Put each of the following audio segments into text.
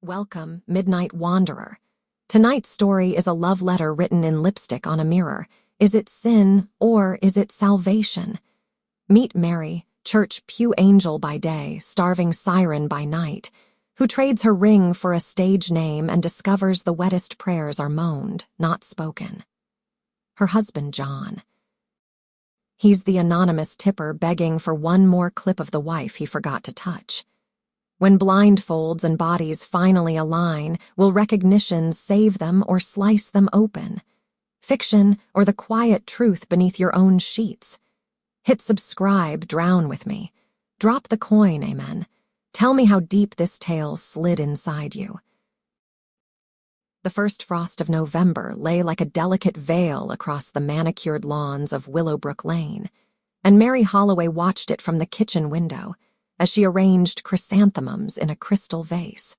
Welcome, Midnight Wanderer. Tonight's story is a love letter written in lipstick on a mirror. Is it sin or is it salvation? Meet Mary, church pew angel by day, starving siren by night, who trades her ring for a stage name and discovers the wettest prayers are moaned, not spoken. Her husband, John. He's the anonymous tipper begging for one more clip of the wife he forgot to touch. When blindfolds and bodies finally align, will recognitions save them or slice them open? Fiction or the quiet truth beneath your own sheets? Hit subscribe, drown with me. Drop the coin, amen. Tell me how deep this tale slid inside you. The first frost of November lay like a delicate veil across the manicured lawns of Willowbrook Lane, and Mary Holloway watched it from the kitchen window as she arranged chrysanthemums in a crystal vase.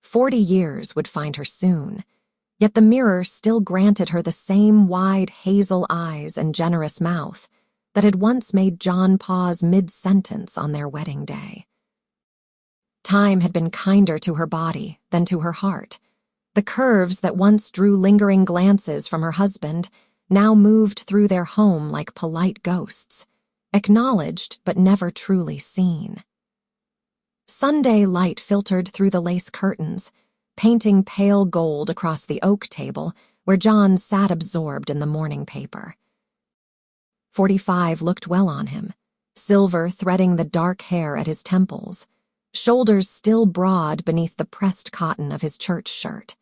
40 years would find her soon, yet the mirror still granted her the same wide hazel eyes and generous mouth that had once made John pause mid-sentence on their wedding day. Time had been kinder to her body than to her heart. The curves that once drew lingering glances from her husband now moved through their home like polite ghosts, acknowledged but never truly seen. Sunday light filtered through the lace curtains, painting pale gold across the oak table where John sat absorbed in the morning paper. 45 looked well on him, silver threading the dark hair at his temples, shoulders still broad beneath the pressed cotton of his church shirt.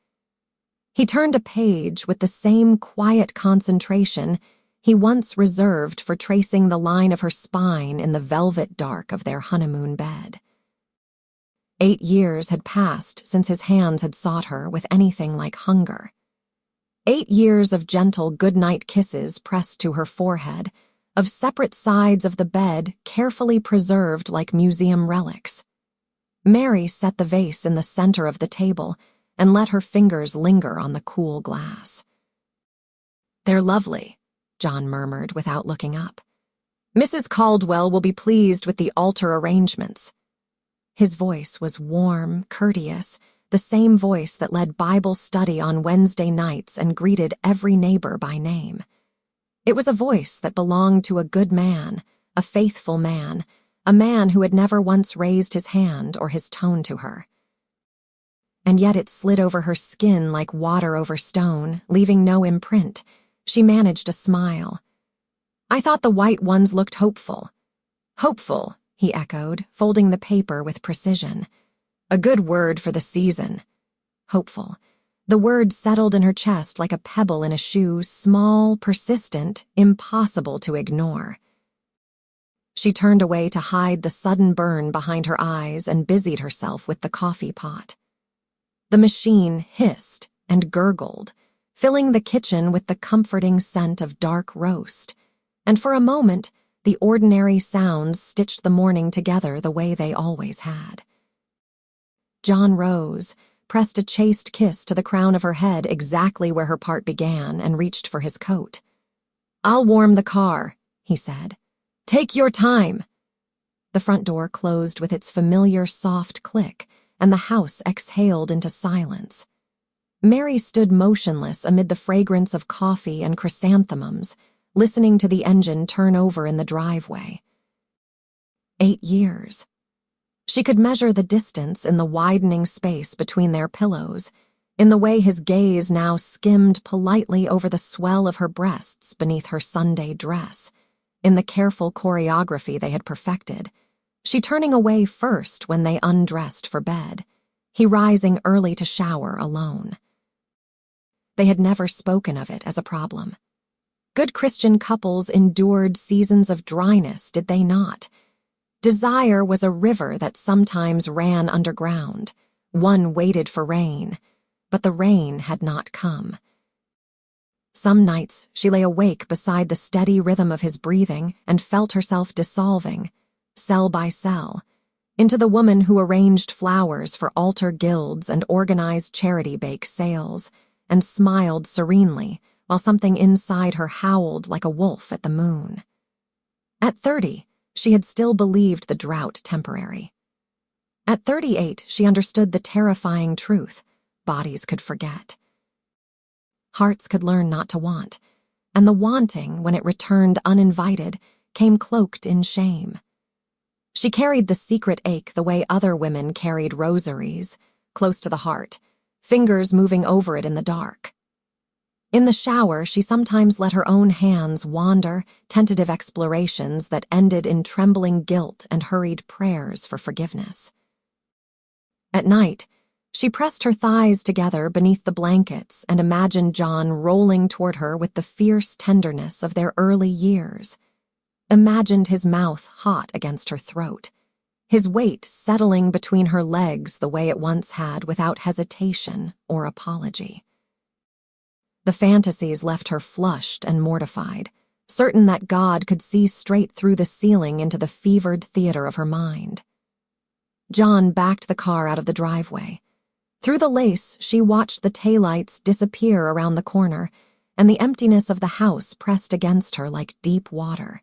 He turned a page with the same quiet concentration he once reserved for tracing the line of her spine in the velvet dark of their honeymoon bed. 8 years had passed since his hands had sought her with anything like hunger. 8 years of gentle goodnight kisses pressed to her forehead, of separate sides of the bed carefully preserved like museum relics. Mary set the vase in the center of the table and let her fingers linger on the cool glass. "They're lovely," John murmured without looking up. "Mrs. Caldwell will be pleased with the altar arrangements." His voice was warm, courteous, the same voice that led Bible study on Wednesday nights and greeted every neighbor by name. It was a voice that belonged to a good man, a faithful man, a man who had never once raised his hand or his tone to her. And yet it slid over her skin like water over stone, leaving no imprint. She managed a smile. "I thought the white ones looked hopeful." "Hopeful," he echoed, folding the paper with precision. "A good word for the season." Hopeful. The word settled in her chest like a pebble in a shoe, small, persistent, impossible to ignore. She turned away to hide the sudden burn behind her eyes and busied herself with the coffee pot. The machine hissed and gurgled, filling the kitchen with the comforting scent of dark roast, and for a moment the ordinary sounds stitched the morning together the way they always had. John rose, pressed a chaste kiss to the crown of her head exactly where her part began, and reached for his coat. "I'll warm the car," he said. "Take your time." The front door closed with its familiar soft click, and the house exhaled into silence. Mary stood motionless amid the fragrance of coffee and chrysanthemums, listening to the engine turn over in the driveway. 8 years. She could measure the distance in the widening space between their pillows, in the way his gaze now skimmed politely over the swell of her breasts beneath her Sunday dress, in the careful choreography they had perfected, she turning away first when they undressed for bed, he rising early to shower alone. They had never spoken of it as a problem. Good Christian couples endured seasons of dryness, did they not? Desire was a river that sometimes ran underground. One waited for rain, but the rain had not come. Some nights she lay awake beside the steady rhythm of his breathing and felt herself dissolving, cell by cell, into the woman who arranged flowers for altar guilds and organized charity bake sales, and smiled serenely while something inside her howled like a wolf at the moon. At 30, she had still believed the drought temporary. At 38, she understood the terrifying truth: bodies could forget. Hearts could learn not to want, and the wanting, when it returned uninvited, came cloaked in shame. She carried the secret ache the way other women carried rosaries, close to the heart, fingers moving over it in the dark. In the shower, she sometimes let her own hands wander, tentative explorations that ended in trembling guilt and hurried prayers for forgiveness. At night, she pressed her thighs together beneath the blankets and imagined John rolling toward her with the fierce tenderness of their early years. Imagined his mouth hot against her throat, his weight settling between her legs the way it once had without hesitation or apology. The fantasies left her flushed and mortified, certain that God could see straight through the ceiling into the fevered theater of her mind. John backed the car out of the driveway. Through the lace, she watched the taillights disappear around the corner, and the emptiness of the house pressed against her like deep water.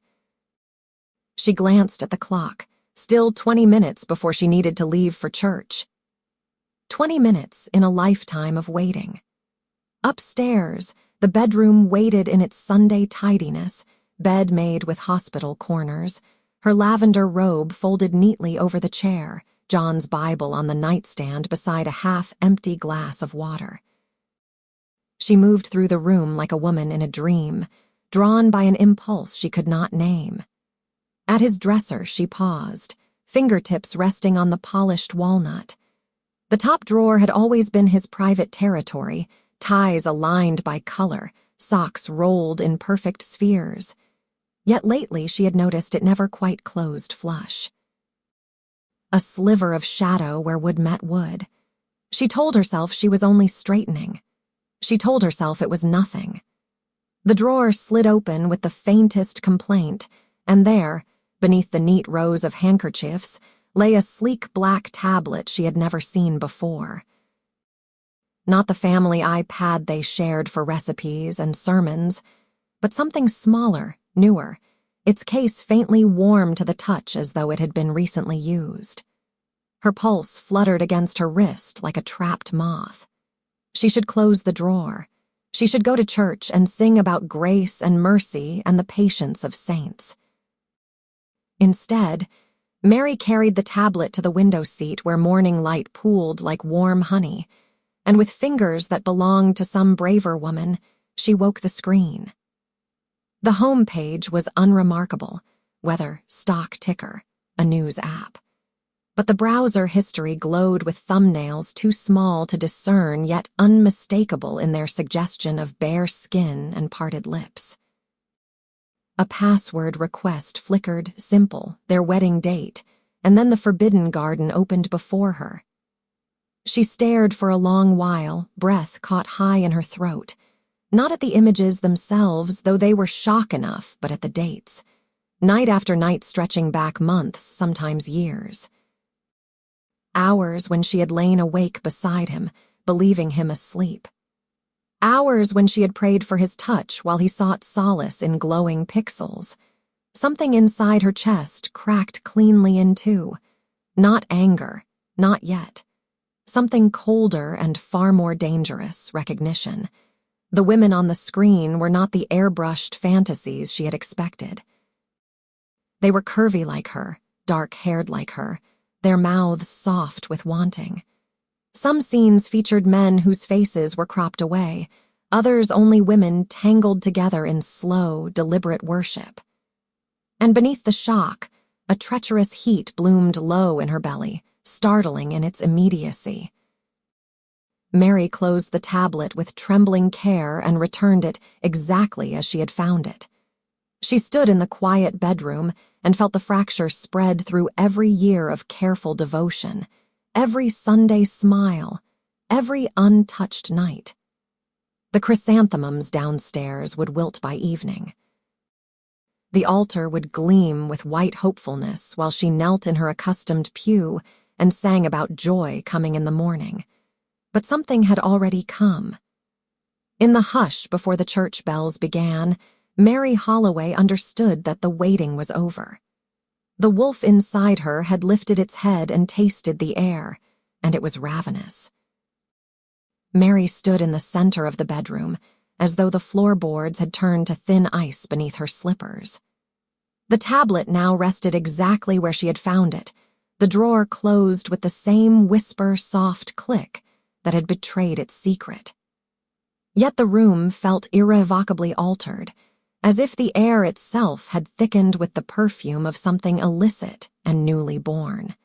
She glanced at the clock, still 20 minutes before she needed to leave for church. 20 minutes in a lifetime of waiting. Upstairs, the bedroom waited in its Sunday tidiness, bed made with hospital corners, her lavender robe folded neatly over the chair, John's Bible on the nightstand beside a half-empty glass of water. She moved through the room like a woman in a dream, drawn by an impulse she could not name. At his dresser, she paused, fingertips resting on the polished walnut. The top drawer had always been his private territory, ties aligned by color, socks rolled in perfect spheres. Yet lately she had noticed it never quite closed flush. A sliver of shadow where wood met wood. She told herself she was only straightening. She told herself it was nothing. The drawer slid open with the faintest complaint, and there, beneath the neat rows of handkerchiefs, lay a sleek black tablet she had never seen before. Not the family iPad they shared for recipes and sermons, but something smaller, newer, its case faintly warm to the touch as though it had been recently used. Her pulse fluttered against her wrist like a trapped moth. She should close the drawer. She should go to church and sing about grace and mercy and the patience of saints. Instead, Mary carried the tablet to the window seat where morning light pooled like warm honey, and with fingers that belonged to some braver woman, she woke the screen. The home page was unremarkable, weather, stock ticker, a news app. But the browser history glowed with thumbnails too small to discern yet unmistakable in their suggestion of bare skin and parted lips. A password request flickered, simple, their wedding date, and then the forbidden garden opened before her. She stared for a long while, breath caught high in her throat, not at the images themselves, though they were shock enough, but at the dates. Night after night stretching back months, sometimes years. Hours when she had lain awake beside him, believing him asleep. Hours when she had prayed for his touch while he sought solace in glowing pixels. Something inside her chest cracked cleanly in two. Not anger, not yet. Something colder and far more dangerous, recognition. The women on the screen were not the airbrushed fantasies she had expected. They were curvy like her, dark-haired like her, their mouths soft with wanting. Some scenes featured men whose faces were cropped away, others only women tangled together in slow, deliberate worship. And beneath the shock, a treacherous heat bloomed low in her belly, startling in its immediacy. Mary closed the tablet with trembling care and returned it exactly as she had found it. She stood in the quiet bedroom and felt the fracture spread through every year of careful devotion, every Sunday smile, every untouched night. The chrysanthemums downstairs would wilt by evening. The altar would gleam with white hopefulness while she knelt in her accustomed pew and sang about joy coming in the morning. But something had already come. In the hush before the church bells began, Mary Holloway understood that the waiting was over. The wolf inside her had lifted its head and tasted the air, and it was ravenous. Mary stood in the center of the bedroom, as though the floorboards had turned to thin ice beneath her slippers. The tablet now rested exactly where she had found it, the drawer closed with the same whisper-soft click that had betrayed its secret. Yet the room felt irrevocably altered, as if the air itself had thickened with the perfume of something illicit and newly born.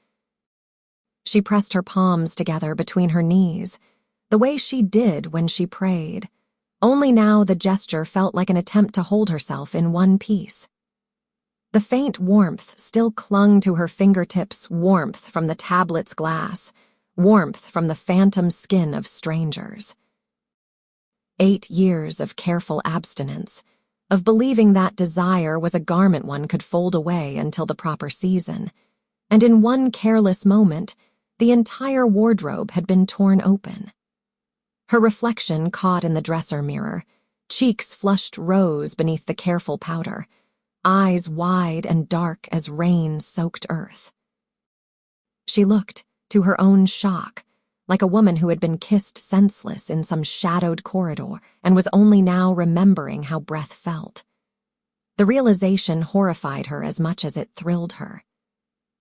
She pressed her palms together between her knees, the way she did when she prayed, only now the gesture felt like an attempt to hold herself in one piece. The faint warmth still clung to her fingertips, warmth from the tablet's glass, warmth from the phantom skin of strangers. 8 years of careful abstinence, of believing that desire was a garment one could fold away until the proper season, and in one careless moment, the entire wardrobe had been torn open. Her reflection caught in the dresser mirror, cheeks flushed rose beneath the careful powder, eyes wide and dark as rain-soaked earth. She looked, to her own shock, like a woman who had been kissed senseless in some shadowed corridor and was only now remembering how breath felt. The realization horrified her as much as it thrilled her.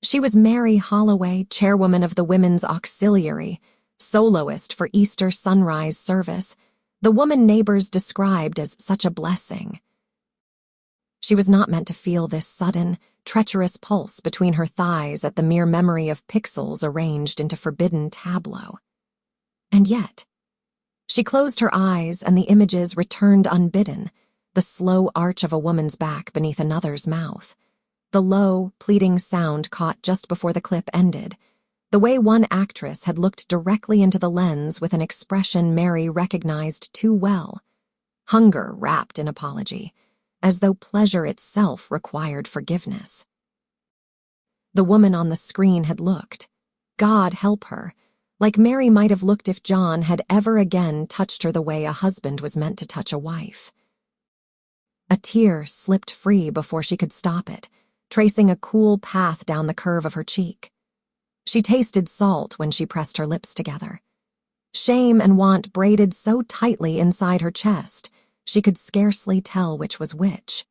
She was Mary Holloway, chairwoman of the Women's Auxiliary, soloist for Easter sunrise service, the woman neighbors described as such a blessing. She was not meant to feel this sudden, treacherous pulse between her thighs at the mere memory of pixels arranged into forbidden tableau. And yet, she closed her eyes and the images returned unbidden, the slow arch of a woman's back beneath another's mouth, the low, pleading sound caught just before the clip ended, the way one actress had looked directly into the lens with an expression Mary recognized too well, hunger wrapped in apology, as though pleasure itself required forgiveness. The woman on the screen had looked, God help her, like Mary might have looked if John had ever again touched her the way a husband was meant to touch a wife. A tear slipped free before she could stop it, tracing a cool path down the curve of her cheek. She tasted salt when she pressed her lips together. Shame and want braided so tightly inside her chest, she could scarcely tell which was which.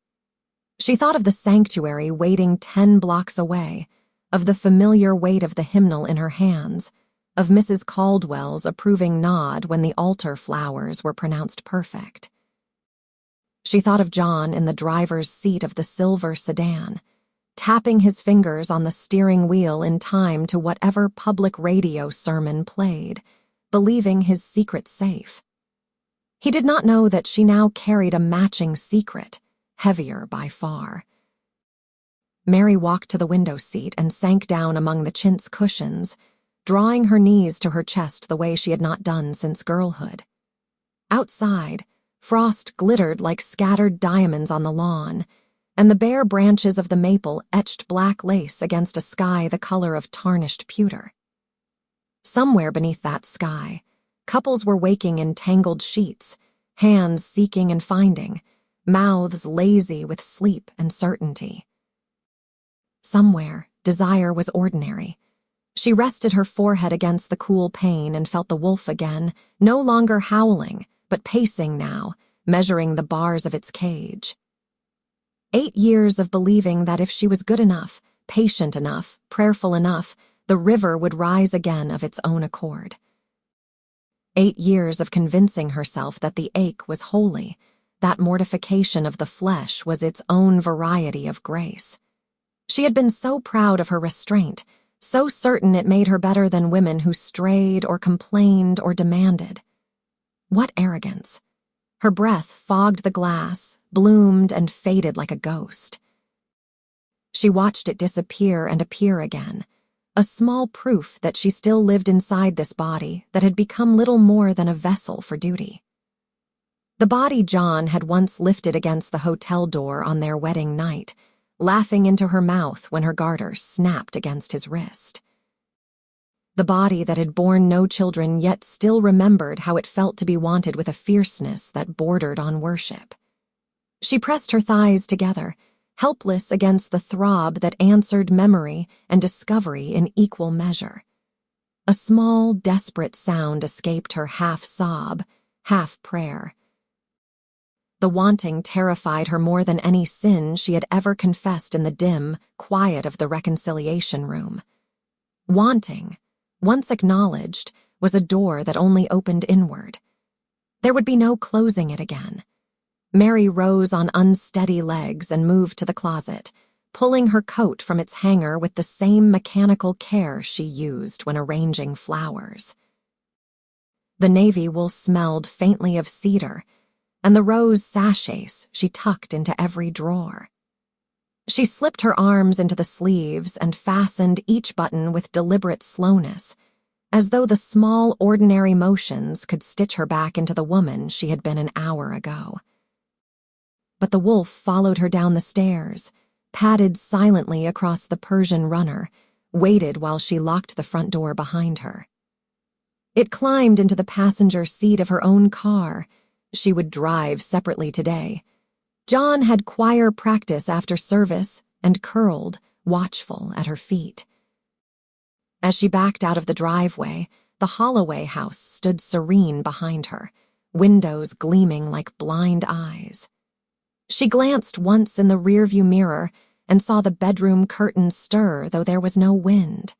She thought of the sanctuary waiting 10 blocks away, of the familiar weight of the hymnal in her hands, of Mrs. Caldwell's approving nod when the altar flowers were pronounced perfect. She thought of John in the driver's seat of the silver sedan, tapping his fingers on the steering wheel in time to whatever public radio sermon played, believing his secret safe. He did not know that she now carried a matching secret, heavier by far. Mary walked to the window seat and sank down among the chintz cushions, drawing her knees to her chest the way she had not done since girlhood. Outside, frost glittered like scattered diamonds on the lawn, and the bare branches of the maple etched black lace against a sky the color of tarnished pewter. Somewhere beneath that sky, couples were waking in tangled sheets, hands seeking and finding, mouths lazy with sleep and certainty. Somewhere, desire was ordinary. She rested her forehead against the cool pane and felt the wolf again, no longer howling, but pacing now, measuring the bars of its cage. 8 years of believing that if she was good enough, patient enough, prayerful enough, the river would rise again of its own accord. 8 years of convincing herself that the ache was holy, that mortification of the flesh was its own variety of grace. She had been so proud of her restraint, so certain it made her better than women who strayed or complained or demanded. What arrogance! Her breath fogged the glass, bloomed and faded like a ghost. She watched it disappear and appear again, a small proof that she still lived inside this body that had become little more than a vessel for duty. The body John had once lifted against the hotel door on their wedding night, laughing into her mouth when her garter snapped against his wrist. The body that had borne no children yet still remembered how it felt to be wanted with a fierceness that bordered on worship. She pressed her thighs together, helpless against the throb that answered memory and discovery in equal measure. A small, desperate sound escaped her half-sob, half-prayer. The wanting terrified her more than any sin she had ever confessed in the dim quiet of the reconciliation room. Wanting, once acknowledged, was a door that only opened inward. There would be no closing it again. Mary rose on unsteady legs and moved to the closet, pulling her coat from its hanger with the same mechanical care she used when arranging flowers. The navy wool smelled faintly of cedar, and the rose sachets she tucked into every drawer. She slipped her arms into the sleeves and fastened each button with deliberate slowness, as though the small, ordinary motions could stitch her back into the woman she had been an hour ago. But the wolf followed her down the stairs, padded silently across the Persian runner, waited while she locked the front door behind her. It climbed into the passenger seat of her own car. She would drive separately today. John had choir practice after service and curled, watchful, at her feet. As she backed out of the driveway, the Holloway house stood serene behind her, windows gleaming like blind eyes. She glanced once in the rearview mirror and saw the bedroom curtains stir, though there was no wind.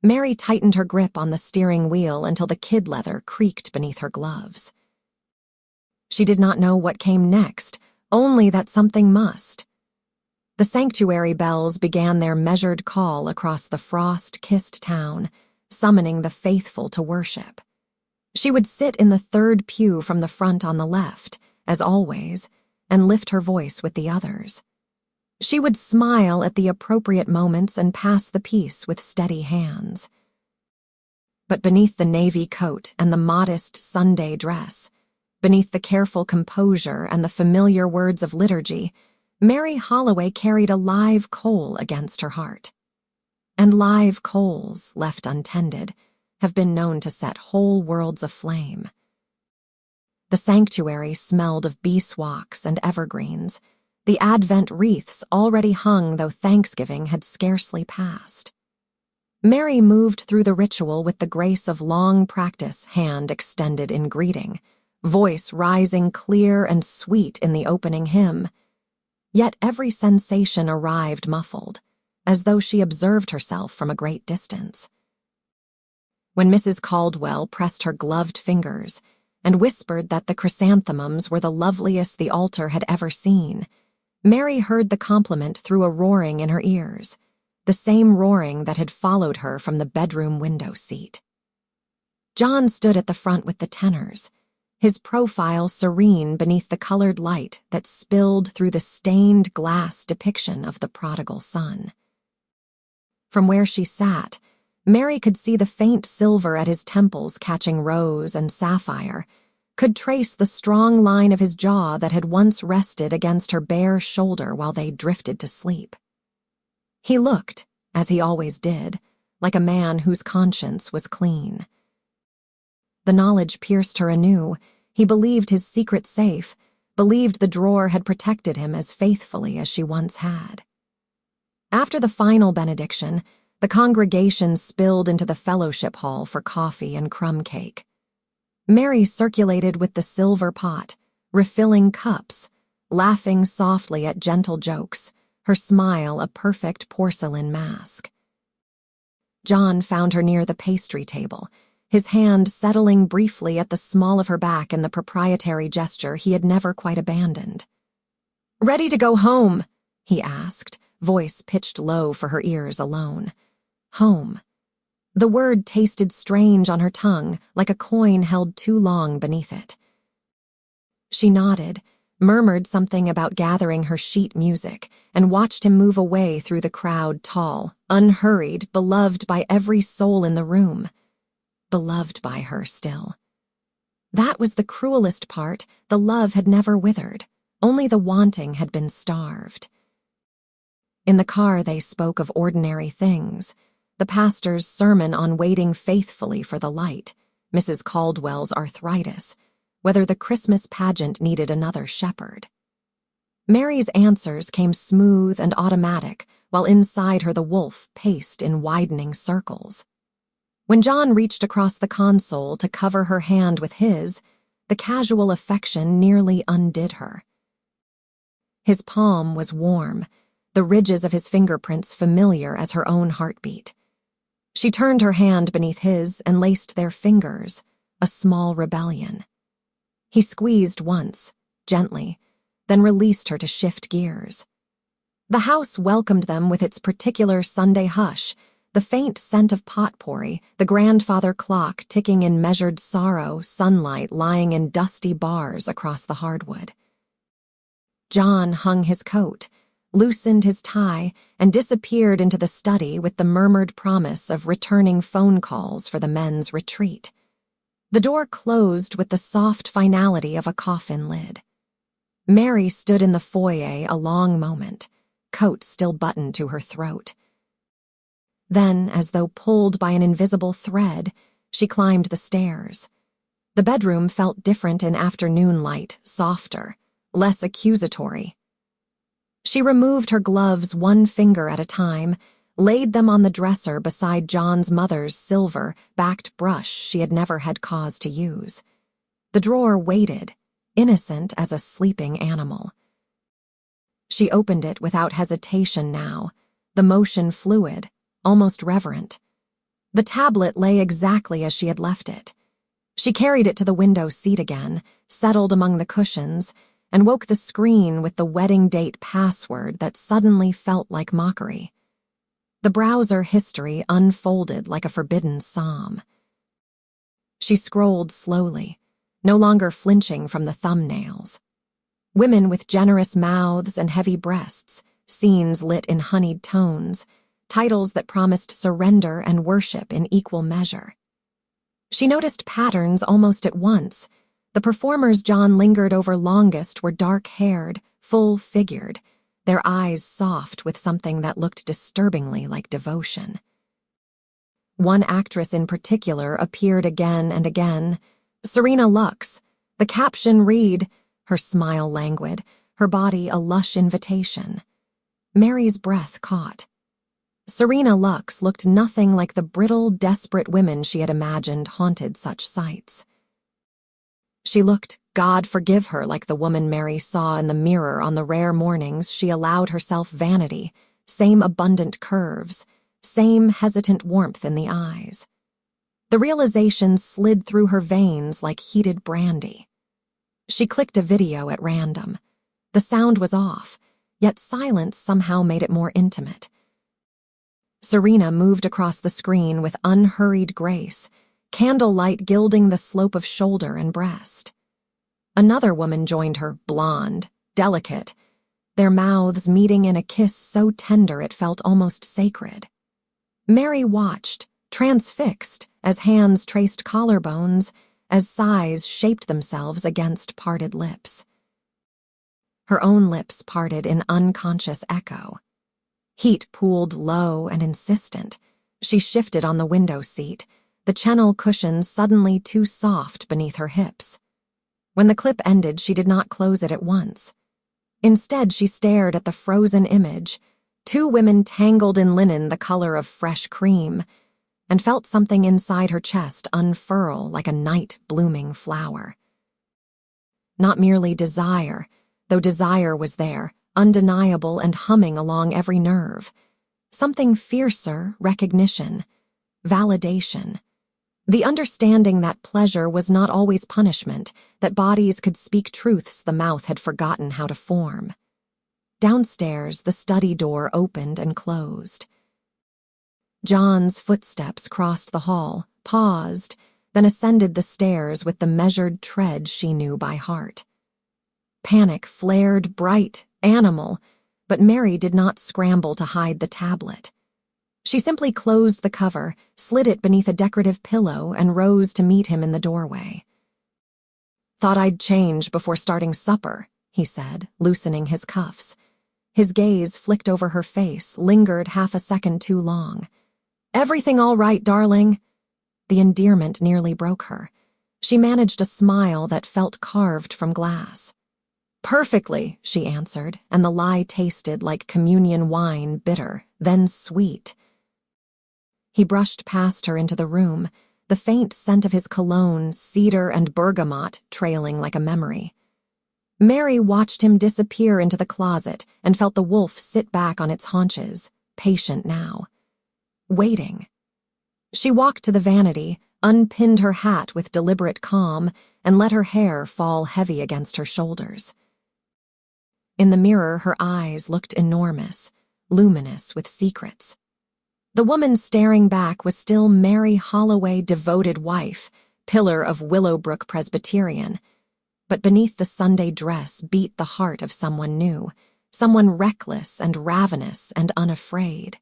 Mary tightened her grip on the steering wheel until the kid leather creaked beneath her gloves. She did not know what came next, only that something must. The sanctuary bells began their measured call across the frost-kissed town, summoning the faithful to worship. She would sit in the third pew from the front on the left, as always, and lift her voice with the others. She would smile at the appropriate moments and pass the peace with steady hands. But beneath the navy coat and the modest Sunday dress, beneath the careful composure and the familiar words of liturgy, Mary Holloway carried a live coal against her heart. And live coals, left untended, have been known to set whole worlds aflame. The sanctuary smelled of beeswax and evergreens, the Advent wreaths already hung though Thanksgiving had scarcely passed. Mary moved through the ritual with the grace of long practice, hand extended in greeting, voice rising clear and sweet in the opening hymn. Yet every sensation arrived muffled, as though she observed herself from a great distance. When Mrs. Caldwell pressed her gloved fingers and whispered that the chrysanthemums were the loveliest the altar had ever seen, Mary heard the compliment through a roaring in her ears, the same roaring that had followed her from the bedroom window seat. John stood at the front with the tenors, his profile serene beneath the colored light that spilled through the stained glass depiction of the prodigal son. From where she sat, Mary could see the faint silver at his temples catching rose and sapphire, could trace the strong line of his jaw that had once rested against her bare shoulder while they drifted to sleep. He looked, as he always did, like a man whose conscience was clean. The knowledge pierced her anew. He believed his secret safe, believed the drawer had protected him as faithfully as she once had. After the final benediction, the congregation spilled into the fellowship hall for coffee and crumb cake. Mary circulated with the silver pot, refilling cups, laughing softly at gentle jokes, her smile a perfect porcelain mask. John found her near the pastry table, his hand settling briefly at the small of her back in the proprietary gesture he had never quite abandoned. "Ready to go home?" he asked, voice pitched low for her ears alone. Home. The word tasted strange on her tongue, like a coin held too long beneath it. She nodded, murmured something about gathering her sheet music, and watched him move away through the crowd, tall, unhurried, beloved by every soul in the room. Beloved by her still. That was the cruelest part. The love had never withered. Only the wanting had been starved. In the car they spoke of ordinary things. The pastor's sermon on waiting faithfully for the light, Mrs. Caldwell's arthritis, whether the Christmas pageant needed another shepherd. Mary's answers came smooth and automatic, while inside her the wolf paced in widening circles. When John reached across the console to cover her hand with his, the casual affection nearly undid her. His palm was warm, the ridges of his fingerprints familiar as her own heartbeat. She turned her hand beneath his and laced their fingers, a small rebellion. He squeezed once, gently, then released her to shift gears. The house welcomed them with its particular Sunday hush, the faint scent of potpourri, the grandfather clock ticking in measured sorrow, sunlight lying in dusty bars across the hardwood. John hung his coat, loosened his tie, and disappeared into the study with the murmured promise of returning phone calls for the men's retreat. The door closed with the soft finality of a coffin lid. Mary stood in the foyer a long moment, coat still buttoned to her throat. Then, as though pulled by an invisible thread, she climbed the stairs. The bedroom felt different in afternoon light, softer, less accusatory. She removed her gloves one finger at a time, laid them on the dresser beside John's mother's silver-backed brush she had never had cause to use. The drawer waited, innocent as a sleeping animal. She opened it without hesitation now, the motion fluid, almost reverent. The tablet lay exactly as she had left it. She carried it to the window seat again, settled among the cushions, and woke the screen with the wedding date password that suddenly felt like mockery. The browser history unfolded like a forbidden psalm. She scrolled slowly, no longer flinching from the thumbnails. Women with generous mouths and heavy breasts, scenes lit in honeyed tones, titles that promised surrender and worship in equal measure. She noticed patterns almost at once. The performers John lingered over longest were dark-haired, full-figured, their eyes soft with something that looked disturbingly like devotion. One actress in particular appeared again and again, Serena Lux. The caption read, her smile languid, her body a lush invitation. Mary's breath caught. Serena Lux looked nothing like the brittle, desperate women she had imagined haunted such sights. She looked, God forgive her, like the woman Mary saw in the mirror on the rare mornings she allowed herself vanity, same abundant curves, same hesitant warmth in the eyes. The realization slid through her veins like heated brandy. She clicked a video at random. The sound was off, yet silence somehow made it more intimate. Serena moved across the screen with unhurried grace, candlelight gilding the slope of shoulder and breast. Another woman joined her, blonde, delicate, their mouths meeting in a kiss so tender it felt almost sacred. Mary watched, transfixed, as hands traced collarbones, as sighs shaped themselves against parted lips. Her own lips parted in unconscious echo. Heat pooled low and insistent. She shifted on the window seat, the Channel cushions suddenly too soft beneath her hips. When the clip ended, she did not close it at once. Instead, she stared at the frozen image, two women tangled in linen the color of fresh cream, and felt something inside her chest unfurl like a night-blooming flower. Not merely desire, though desire was there, undeniable and humming along every nerve. Something fiercer, recognition, validation. The understanding that pleasure was not always punishment, that bodies could speak truths the mouth had forgotten how to form. Downstairs, the study door opened and closed. John's footsteps crossed the hall, paused, then ascended the stairs with the measured tread she knew by heart. Panic flared bright, animal, but Mary did not scramble to hide the tablet. She simply closed the cover, slid it beneath a decorative pillow, and rose to meet him in the doorway. "Thought I'd change before starting supper," he said, loosening his cuffs. His gaze flicked over her face, lingered half a second too long. "Everything all right, darling?" The endearment nearly broke her. She managed a smile that felt carved from glass. Perfectly, she answered, and the lie tasted like communion wine, bitter, then sweet. He brushed past her into the room, the faint scent of his cologne, cedar and bergamot, trailing like a memory. Mary watched him disappear into the closet and felt the wolf sit back on its haunches, patient now. Waiting. She walked to the vanity, unpinned her hat with deliberate calm, and let her hair fall heavy against her shoulders. In the mirror, her eyes looked enormous, luminous with secrets. The woman staring back was still Mary Holloway, devoted wife, pillar of Willowbrook Presbyterian. But beneath the Sunday dress beat the heart of someone new, someone reckless and ravenous and unafraid.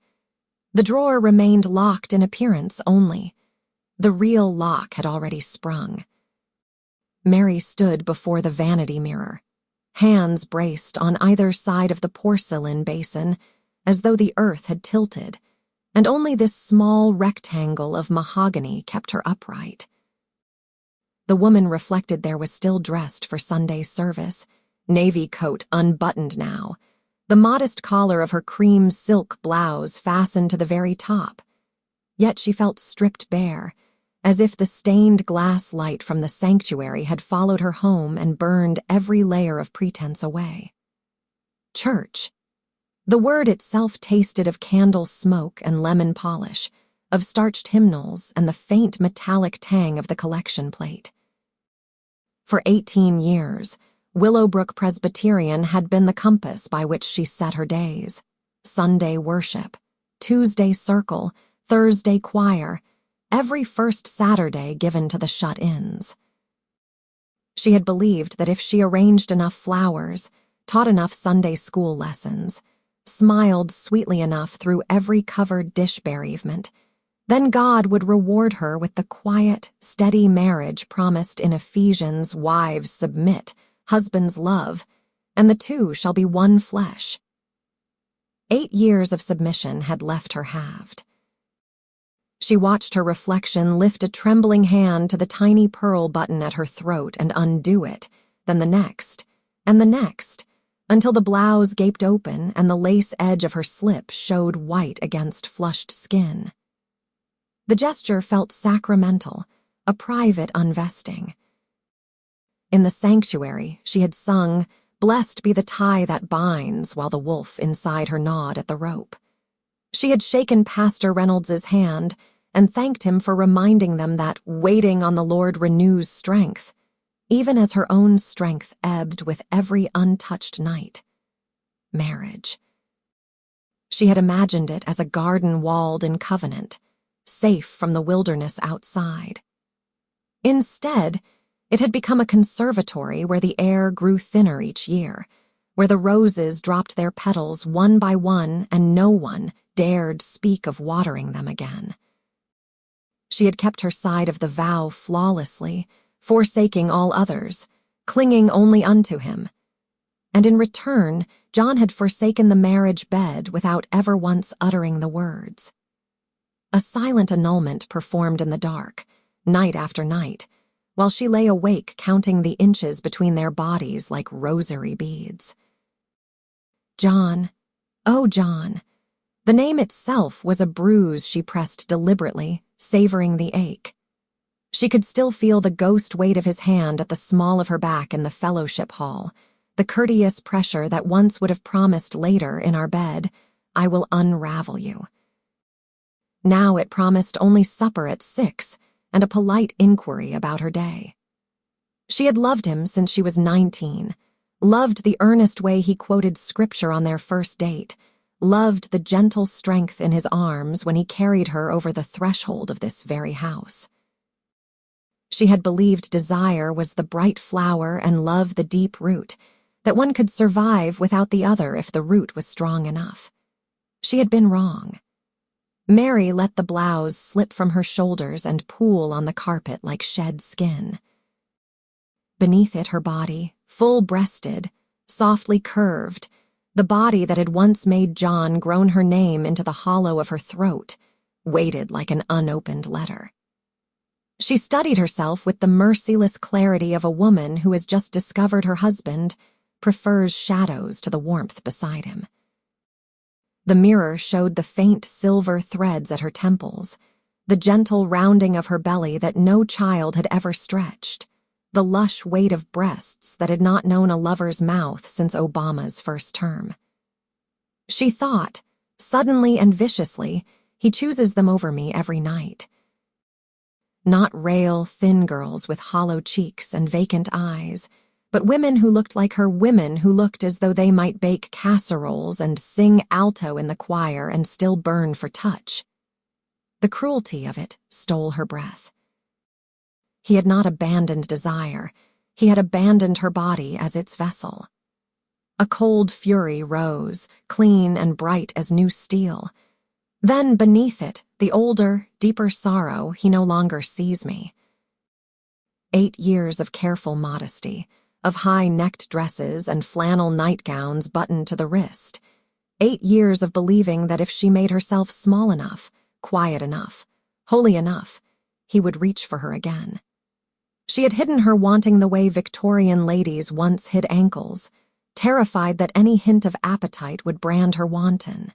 The drawer remained locked in appearance only. The real lock had already sprung. Mary stood before the vanity mirror, hands braced on either side of the porcelain basin, as though the earth had tilted, and only this small rectangle of mahogany kept her upright. The woman reflected there was still dressed for Sunday service, navy coat unbuttoned now, the modest collar of her cream silk blouse fastened to the very top. Yet she felt stripped bare, as if the stained glass light from the sanctuary had followed her home and burned every layer of pretense away. Church. The word itself tasted of candle smoke and lemon polish, of starched hymnals and the faint metallic tang of the collection plate. For 18 years, Willowbrook Presbyterian had been the compass by which she set her days. Sunday worship, Tuesday circle, Thursday choir, every first Saturday given to the shut-ins. She had believed that if she arranged enough flowers, taught enough Sunday school lessons, smiled sweetly enough through every covered dish bereavement, then God would reward her with the quiet, steady marriage promised in Ephesians, wives submit, husbands love, and the two shall be one flesh. 8 years of submission had left her halved. She watched her reflection lift a trembling hand to the tiny pearl button at her throat and undo it, then the next, and the next, until the blouse gaped open and the lace edge of her slip showed white against flushed skin. The gesture felt sacramental, a private unvesting. In the sanctuary, she had sung, "Blessed be the tie that binds," while the wolf inside her gnawed at the rope. She had shaken Pastor Reynolds's hand and thanked him for reminding them that waiting on the Lord renews strength, even as her own strength ebbed with every untouched night. Marriage. She had imagined it as a garden walled in covenant, safe from the wilderness outside. Instead, it had become a conservatory where the air grew thinner each year, where the roses dropped their petals one by one and no one dared speak of watering them again. She had kept her side of the vow flawlessly, forsaking all others, clinging only unto him. And in return, John had forsaken the marriage bed without ever once uttering the words. A silent annulment performed in the dark, night after night, while she lay awake counting the inches between their bodies like rosary beads. John, oh John. The name itself was a bruise she pressed deliberately, savoring the ache. She could still feel the ghost weight of his hand at the small of her back in the fellowship hall, the courteous pressure that once would have promised later in our bed, "I will unravel you." Now it promised only supper at 6 and a polite inquiry about her day. She had loved him since she was 19, loved the earnest way he quoted scripture on their first date, loved the gentle strength in his arms when he carried her over the threshold of this very house. She had believed desire was the bright flower and love the deep root, that one could survive without the other if the root was strong enough. She had been wrong. Mary let the blouse slip from her shoulders and pool on the carpet like shed skin. Beneath it her body, full-breasted, softly curved, the body that had once made John groan her name into the hollow of her throat, waited like an unopened letter. She studied herself with the merciless clarity of a woman who has just discovered her husband, prefers shadows to the warmth beside him. The mirror showed the faint silver threads at her temples, the gentle rounding of her belly that no child had ever stretched, the lush weight of breasts that had not known a lover's mouth since Obama's first term. She thought, suddenly and viciously, he chooses them over me every night. Not rail, thin girls with hollow cheeks and vacant eyes, but women who looked like her, women who looked as though they might bake casseroles and sing alto in the choir and still burn for touch. The cruelty of it stole her breath. He had not abandoned desire, he had abandoned her body as its vessel. A cold fury rose, clean and bright as new steel. Then, beneath it, the older, deeper sorrow, he no longer sees me. 8 years of careful modesty, of high-necked dresses and flannel nightgowns buttoned to the wrist. 8 years of believing that if she made herself small enough, quiet enough, holy enough, he would reach for her again. She had hidden her wanting the way Victorian ladies once hid ankles, terrified that any hint of appetite would brand her wanton.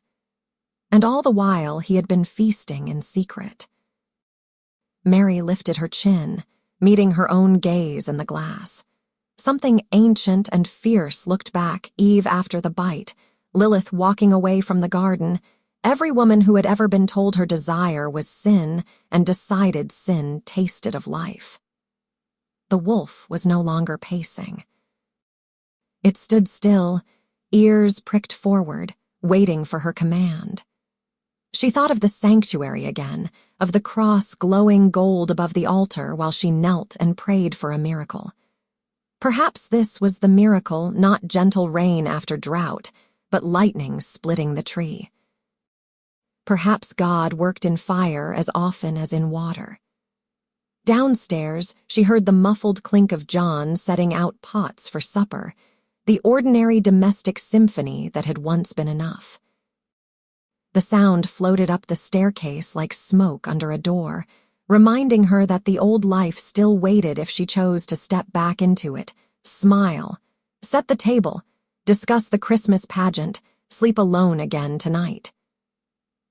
And all the while he had been feasting in secret. Mary lifted her chin, meeting her own gaze in the glass. Something ancient and fierce looked back Eve after the bite, Lilith walking away from the garden. Every woman who had ever been told her desire was sin and decided sin tasted of life. The wolf was no longer pacing. It stood still, ears pricked forward, waiting for her command. She thought of the sanctuary again, of the cross glowing gold above the altar while she knelt and prayed for a miracle. Perhaps this was the miracle, not gentle rain after drought, but lightning splitting the tree. Perhaps God worked in fire as often as in water. Downstairs, she heard the muffled clink of John setting out pots for supper, the ordinary domestic symphony that had once been enough. The sound floated up the staircase like smoke under a door, reminding her that the old life still waited if she chose to step back into it, smile, set the table, discuss the Christmas pageant, sleep alone again tonight.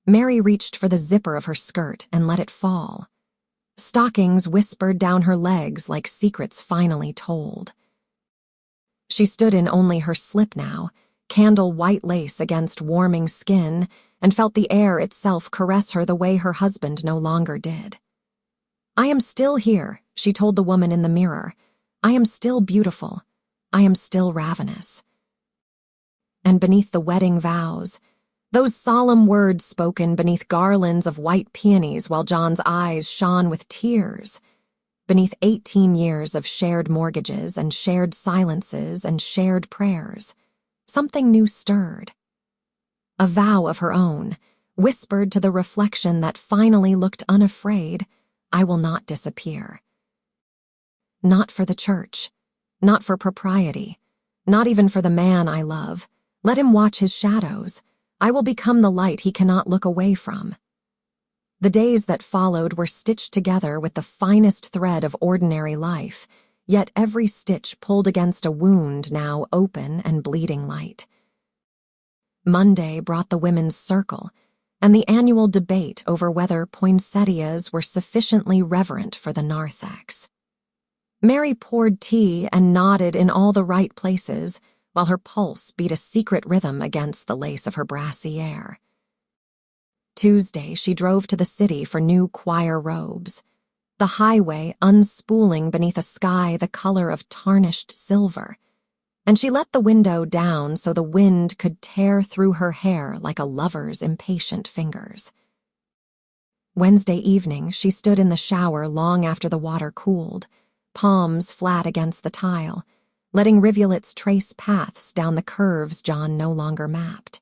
Mary reached for the zipper of her skirt and let it fall. Stockings whispered down her legs like secrets finally told. She stood in only her slip now, candle white lace against warming skin, and felt the air itself caress her the way her husband no longer did. "I am still here," she told the woman in the mirror. "I am still beautiful. I am still ravenous." And beneath the wedding vows, those solemn words spoken beneath garlands of white peonies while John's eyes shone with tears, beneath 18 years of shared mortgages and shared silences and shared prayers, something new stirred. A vow of her own, whispered to the reflection that finally looked unafraid, "I will not disappear." Not for the church, not for propriety, not even for the man I love. Let him watch his shadows. I will become the light he cannot look away from. The days that followed were stitched together with the finest thread of ordinary life, yet every stitch pulled against a wound now open and bleeding light. Monday brought the women's circle, and the annual debate over whether poinsettias were sufficiently reverent for the narthex. Mary poured tea and nodded in all the right places, while her pulse beat a secret rhythm against the lace of her brassiere. Tuesday, she drove to the city for new choir robes, the highway unspooling beneath a sky the color of tarnished silver, and she let the window down so the wind could tear through her hair like a lover's impatient fingers. Wednesday evening, she stood in the shower long after the water cooled, palms flat against the tile, letting rivulets trace paths down the curves John no longer mapped.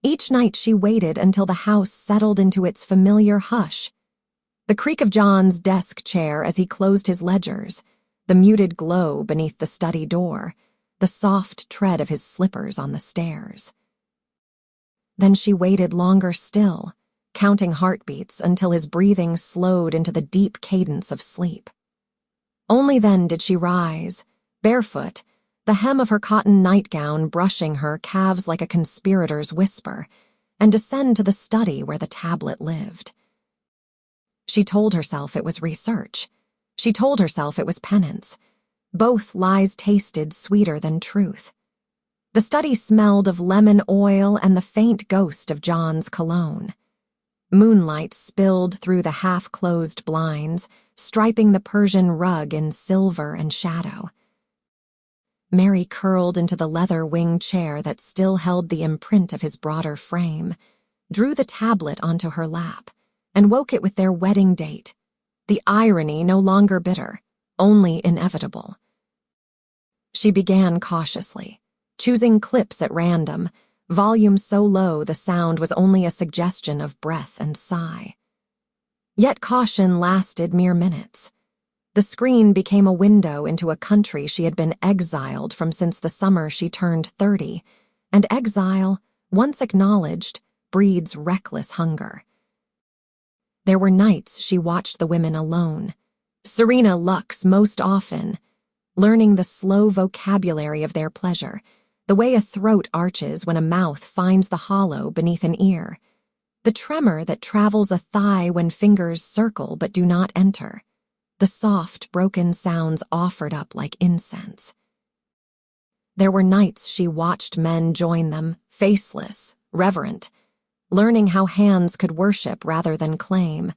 Each night she waited until the house settled into its familiar hush. The creak of John's desk chair as he closed his ledgers, the muted glow beneath the study door, the soft tread of his slippers on the stairs. Then she waited longer still, counting heartbeats until his breathing slowed into the deep cadence of sleep. Only then did she rise, barefoot, the hem of her cotton nightgown brushing her calves like a conspirator's whisper, and descend to the study where the tablet lived. She told herself it was research. She told herself it was penance. Both lies tasted sweeter than truth. The study smelled of lemon oil and the faint ghost of John's cologne. Moonlight spilled through the half-closed blinds, striping the Persian rug in silver and shadow. Mary curled into the leather wing chair that still held the imprint of his broader frame, drew the tablet onto her lap, and woke it with their wedding date. The irony no longer bitter, only inevitable. She began cautiously, choosing clips at random, volume so low the sound was only a suggestion of breath and sigh. Yet caution lasted mere minutes. The screen became a window into a country she had been exiled from since the summer she turned 30, and exile, once acknowledged, breeds reckless hunger. There were nights she watched the women alone, Serena Lux most often, learning the slow vocabulary of their pleasure, the way a throat arches when a mouth finds the hollow beneath an ear, the tremor that travels a thigh when fingers circle but do not enter, the soft, broken sounds offered up like incense. There were nights she watched men join them, faceless, reverent, learning how hands could worship rather than claim,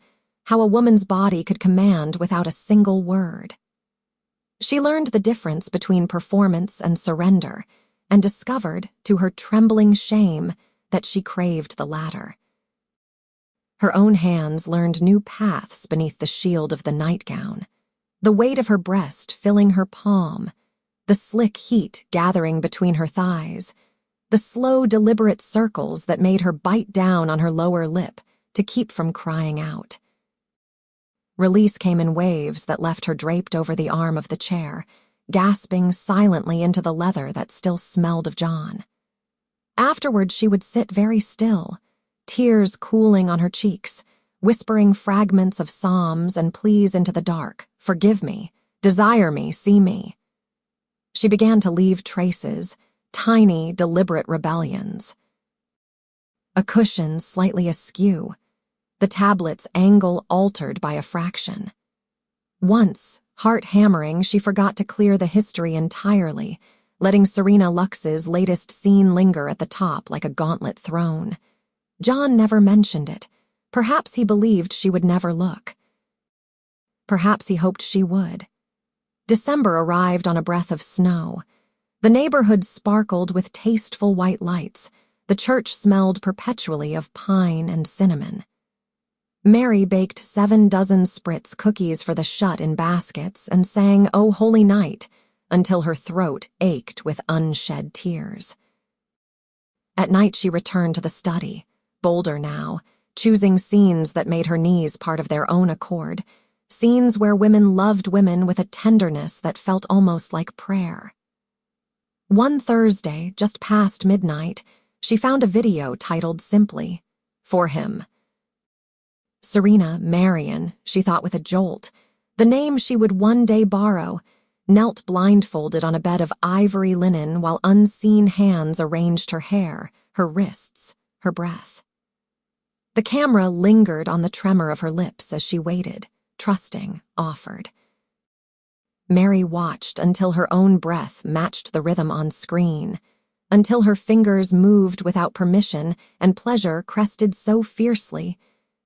how a woman's body could command without a single word. She learned the difference between performance and surrender, and discovered, to her trembling shame, that she craved the latter. Her own hands learned new paths beneath the shield of the nightgown, the weight of her breast filling her palm, the slick heat gathering between her thighs, the slow, deliberate circles that made her bite down on her lower lip to keep from crying out. Release came in waves that left her draped over the arm of the chair, gasping silently into the leather that still smelled of John. Afterward, she would sit very still, tears cooling on her cheeks, whispering fragments of psalms and pleas into the dark, "Forgive me, desire me, see me." She began to leave traces, tiny, deliberate rebellions. A cushion slightly askew, the tablet's angle altered by a fraction. Once, heart-hammering, she forgot to clear the history entirely, letting Serena Lux's latest scene linger at the top like a gauntlet thrown. John never mentioned it. Perhaps he believed she would never look. Perhaps he hoped she would. December arrived on a breath of snow. The neighborhood sparkled with tasteful white lights. The church smelled perpetually of pine and cinnamon. Mary baked 7 dozen Spritz cookies for the shut in baskets and sang "O Holy Night" until her throat ached with unshed tears. At night she returned to the study, bolder now, choosing scenes that made her knees part of their own accord, scenes where women loved women with a tenderness that felt almost like prayer. One Thursday, just past midnight, she found a video titled simply, "For Him." Serena Marion, she thought with a jolt, the name she would one day borrow, knelt blindfolded on a bed of ivory linen while unseen hands arranged her hair, her wrists, her breath. The camera lingered on the tremor of her lips as she waited, trusting, offered. Mary watched until her own breath matched the rhythm on screen, until her fingers moved without permission and pleasure crested so fiercely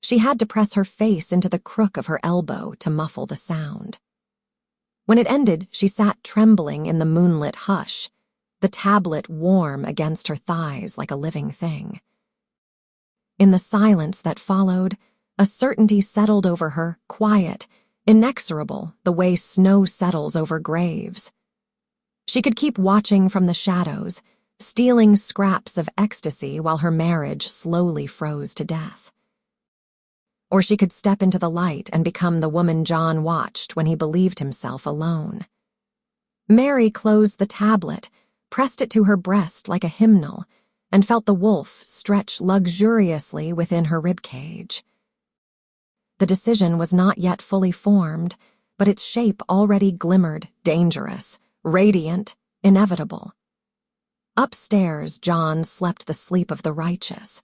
she had to press her face into the crook of her elbow to muffle the sound. When it ended, she sat trembling in the moonlit hush, the tablet warm against her thighs like a living thing. In the silence that followed, a certainty settled over her, quiet, inexorable, the way snow settles over graves. She could keep watching from the shadows, stealing scraps of ecstasy while her marriage slowly froze to death. Or she could step into the light and become the woman John watched when he believed himself alone. Mary closed the tablet, pressed it to her breast like a hymnal, and felt the wolf stretch luxuriously within her ribcage. The decision was not yet fully formed, but its shape already glimmered, dangerous, radiant, inevitable. Upstairs, John slept the sleep of the righteous.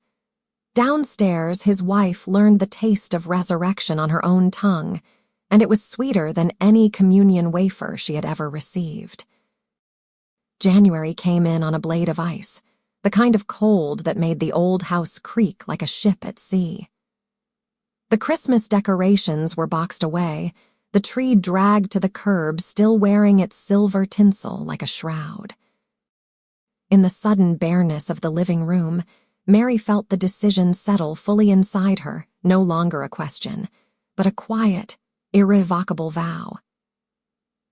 Downstairs, his wife learned the taste of resurrection on her own tongue, and it was sweeter than any communion wafer she had ever received. January came in on a blade of ice, the kind of cold that made the old house creak like a ship at sea. The Christmas decorations were boxed away, the tree dragged to the curb, still wearing its silver tinsel like a shroud. In the sudden bareness of the living room, Mary felt the decision settle fully inside her, no longer a question, but a quiet, irrevocable vow.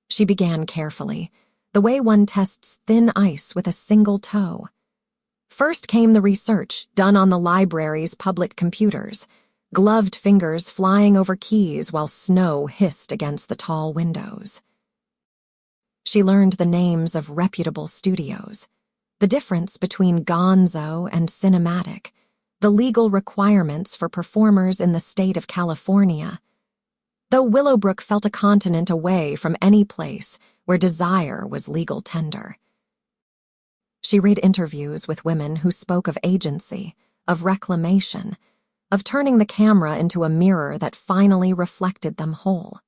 She began carefully, the way one tests thin ice with a single toe. First came the research done on the library's public computers, gloved fingers flying over keys while snow hissed against the tall windows. She learned the names of reputable studios, the difference between gonzo and cinematic, the legal requirements for performers in the state of California. Though Willowbrook felt a continent away from any place where desire was legal tender. She read interviews with women who spoke of agency, of reclamation, of turning the camera into a mirror that finally reflected them whole.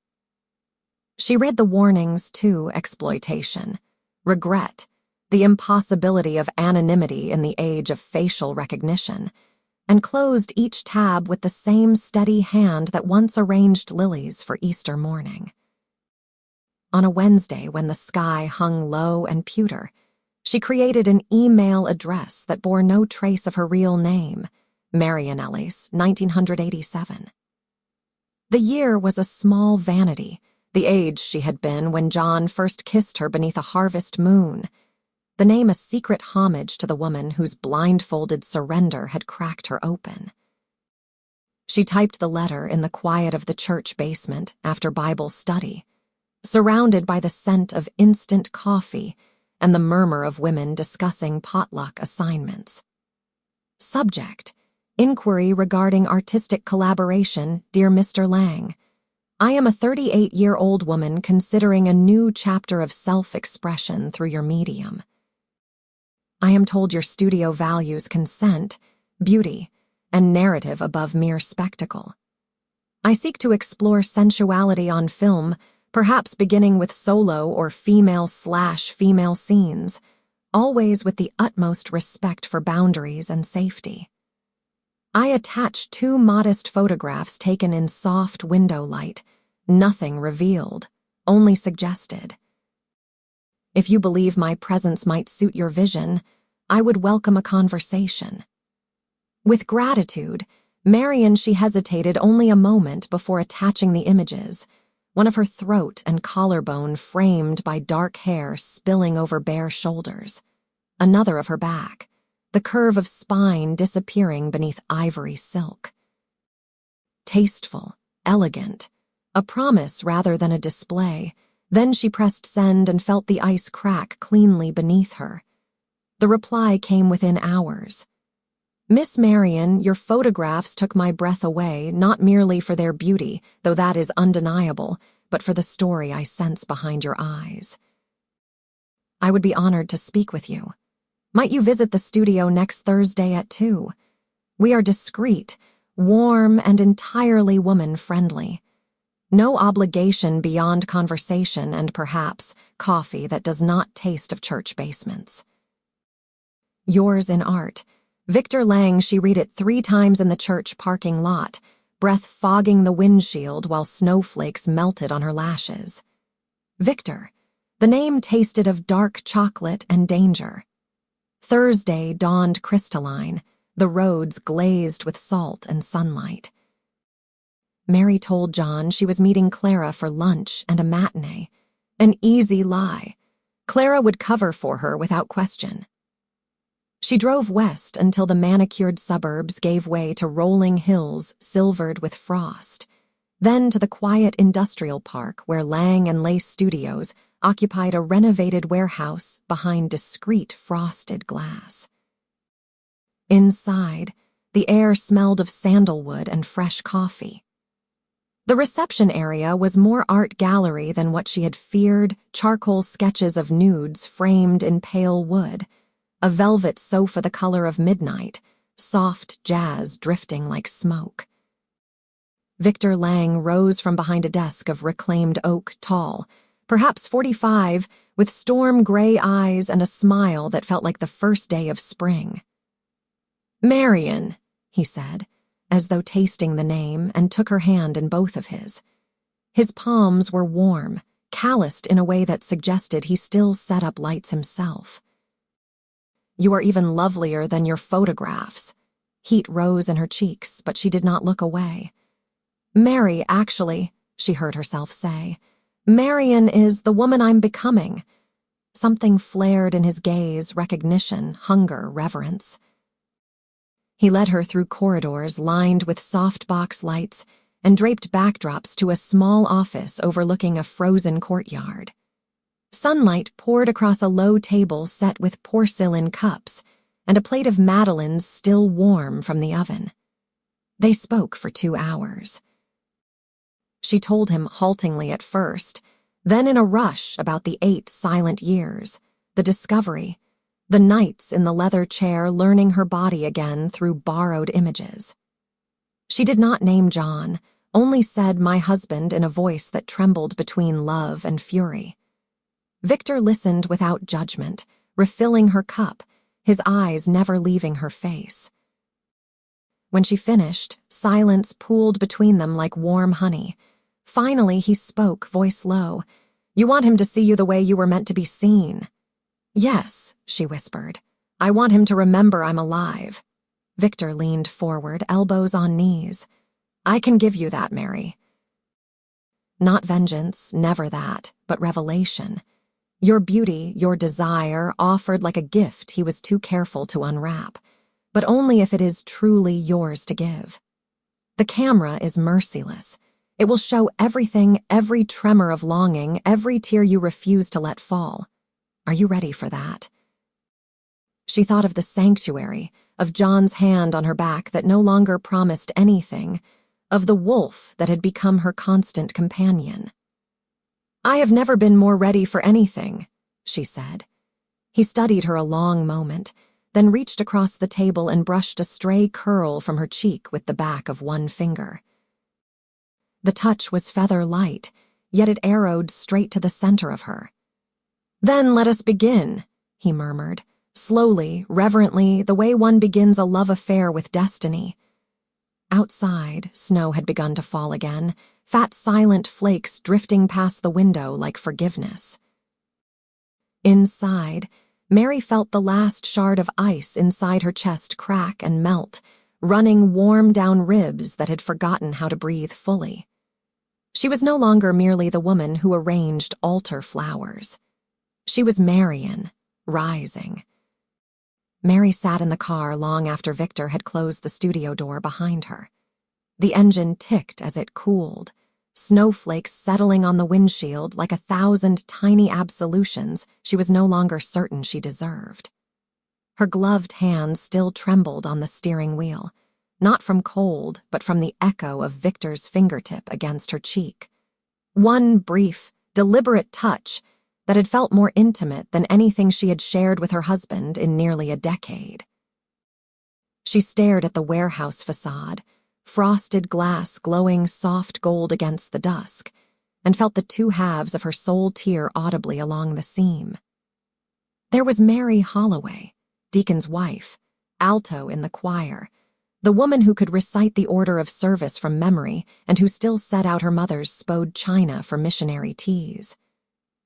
She read the warnings to exploitation, regret, the impossibility of anonymity in the age of facial recognition, and closed each tab with the same steady hand that once arranged lilies for Easter morning. On a Wednesday when the sky hung low and pewter, she created an email address that bore no trace of her real name, Marian Ellis, 1987. The year was a small vanity, the age she had been when John first kissed her beneath a harvest moon, the name a secret homage to the woman whose blindfolded surrender had cracked her open. She typed the letter in the quiet of the church basement after Bible study, surrounded by the scent of instant coffee and the murmur of women discussing potluck assignments. Subject: inquiry regarding artistic collaboration, dear Mr. Lang. I am a 38-year-old woman considering a new chapter of self-expression through your medium. I am told your studio values consent, beauty, and narrative above mere spectacle. I seek to explore sensuality on film, perhaps beginning with solo or female/female scenes, always with the utmost respect for boundaries and safety. I attach 2 modest photographs taken in soft window light, nothing revealed, only suggested. If you believe my presence might suit your vision, I would welcome a conversation. With gratitude, Marian, she hesitated only a moment before attaching the images, one of her throat and collarbone framed by dark hair spilling over bare shoulders, another of her back, the curve of spine disappearing beneath ivory silk. Tasteful, elegant, a promise rather than a display. Then she pressed send and felt the ice crack cleanly beneath her. The reply came within hours. Miss Marian, your photographs took my breath away, not merely for their beauty, though that is undeniable, but for the story I sense behind your eyes. I would be honored to speak with you. Might you visit the studio next Thursday at 2? We are discreet, warm, and entirely woman-friendly. No obligation beyond conversation and perhaps coffee that does not taste of church basements. Yours in art. Victor Lang, she read it 3 times in the church parking lot, breath fogging the windshield while snowflakes melted on her lashes. Victor. The name tasted of dark chocolate and danger. Thursday dawned crystalline, the roads glazed with salt and sunlight. Mary told John she was meeting Clara for lunch and a matinee. An easy lie. Clara would cover for her without question. She drove west until the manicured suburbs gave way to rolling hills silvered with frost, then to the quiet industrial park where Lang and Lace Studios occupied a renovated warehouse behind discreet frosted glass. Inside, the air smelled of sandalwood and fresh coffee. The reception area was more art gallery than what she had feared, charcoal sketches of nudes framed in pale wood, a velvet sofa the color of midnight, soft jazz drifting like smoke. Victor Lang rose from behind a desk of reclaimed oak, tall, perhaps 45, with storm-gray eyes and a smile that felt like the first day of spring. "Marian," he said, as though tasting the name, and took her hand in both of his. His palms were warm, calloused in a way that suggested he still set up lights himself. "You are even lovelier than your photographs." Heat rose in her cheeks, but she did not look away. "Mary, actually," she heard herself say. "Marian is the woman I'm becoming." Something flared in his gaze, recognition, hunger, reverence. He led her through corridors lined with softbox lights and draped backdrops to a small office overlooking a frozen courtyard. Sunlight poured across a low table set with porcelain cups and a plate of madeleines still warm from the oven. They spoke for 2 hours. She told him haltingly at first, then in a rush about the 8 silent years, the discovery, the nights in the leather chair learning her body again through borrowed images. She did not name John, only said "my husband" in a voice that trembled between love and fury. Victor listened without judgment, refilling her cup, his eyes never leaving her face. When she finished, silence pooled between them like warm honey. Finally, he spoke, voice low. "You want him to see you the way you were meant to be seen." "Yes," she whispered. "I want him to remember I'm alive." Victor leaned forward, elbows on knees. "I can give you that, Mary." Not vengeance, never that, but revelation. Your beauty, your desire, offered like a gift he was too careful to unwrap, but only if it is truly yours to give. The camera is merciless. It will show everything, every tremor of longing, every tear you refuse to let fall. Are you ready for that? She thought of the sanctuary, of John's hand on her back that no longer promised anything, of the wolf that had become her constant companion. "I have never been more ready for anything," she said. He studied her a long moment, then reached across the table and brushed a stray curl from her cheek with the back of one finger. The touch was feather light, yet it arrowed straight to the center of her. "Then let us begin," he murmured, slowly, reverently, the way one begins a love affair with destiny. Outside, snow had begun to fall again, fat silent flakes drifting past the window like forgiveness. Inside, Mary felt the last shard of ice inside her chest crack and melt, running warm down ribs that had forgotten how to breathe fully. She was no longer merely the woman who arranged altar flowers. She was Marian, rising. Mary sat in the car long after Victor had closed the studio door behind her. The engine ticked as it cooled, snowflakes settling on the windshield like 1,000 tiny absolutions she was no longer certain she deserved. Her gloved hands still trembled on the steering wheel, not from cold, but from the echo of Victor's fingertip against her cheek. One brief, deliberate touch that had felt more intimate than anything she had shared with her husband in nearly a decade. She stared at the warehouse facade, frosted glass glowing soft gold against the dusk, and felt the 2 halves of her soul tear audibly along the seam. There was Mary Holloway, Deacon's wife, alto in the choir, the woman who could recite the order of service from memory and who still set out her mother's spode china for missionary teas.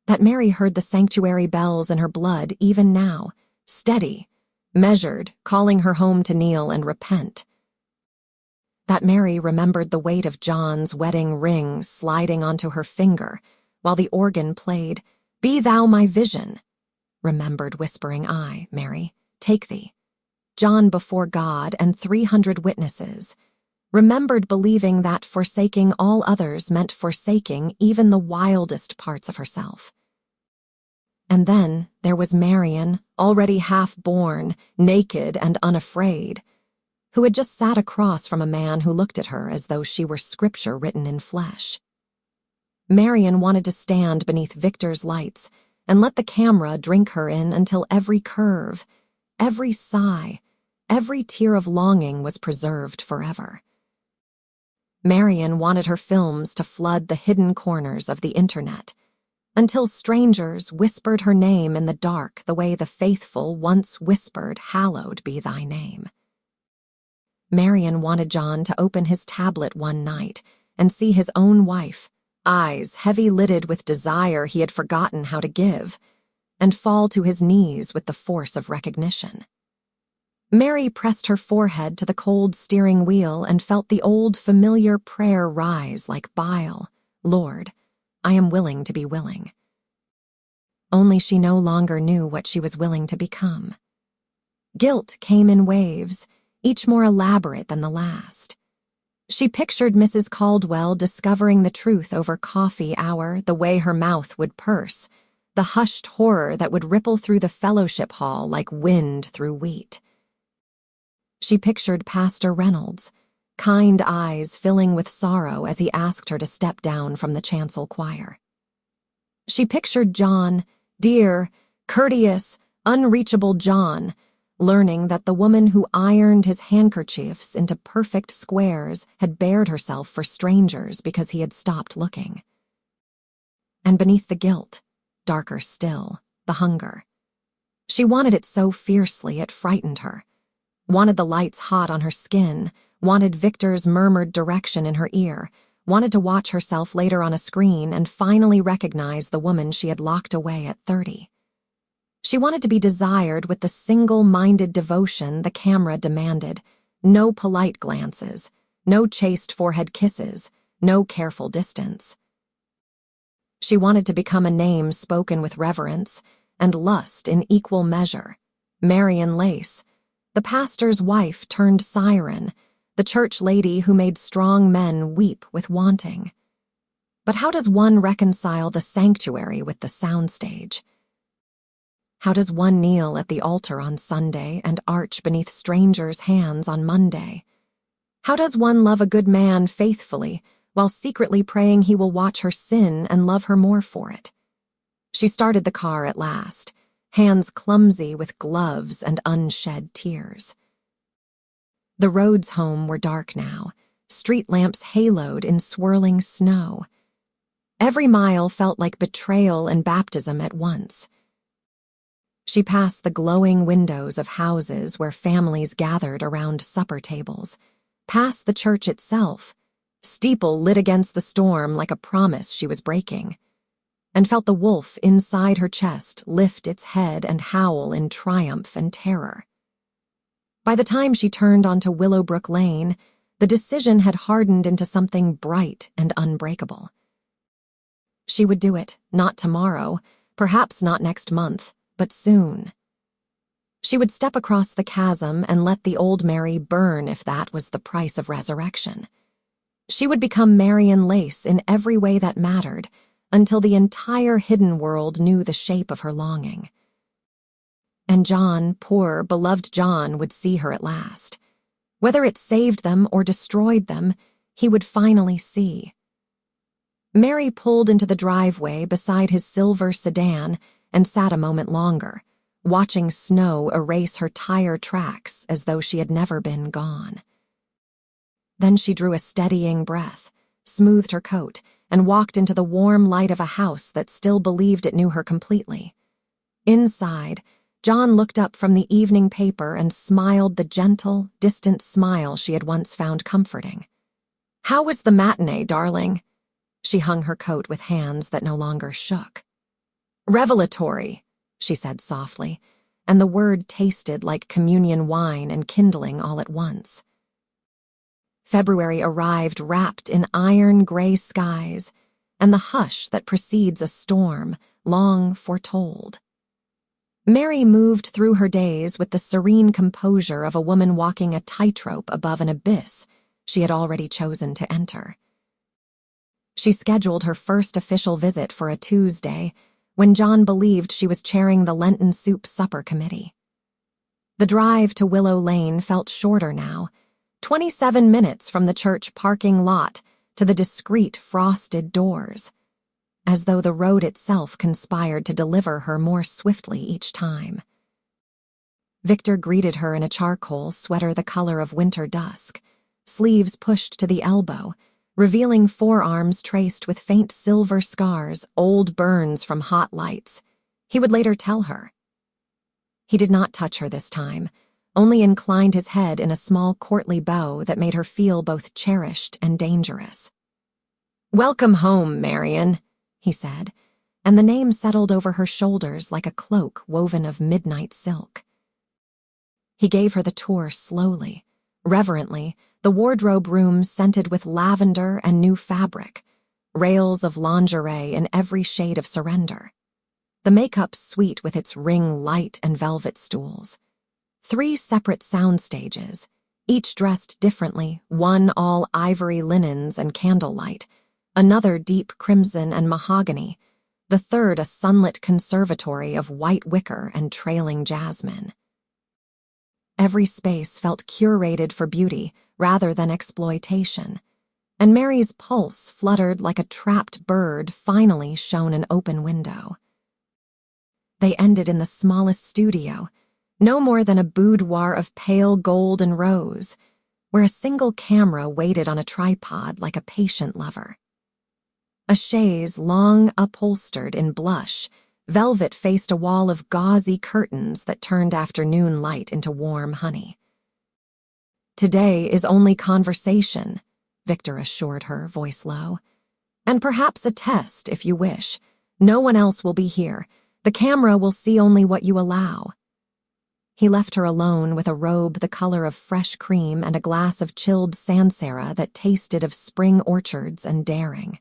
That Mary heard the sanctuary bells in her blood even now, steady, measured, calling her home to kneel and repent. That Mary remembered the weight of John's wedding ring sliding onto her finger while the organ played, "Be thou my vision." Remembered whispering, "I, Mary, take thee." John before God and 300 witnesses. Remembered believing that forsaking all others meant forsaking even the wildest parts of herself. And then there was Marian, already half-born, naked and unafraid. who had just sat across from a man who looked at her as though she were scripture written in flesh. Marion wanted to stand beneath Victor's lights and let the camera drink her in until every curve, every sigh, every tear of longing was preserved forever. Marion wanted her films to flood the hidden corners of the internet, until strangers whispered her name in the dark the way the faithful once whispered, "Hallowed be thy name." Marion wanted John to open his tablet one night and see his own wife, eyes heavy-lidded with desire he had forgotten how to give, and fall to his knees with the force of recognition. Mary pressed her forehead to the cold steering wheel and felt the old familiar prayer rise like bile. "Lord, I am willing to be willing." Only she no longer knew what she was willing to become. Guilt came in waves, each more elaborate than the last. She pictured Mrs. Caldwell discovering the truth over coffee hour, the way her mouth would purse, the hushed horror that would ripple through the fellowship hall like wind through wheat. She pictured Pastor Reynolds, kind eyes filling with sorrow as he asked her to step down from the chancel choir. She pictured John, dear, courteous, unreachable John, learning that the woman who ironed his handkerchiefs into perfect squares had bared herself for strangers because he had stopped looking. And beneath the guilt, darker still, the hunger. She wanted it so fiercely it frightened her, wanted the lights hot on her skin, wanted Victor's murmured direction in her ear, wanted to watch herself later on a screen and finally recognize the woman she had locked away at 30. She wanted to be desired with the single-minded devotion the camera demanded, no polite glances, no chaste forehead kisses, no careful distance. She wanted to become a name spoken with reverence and lust in equal measure. Marion Lace, the pastor's wife turned siren, the church lady who made strong men weep with wanting. But how does one reconcile the sanctuary with the soundstage? How does one kneel at the altar on Sunday and arch beneath strangers' hands on Monday? How does one love a good man faithfully while secretly praying he will watch her sin and love her more for it? She started the car at last, hands clumsy with gloves and unshed tears. The roads home were dark now, street lamps haloed in swirling snow. Every mile felt like betrayal and baptism at once. She passed the glowing windows of houses where families gathered around supper tables, past the church itself, steeple lit against the storm like a promise she was breaking, and felt the wolf inside her chest lift its head and howl in triumph and terror. By the time she turned onto Willowbrook Lane, the decision had hardened into something bright and unbreakable. She would do it, not tomorrow, perhaps not next month, but soon. She would step across the chasm and let the old Mary burn if that was the price of resurrection. She would become Marion Lace in every way that mattered, until the entire hidden world knew the shape of her longing. And John, poor, beloved John, would see her at last. Whether it saved them or destroyed them, he would finally see. Mary pulled into the driveway beside his silver sedan and sat a moment longer, watching snow erase her tire tracks as though she had never been gone. Then she drew a steadying breath, smoothed her coat, and walked into the warm light of a house that still believed it knew her completely. Inside, John looked up from the evening paper and smiled the gentle, distant smile she had once found comforting. "How was the matinee, darling?" She hung her coat with hands that no longer shook. "Revelatory," she said softly, and the word tasted like communion wine and kindling all at once. February arrived wrapped in iron-gray skies and the hush that precedes a storm, long foretold. Mary moved through her days with the serene composure of a woman walking a tightrope above an abyss she had already chosen to enter. She scheduled her first official visit for a Tuesday, when John believed she was chairing the Lenten soup supper committee. The drive to Willow Lane felt shorter now, 27 minutes from the church parking lot to the discreet frosted doors, as though the road itself conspired to deliver her more swiftly each time. Victor greeted her in a charcoal sweater the color of winter dusk, sleeves pushed to the elbow, revealing forearms traced with faint silver scars, old burns from hot lights. He would later tell her. He did not touch her this time, only inclined his head in a small courtly bow that made her feel both cherished and dangerous. "Welcome home, Marion," he said, and the name settled over her shoulders like a cloak woven of midnight silk. He gave her the tour slowly, reverently, the wardrobe room scented with lavender and new fabric, rails of lingerie in every shade of surrender. The makeup suite with its ring light and velvet stools. 3 separate sound stages, each dressed differently, one all ivory linens and candlelight, another deep crimson and mahogany, the third a sunlit conservatory of white wicker and trailing jasmine. Every space felt curated for beauty rather than exploitation, and Mary's pulse fluttered like a trapped bird finally shown an open window. They ended in the smallest studio, no more than a boudoir of pale gold and rose, where a single camera waited on a tripod like a patient lover. A chaise long upholstered in blush, velvet faced a wall of gauzy curtains that turned afternoon light into warm honey. "Today is only conversation," Victor assured her, voice low. "And perhaps a test, if you wish. No one else will be here. The camera will see only what you allow." He left her alone with a robe the color of fresh cream and a glass of chilled sansera that tasted of spring orchards and daring.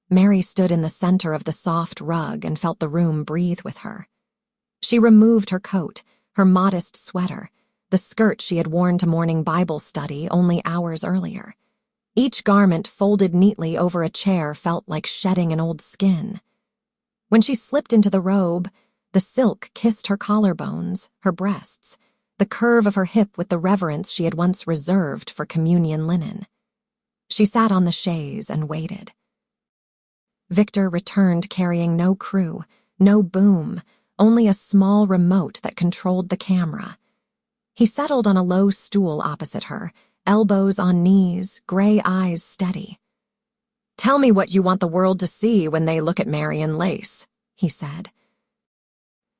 Mary stood in the center of the soft rug and felt the room breathe with her. She removed her coat, her modest sweater, the skirt she had worn to morning Bible study only hours earlier. Each garment folded neatly over a chair felt like shedding an old skin. When she slipped into the robe, the silk kissed her collarbones, her breasts, the curve of her hip with the reverence she had once reserved for communion linen. She sat on the chaise and waited. Victor returned carrying no crew, no boom, only a small remote that controlled the camera. He settled on a low stool opposite her, elbows on knees, gray eyes steady. "Tell me what you want the world to see when they look at Marion Lace," he said.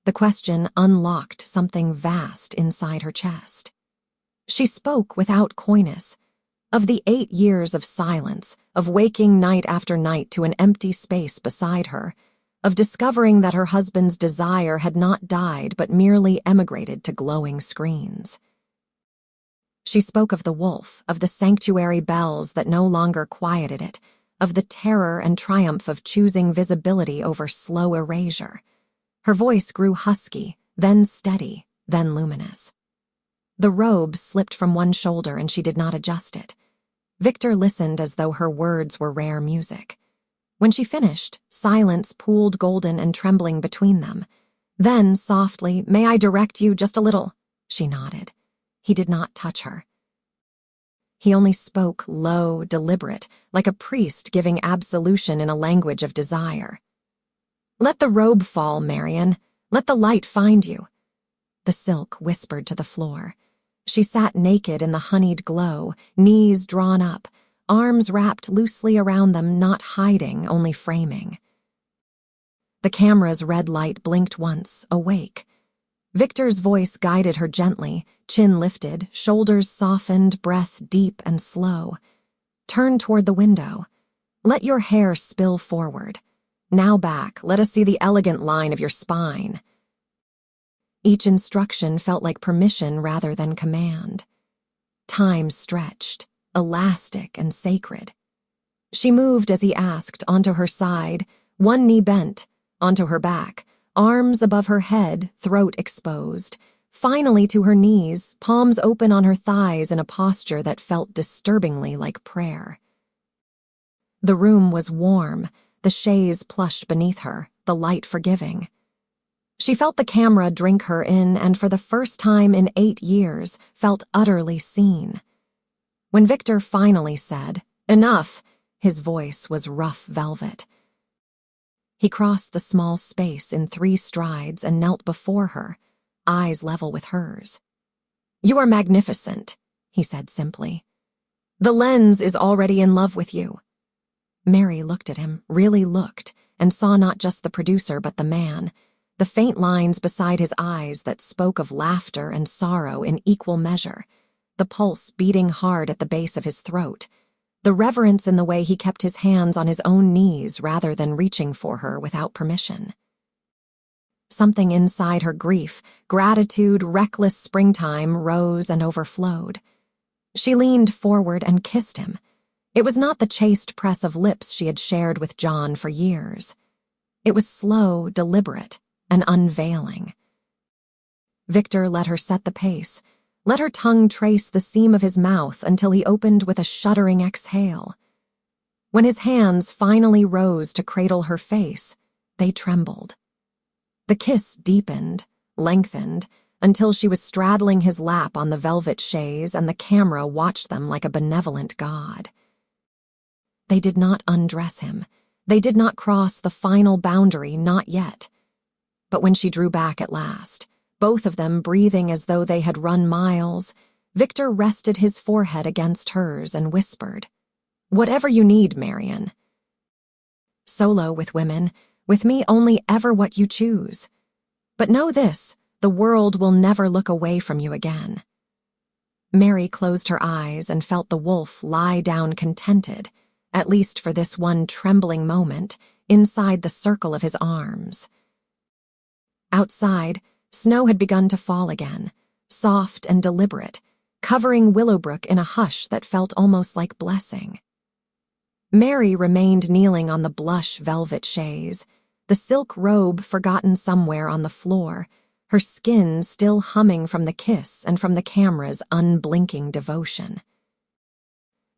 The question unlocked something vast inside her chest. She spoke without coyness, of the 8 years of silence, of waking night after night to an empty space beside her, of discovering that her husband's desire had not died but merely emigrated to glowing screens. She spoke of the wolf, of the sanctuary bells that no longer quieted it, of the terror and triumph of choosing visibility over slow erasure. Her voice grew husky, then steady, then luminous. The robe slipped from one shoulder and she did not adjust it. Victor listened as though her words were rare music. When she finished, silence pooled golden and trembling between them. Then, softly, "May I direct you just a little?" She nodded. He did not touch her. He only spoke low, deliberate, like a priest giving absolution in a language of desire. "Let the robe fall, Marion. Let the light find you." The silk whispered to the floor. She sat naked in the honeyed glow, knees drawn up, arms wrapped loosely around them, not hiding, only framing. The camera's red light blinked once, awake. Victor's voice guided her gently, chin lifted, shoulders softened, breath deep and slow. "Turn toward the window. Let your hair spill forward. Now back, let us see the elegant line of your spine." Each instruction felt like permission rather than command. Time stretched, elastic and sacred. She moved as he asked, onto her side, one knee bent, onto her back, arms above her head, throat exposed, finally to her knees, palms open on her thighs in a posture that felt disturbingly like prayer. The room was warm, the chaise plush beneath her, the light forgiving. She felt the camera drink her in and for the first time in 8 years felt utterly seen. When Victor finally said, "Enough," his voice was rough velvet. He crossed the small space in 3 strides and knelt before her, eyes level with hers. "You are magnificent," he said simply. "The lens is already in love with you." Mary looked at him, really looked, and saw not just the producer but the man, the faint lines beside his eyes that spoke of laughter and sorrow in equal measure, the pulse beating hard at the base of his throat, the reverence in the way he kept his hands on his own knees rather than reaching for her without permission. Something inside her grief, gratitude, reckless springtime rose and overflowed. She leaned forward and kissed him. It was not the chaste press of lips she had shared with John for years. It was slow, deliberate, and unveiling. Victor let her set the pace, let her tongue trace the seam of his mouth until he opened with a shuddering exhale. When his hands finally rose to cradle her face, they trembled. The kiss deepened, lengthened, until she was straddling his lap on the velvet chaise and the camera watched them like a benevolent god. They did not undress him. They did not cross the final boundary, not yet. But when she drew back at last, both of them breathing as though they had run miles, Victor rested his forehead against hers and whispered, "Whatever you need, Marion." Solo with women, with me only ever what you choose. But know this, the world will never look away from you again. Mary closed her eyes and felt the wolf lie down contented, at least for this one trembling moment, inside the circle of his arms. Outside, snow had begun to fall again, soft and deliberate, covering Willowbrook in a hush that felt almost like blessing. Mary remained kneeling on the blush velvet chaise, the silk robe forgotten somewhere on the floor, her skin still humming from the kiss and from the camera's unblinking devotion.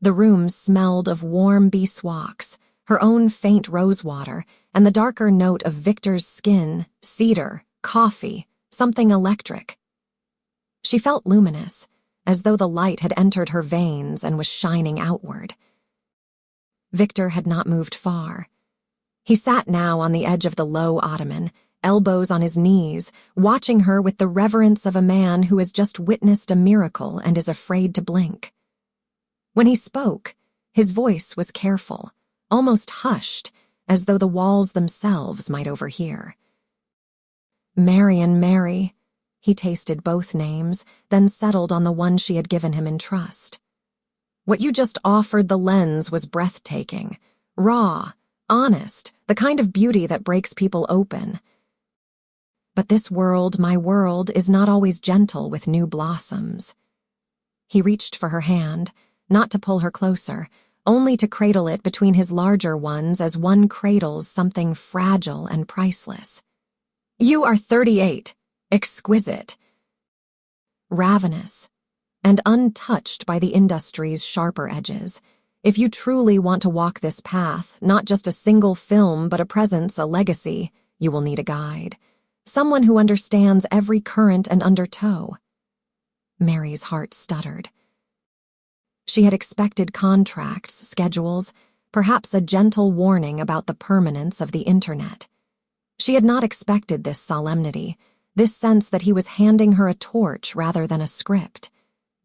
The room smelled of warm beeswax, her own faint rosewater, and the darker note of Victor's skin, cedar, coffee, something electric. She felt luminous, as though the light had entered her veins and was shining outward. Victor had not moved far. He sat now on the edge of the low ottoman, elbows on his knees, watching her with the reverence of a man who has just witnessed a miracle and is afraid to blink. When he spoke, his voice was careful, almost hushed, as though the walls themselves might overhear. Marion Mary. He tasted both names, then settled on the one she had given him in trust. What you just offered the lens was breathtaking, raw, honest, the kind of beauty that breaks people open. But this world, my world, is not always gentle with new blossoms. He reached for her hand, not to pull her closer, only to cradle it between his larger ones as one cradles something fragile and priceless. You are 38, exquisite, ravenous, and untouched by the industry's sharper edges. If you truly want to walk this path, not just a single film but a presence, a legacy, you will need a guide, someone who understands every current and undertow. Mary's heart stuttered. She had expected contracts, schedules, perhaps a gentle warning about the permanence of the internet. She had not expected this solemnity, this sense that he was handing her a torch rather than a script.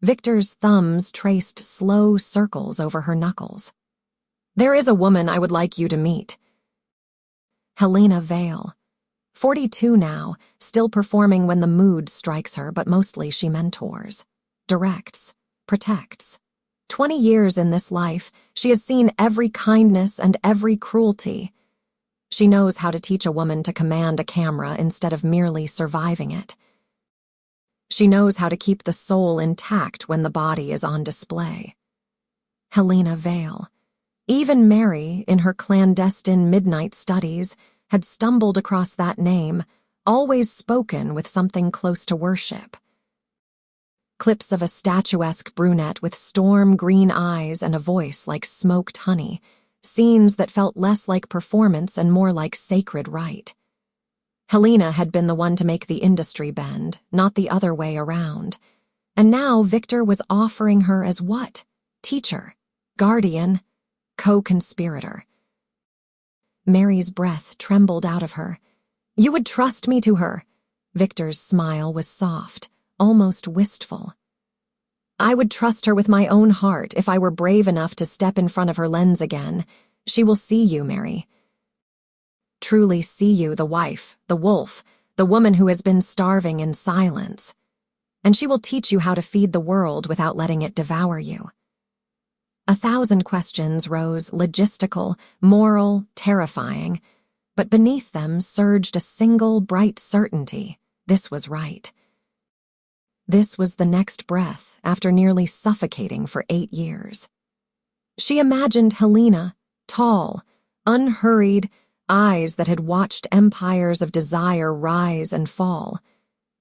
Victor's thumbs traced slow circles over her knuckles. There is a woman I would like you to meet. Helena Vale. 42 now, still performing when the mood strikes her, but mostly she mentors, directs, protects. 20 years in this life, she has seen every kindness and every cruelty. She knows how to teach a woman to command a camera instead of merely surviving it. She knows how to keep the soul intact when the body is on display. Helena Vale. Even Mary, in her clandestine midnight studies, had stumbled across that name, always spoken with something close to worship. Clips of a statuesque brunette with storm-green eyes and a voice like smoked honey, scenes that felt less like performance and more like sacred rite. Helena had been the one to make the industry bend, not the other way around. And now Victor was offering her as what? Teacher, guardian, co-conspirator. Mary's breath trembled out of her. You would trust me to her. Victor's smile was soft, almost wistful. I would trust her with my own heart if I were brave enough to step in front of her lens again. She will see you, Mary. Truly see you, the wife, the wolf, the woman who has been starving in silence. And she will teach you how to feed the world without letting it devour you. 1,000 questions rose, logistical, moral, terrifying, but beneath them surged a single bright certainty. This was right. This was the next breath after nearly suffocating for 8 years. She imagined Helena, tall, unhurried, eyes that had watched empires of desire rise and fall,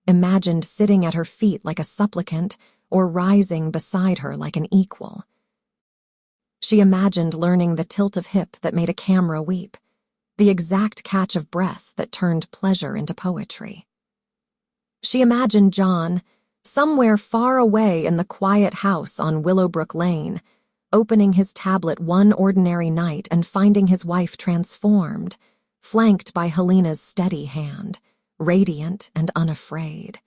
imagined sitting at her feet like a supplicant or rising beside her like an equal. She imagined learning the tilt of hip that made a camera weep, the exact catch of breath that turned pleasure into poetry. She imagined John, somewhere far away in the quiet house on Willowbrook Lane, opening his tablet one ordinary night and finding his wife transformed, flanked by Helena's steady hand, radiant and unafraid.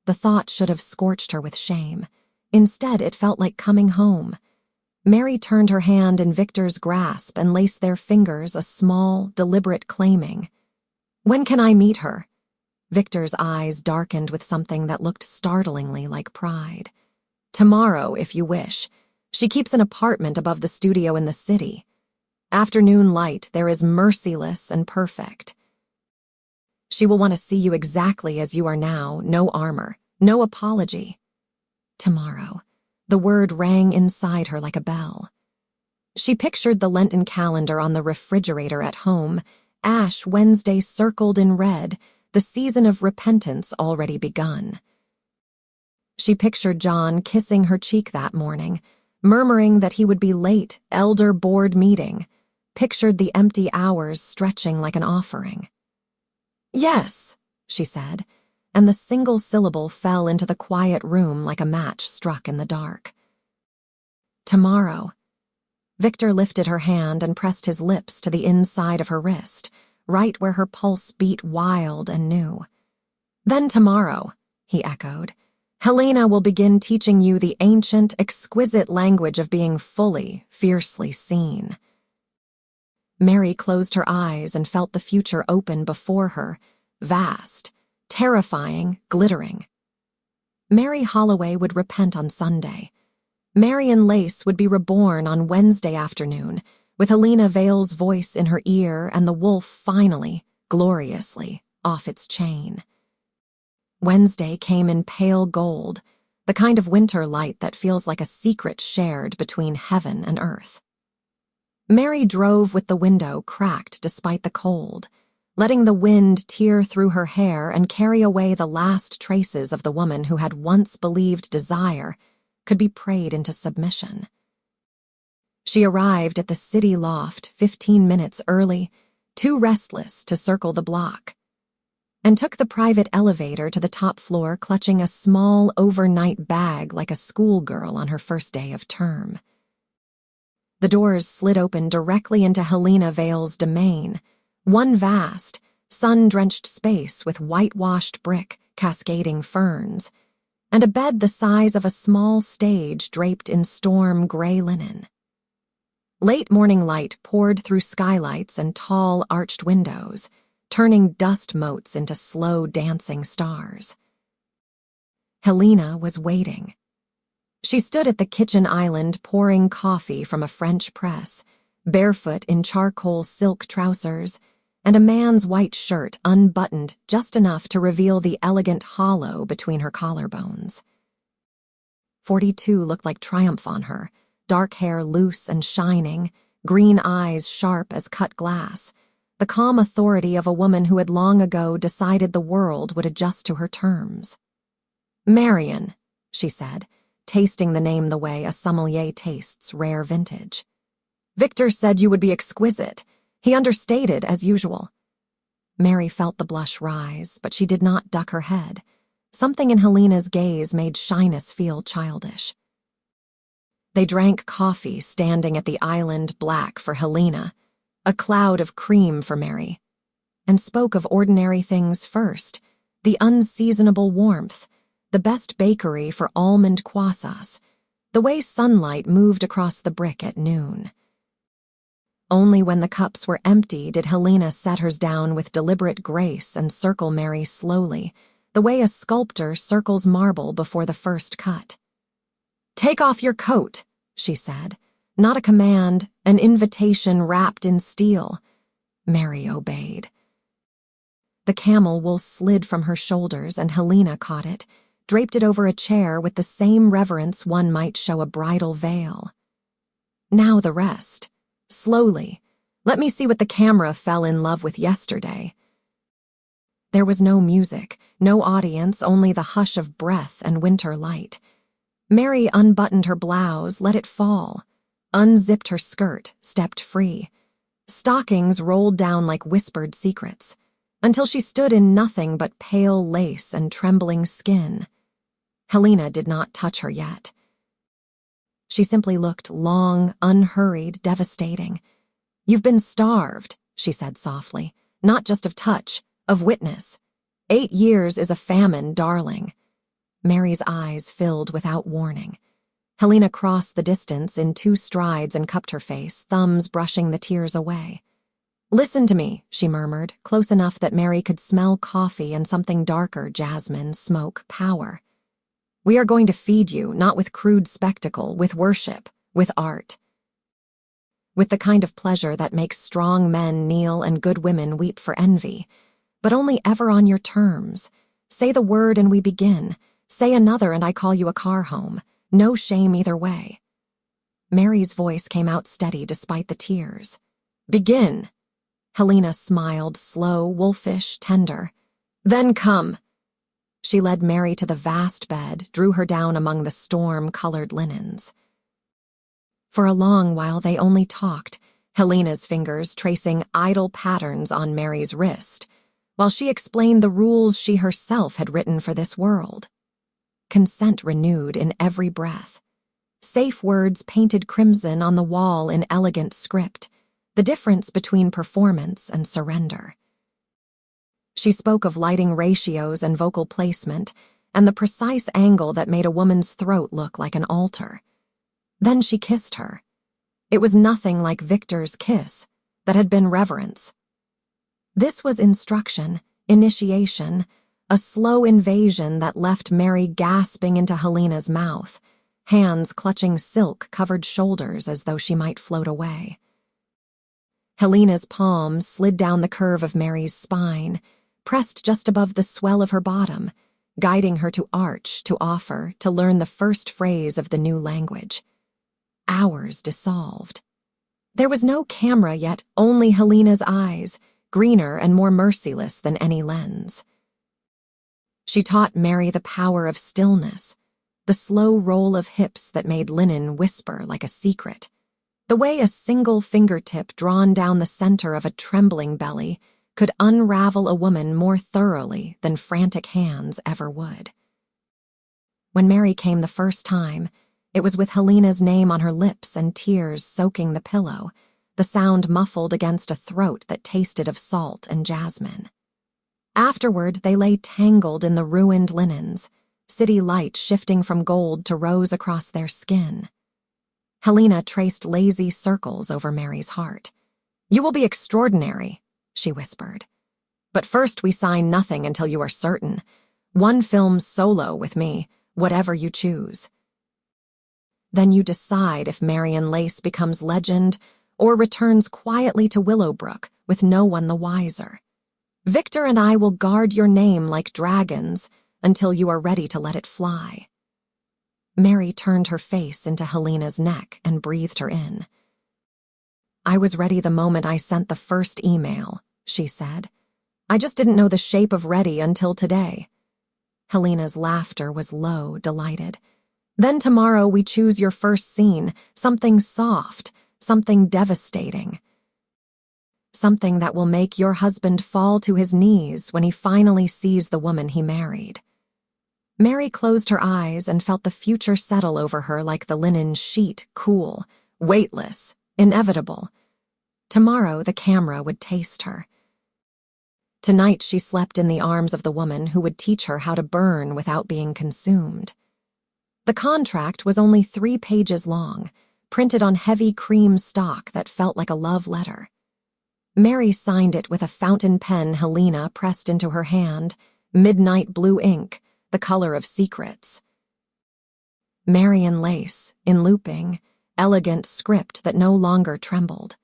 The thought should have scorched her with shame. Instead, it felt like coming home. Mary turned her hand in Victor's grasp and laced their fingers a small, deliberate claiming. When can I meet her? Victor's eyes darkened with something that looked startlingly like pride. Tomorrow, if you wish. She keeps an apartment above the studio in the city. Afternoon light there is merciless and perfect. She will want to see you exactly as you are now, no armor, no apology. Tomorrow. The word rang inside her like a bell. She pictured the Lenten calendar on the refrigerator at home, Ash Wednesday circled in red, the season of repentance already begun. She pictured John kissing her cheek that morning, murmuring that he would be late, elder board meeting, pictured the empty hours stretching like an offering. Yes, she said, and the single syllable fell into the quiet room like a match struck in the dark. Tomorrow. Victor lifted her hand and pressed his lips to the inside of her wrist, right where her pulse beat wild and new. Then tomorrow, he echoed, Helena will begin teaching you the ancient, exquisite language of being fully, fiercely seen. Mary closed her eyes and felt the future open before her, vast, terrifying, glittering. Mary Holloway would repent on Sunday. Marian Lace would be reborn on Wednesday afternoon, with Helena Vale's voice in her ear and the wolf finally, gloriously, off its chain. Wednesday came in pale gold, the kind of winter light that feels like a secret shared between heaven and earth. Mary drove with the window cracked despite the cold, letting the wind tear through her hair and carry away the last traces of the woman who had once believed desire could be prayed into submission. She arrived at the city loft 15 minutes early, too restless to circle the block, and took the private elevator to the top floor clutching a small overnight bag like a schoolgirl on her first day of term. The doors slid open directly into Helena Vale's domain, one vast, sun-drenched space with whitewashed brick, cascading ferns, and a bed the size of a small stage draped in storm gray linen. Late morning light poured through skylights and tall, arched windows, turning dust motes into slow dancing stars. Helena was waiting. She stood at the kitchen island pouring coffee from a French press, barefoot in charcoal silk trousers, and a man's white shirt unbuttoned just enough to reveal the elegant hollow between her collarbones. 42 looked like triumph on her, dark hair loose and shining, green eyes sharp as cut glass, the calm authority of a woman who had long ago decided the world would adjust to her terms. Marian, she said, tasting the name the way a sommelier tastes rare vintage. Victor said you would be exquisite. He understated as usual. Mary felt the blush rise, but she did not duck her head. Something in Helena's gaze made shyness feel childish. They drank coffee standing at the island black for Helena, a cloud of cream for Mary, and spoke of ordinary things first, the unseasonable warmth, the best bakery for almond croissants, the way sunlight moved across the brick at noon. Only when the cups were empty did Helena set hers down with deliberate grace and circle Mary slowly, the way a sculptor circles marble before the first cut. "Take off your coat," she said. Not a command, an invitation wrapped in steel. Mary obeyed. The camel wool slid from her shoulders and Helena caught it, draped it over a chair with the same reverence one might show a bridal veil. "Now the rest. Slowly. Let me see what the camera fell in love with yesterday." There was no music, no audience, only the hush of breath and winter light. Mary unbuttoned her blouse, let it fall, unzipped her skirt, stepped free. Stockings rolled down like whispered secrets, until she stood in nothing but pale lace and trembling skin. Helena did not touch her yet. She simply looked long, unhurried, devastating. "You've been starved," she said softly, "not just of touch, of witness. 8 years is a famine, darling." Mary's eyes filled without warning. Helena crossed the distance in 2 strides and cupped her face, thumbs brushing the tears away. "Listen to me," she murmured, close enough that Mary could smell coffee and something darker, jasmine, smoke, power. "We are going to feed you, not with crude spectacle, with worship, with art. With the kind of pleasure that makes strong men kneel and good women weep for envy, but only ever on your terms. Say the word and we begin. Say another and I call you a car home. No shame either way." Mary's voice came out steady despite the tears. "Begin." Helena smiled, slow, wolfish, tender. "Then come." She led Mary to the vast bed, drew her down among the storm-colored linens. For a long while they only talked, Helena's fingers tracing idle patterns on Mary's wrist, while she explained the rules she herself had written for this world. Consent renewed in every breath. Safe words painted crimson on the wall in elegant script, the difference between performance and surrender. She spoke of lighting ratios and vocal placement, and the precise angle that made a woman's throat look like an altar. Then she kissed her. It was nothing like Victor's kiss, that had been reverence. This was instruction, initiation, a slow invasion that left Mary gasping into Helena's mouth, hands clutching silk-covered shoulders as though she might float away. Helena's palms slid down the curve of Mary's spine, pressed just above the swell of her bottom, guiding her to arch, to offer, to learn the first phrase of the new language. Hours dissolved. There was no camera yet, only Helena's eyes, greener and more merciless than any lens. She taught Mary the power of stillness, the slow roll of hips that made linen whisper like a secret, the way a single fingertip drawn down the center of a trembling belly could unravel a woman more thoroughly than frantic hands ever would. When Mary came the first time, it was with Helena's name on her lips and tears soaking the pillow, the sound muffled against a throat that tasted of salt and jasmine. Afterward, they lay tangled in the ruined linens, city light shifting from gold to rose across their skin. Helena traced lazy circles over Mary's heart. "You will be extraordinary," she whispered. "But first we sign nothing until you are certain. One film solo with me, whatever you choose. Then you decide if Marion Lace becomes legend or returns quietly to Willowbrook with no one the wiser. Victor and I will guard your name like dragons until you are ready to let it fly." Mary turned her face into Helena's neck and breathed her in. "I was ready the moment I sent the first email," she said. "I just didn't know the shape of ready until today." Helena's laughter was low, delighted. "Then tomorrow we choose your first scene, something soft, something devastating." something that will make your husband fall to his knees when he finally sees the woman he married." Mary closed her eyes and felt the future settle over her like the linen sheet, cool, weightless, inevitable. Tomorrow the camera would taste her. Tonight she slept in the arms of the woman who would teach her how to burn without being consumed. The contract was only 3 pages long, printed on heavy cream stock that felt like a love letter. Mary signed it with a fountain pen Helena pressed into her hand, midnight blue ink, the color of secrets. Mary in lace, in looping, elegant script that no longer trembled.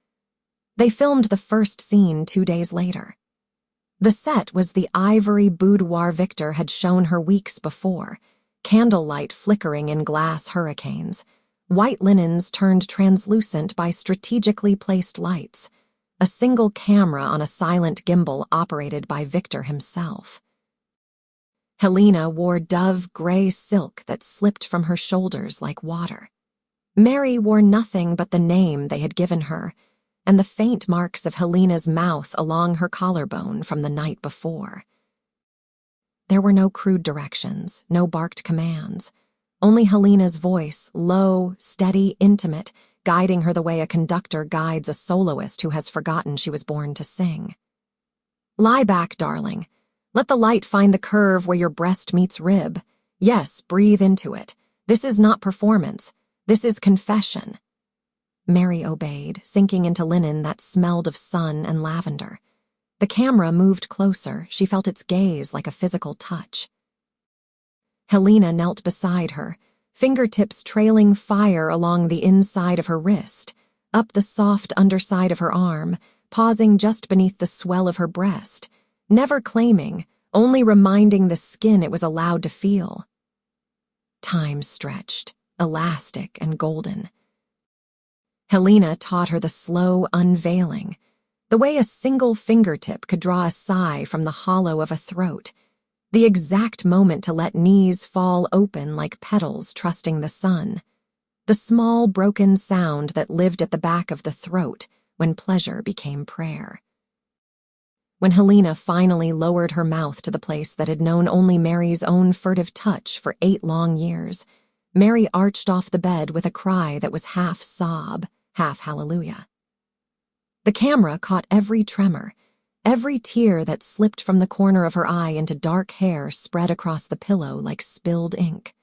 They filmed the first scene 2 days later. The set was the ivory boudoir Victor had shown her weeks before, candlelight flickering in glass hurricanes, white linens turned translucent by strategically placed lights, a single camera on a silent gimbal operated by Victor himself. Helena wore dove gray silk that slipped from her shoulders like water. Mary wore nothing but the name they had given her, and the faint marks of Helena's mouth along her collarbone from the night before. There were no crude directions, no barked commands, only Helena's voice, low, steady, intimate, guiding her the way a conductor guides a soloist who has forgotten she was born to sing. "Lie back, darling. Let the light find the curve where your breast meets rib. Yes, breathe into it. This is not performance. This is confession." Mary obeyed, sinking into linen that smelled of sun and lavender. The camera moved closer. She felt its gaze like a physical touch. Helena knelt beside her, fingertips trailing fire along the inside of her wrist, up the soft underside of her arm, pausing just beneath the swell of her breast, never claiming, only reminding the skin it was allowed to feel. Time stretched, elastic and golden. Helena taught her the slow unveiling, the way a single fingertip could draw a sigh from the hollow of a throat, the exact moment to let knees fall open like petals trusting the sun, the small broken sound that lived at the back of the throat when pleasure became prayer. When Helena finally lowered her mouth to the place that had known only Mary's own furtive touch for 8 long years, Mary arched off the bed with a cry that was half sob, half hallelujah. The camera caught every tremor, every tear that slipped from the corner of her eye into dark hair spread across the pillow like spilled ink.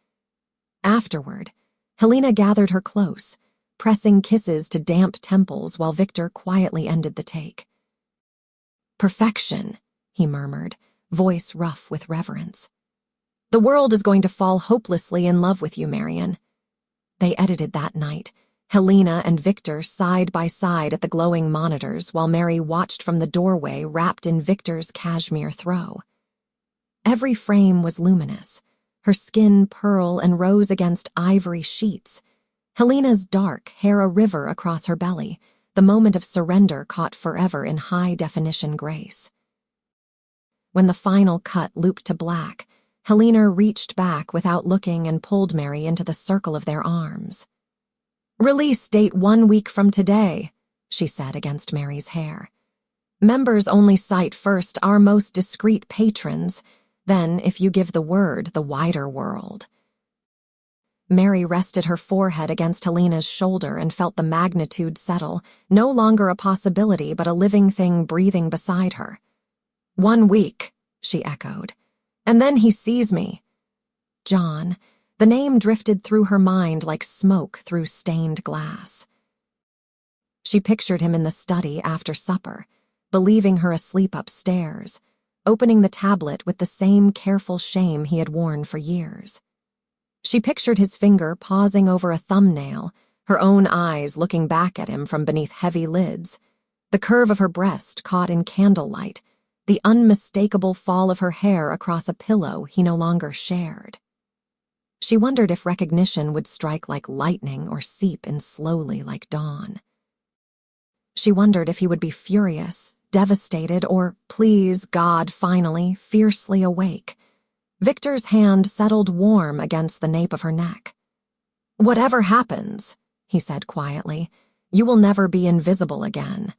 Afterward, Helena gathered her close, pressing kisses to damp temples while Victor quietly ended the take. "Perfection," he murmured, voice rough with reverence. "The world is going to fall hopelessly in love with you, Marion." They edited that night, Helena and Victor side by side at the glowing monitors while Mary watched from the doorway wrapped in Victor's cashmere throw. Every frame was luminous, her skin pearl and rose against ivory sheets, Helena's dark hair a river across her belly, the moment of surrender caught forever in high-definition grace. When the final cut looped to black, Helena reached back without looking and pulled Mary into the circle of their arms. "Release date 1 week from today," she said against Mary's hair. "Members only cite first our most discreet patrons, then, if you give the word, the wider world." Mary rested her forehead against Helena's shoulder and felt the magnitude settle, no longer a possibility but a living thing breathing beside her. 1 week, she echoed. "And then he sees me." John. The name drifted through her mind like smoke through stained glass. She pictured him in the study after supper, believing her asleep upstairs, opening the tablet with the same careful shame he had worn for years. She pictured his finger pausing over a thumbnail, her own eyes looking back at him from beneath heavy lids, the curve of her breast caught in candlelight, the unmistakable fall of her hair across a pillow he no longer shared. She wondered if recognition would strike like lightning or seep in slowly like dawn. She wondered if he would be furious, devastated, or, please God, finally, fiercely awake. Victor's hand settled warm against the nape of her neck. "Whatever happens," he said quietly, "you will never be invisible again."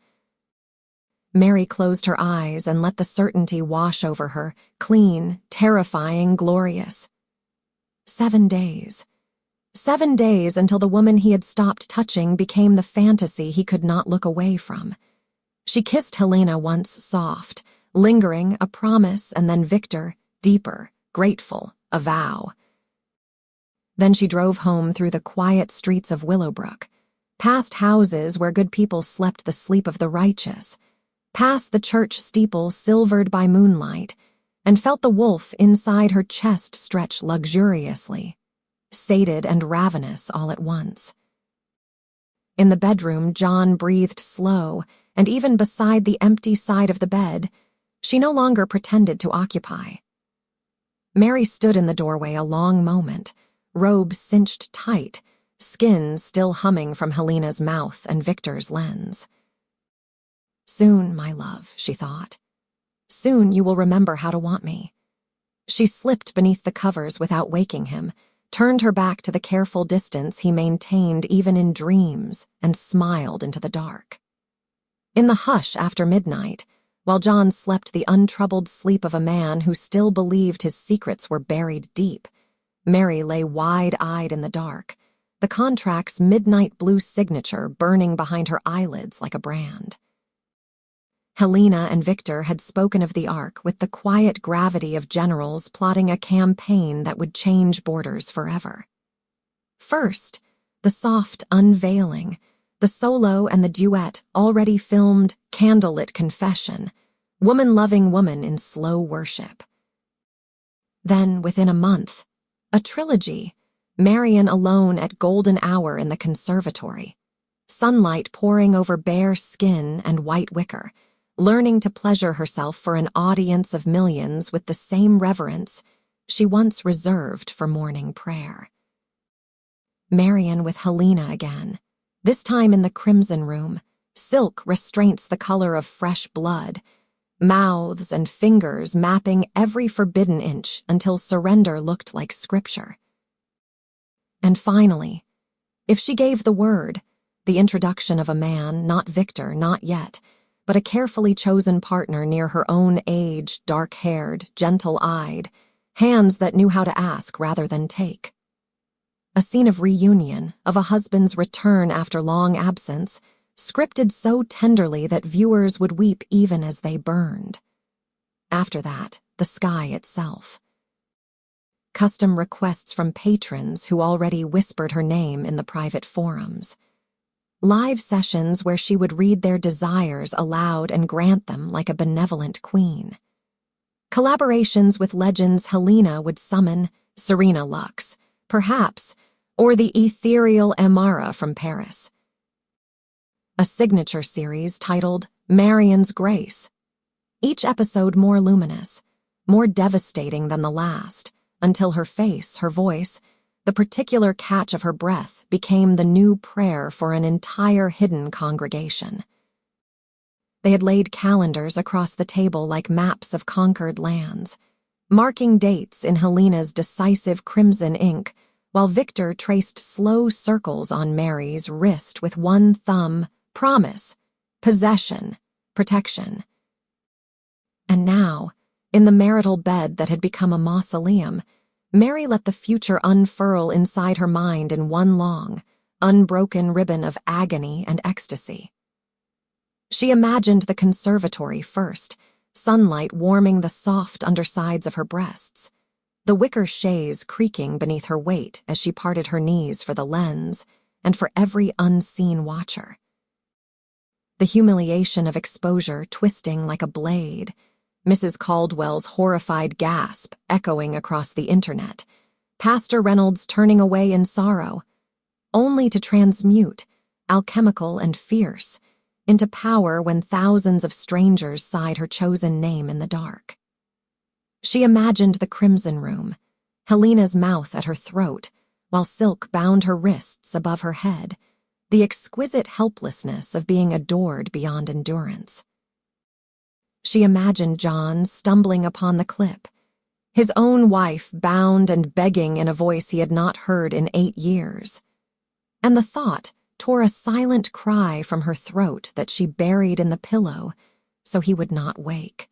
Mary closed her eyes and let the certainty wash over her, clean, terrifying, glorious. 7 days. 7 days until the woman he had stopped touching became the fantasy he could not look away from. She kissed Helena once soft, lingering, a promise, and then Victor, deeper, grateful, a vow. Then she drove home through the quiet streets of Willowbrook, past houses where good people slept the sleep of the righteous, past the church steeple silvered by moonlight, and felt the wolf inside her chest stretch luxuriously, sated and ravenous all at once. In the bedroom, John breathed slow, and even beside the empty side of the bed, she no longer pretended to occupy. Mary stood in the doorway a long moment, robe cinched tight, skin still humming from Helena's mouth and Victor's lens. Soon, my love, she thought. Soon you will remember how to want me. She slipped beneath the covers without waking him, turned her back to the careful distance he maintained even in dreams, and smiled into the dark. In the hush after midnight, while John slept the untroubled sleep of a man who still believed his secrets were buried deep, Mary lay wide-eyed in the dark, the contract's midnight blue signature burning behind her eyelids like a brand. Helena and Victor had spoken of the Ark with the quiet gravity of generals plotting a campaign that would change borders forever. First, the soft unveiling, the solo and the duet already filmed candlelit confession, woman-loving woman in slow worship. Then, within a month, a trilogy, Marian alone at golden hour in the conservatory, sunlight pouring over bare skin and white wicker, learning to pleasure herself for an audience of millions with the same reverence she once reserved for morning prayer. Marian with Helena again, this time in the crimson room, silk restraints the color of fresh blood, mouths and fingers mapping every forbidden inch until surrender looked like scripture. And finally, if she gave the word, the introduction of a man, not Victor, not yet, but a carefully chosen partner near her own age, dark-haired, gentle-eyed, hands that knew how to ask rather than take. A scene of reunion, of a husband's return after long absence, scripted so tenderly that viewers would weep even as they burned. After that, the sky itself. Custom requests from patrons who already whispered her name in the private forums. Live sessions where she would read their desires aloud and grant them like a benevolent queen. Collaborations with legends Helena would summon, Serena Lux, perhaps, or the ethereal Amara from Paris. A signature series titled Marian's Grace, each episode more luminous, more devastating than the last, until her face, her voice, the particular catch of her breath became the new prayer for an entire hidden congregation. They had laid calendars across the table like maps of conquered lands, marking dates in Helena's decisive crimson ink, while Victor traced slow circles on Mary's wrist with one thumb, promise, possession, protection. And now, in the marital bed that had become a mausoleum, Mary let the future unfurl inside her mind in one long, unbroken ribbon of agony and ecstasy. She imagined the conservatory first, sunlight warming the soft undersides of her breasts, the wicker chaise creaking beneath her weight as she parted her knees for the lens and for every unseen watcher. The humiliation of exposure twisting like a blade, Mrs. Caldwell's horrified gasp echoing across the internet, Pastor Reynolds turning away in sorrow, only to transmute, alchemical and fierce, into power when thousands of strangers sighed her chosen name in the dark. She imagined the crimson room, Helena's mouth at her throat, while silk bound her wrists above her head, the exquisite helplessness of being adored beyond endurance. She imagined John stumbling upon the clip, his own wife bound and begging in a voice he had not heard in 8 years. And the thought tore a silent cry from her throat that she buried in the pillow, so he would not wake.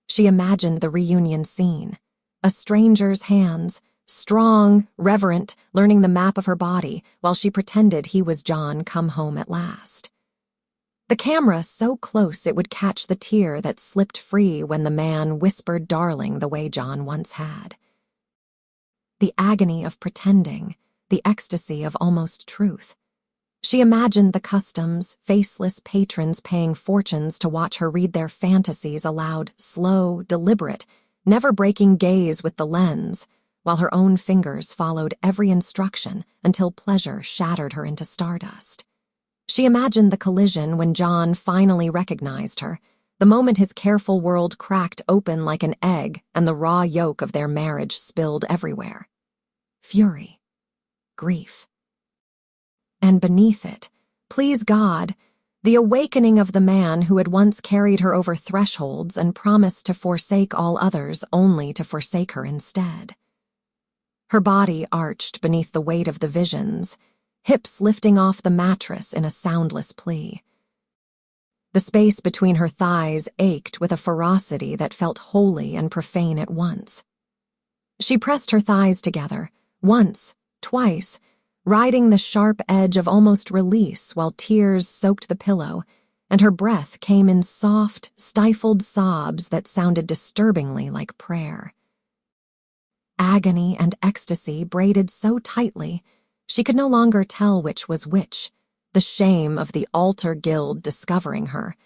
She imagined the reunion scene, a stranger's hands, strong, reverent, learning the map of her body while she pretended he was John come home at last. The camera so close it would catch the tear that slipped free when the man whispered darling the way John once had. The agony of pretending, the ecstasy of almost truth. She imagined the customs, faceless patrons paying fortunes to watch her read their fantasies aloud, slow, deliberate, never breaking gaze with the lens, while her own fingers followed every instruction until pleasure shattered her into stardust. She imagined the collision when John finally recognized her, the moment his careful world cracked open like an egg and the raw yolk of their marriage spilled everywhere. Fury. Grief. And beneath it, please God, the awakening of the man who had once carried her over thresholds and promised to forsake all others only to forsake her instead. Her body arched beneath the weight of the visions, hips lifting off the mattress in a soundless plea. The space between her thighs ached with a ferocity that felt holy and profane at once. She pressed her thighs together, once, twice, riding the sharp edge of almost release while tears soaked the pillow, and her breath came in soft, stifled sobs that sounded disturbingly like prayer. Agony and ecstasy braided so tightly, she could no longer tell which was which, the shame of the altar guild discovering her,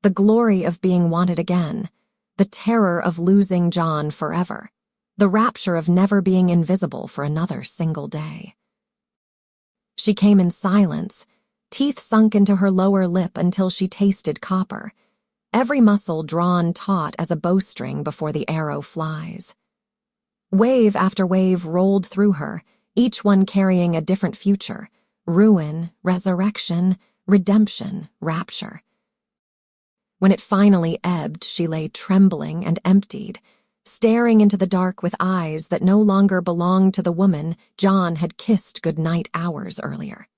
the glory of being wanted again, the terror of losing John forever, the rapture of never being invisible for another single day. She came in silence, teeth sunk into her lower lip until she tasted copper, every muscle drawn taut as a bowstring before the arrow flies. Wave after wave rolled through her, each one carrying a different future, ruin, resurrection, redemption, rapture. When it finally ebbed, she lay trembling and emptied, staring into the dark with eyes that no longer belonged to the woman John had kissed goodnight hours earlier.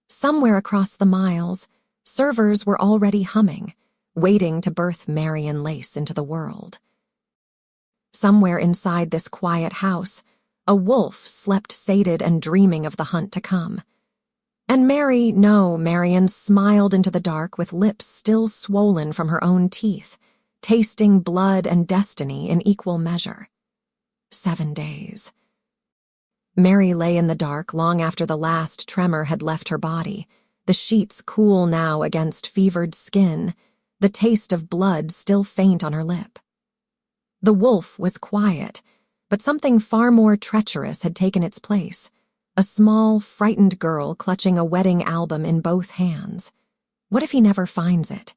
Somewhere across the miles, servers were already humming, waiting to birth Marian Lace into the world. Somewhere inside this quiet house, a wolf slept sated and dreaming of the hunt to come. And Marian smiled into the dark with lips still swollen from her own teeth, tasting blood and destiny in equal measure. 7 days. Mary lay in the dark long after the last tremor had left her body, the sheets cool now against fevered skin, the taste of blood still faint on her lip. The wolf was quiet, but something far more treacherous had taken its place, a small, frightened girl clutching a wedding album in both hands. What if he never finds it?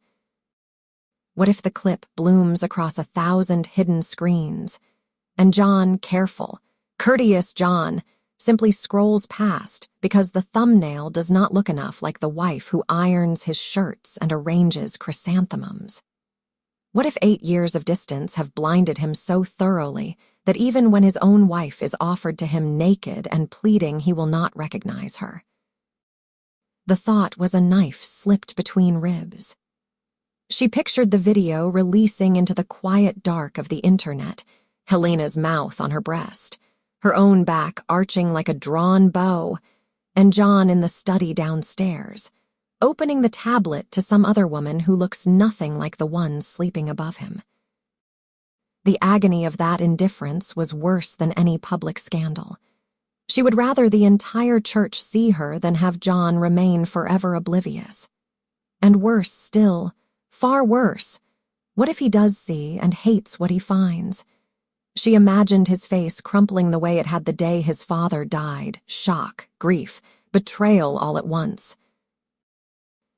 What if the clip blooms across 1,000 hidden screens, and John, careful, courteous John, simply scrolls past because the thumbnail does not look enough like the wife who irons his shirts and arranges chrysanthemums? What if 8 years of distance have blinded him so thoroughly that even when his own wife is offered to him naked and pleading he will not recognize her? The thought was a knife slipped between ribs. She pictured the video releasing into the quiet dark of the internet, Helena's mouth on her breast, her own back arching like a drawn bow, and John in the study downstairs, opening the tablet to some other woman who looks nothing like the one sleeping above him. The agony of that indifference was worse than any public scandal. She would rather the entire church see her than have John remain forever oblivious. And worse still, far worse, what if he does see and hates what he finds? She imagined his face crumpling the way it had the day his father died, shock, grief, betrayal all at once.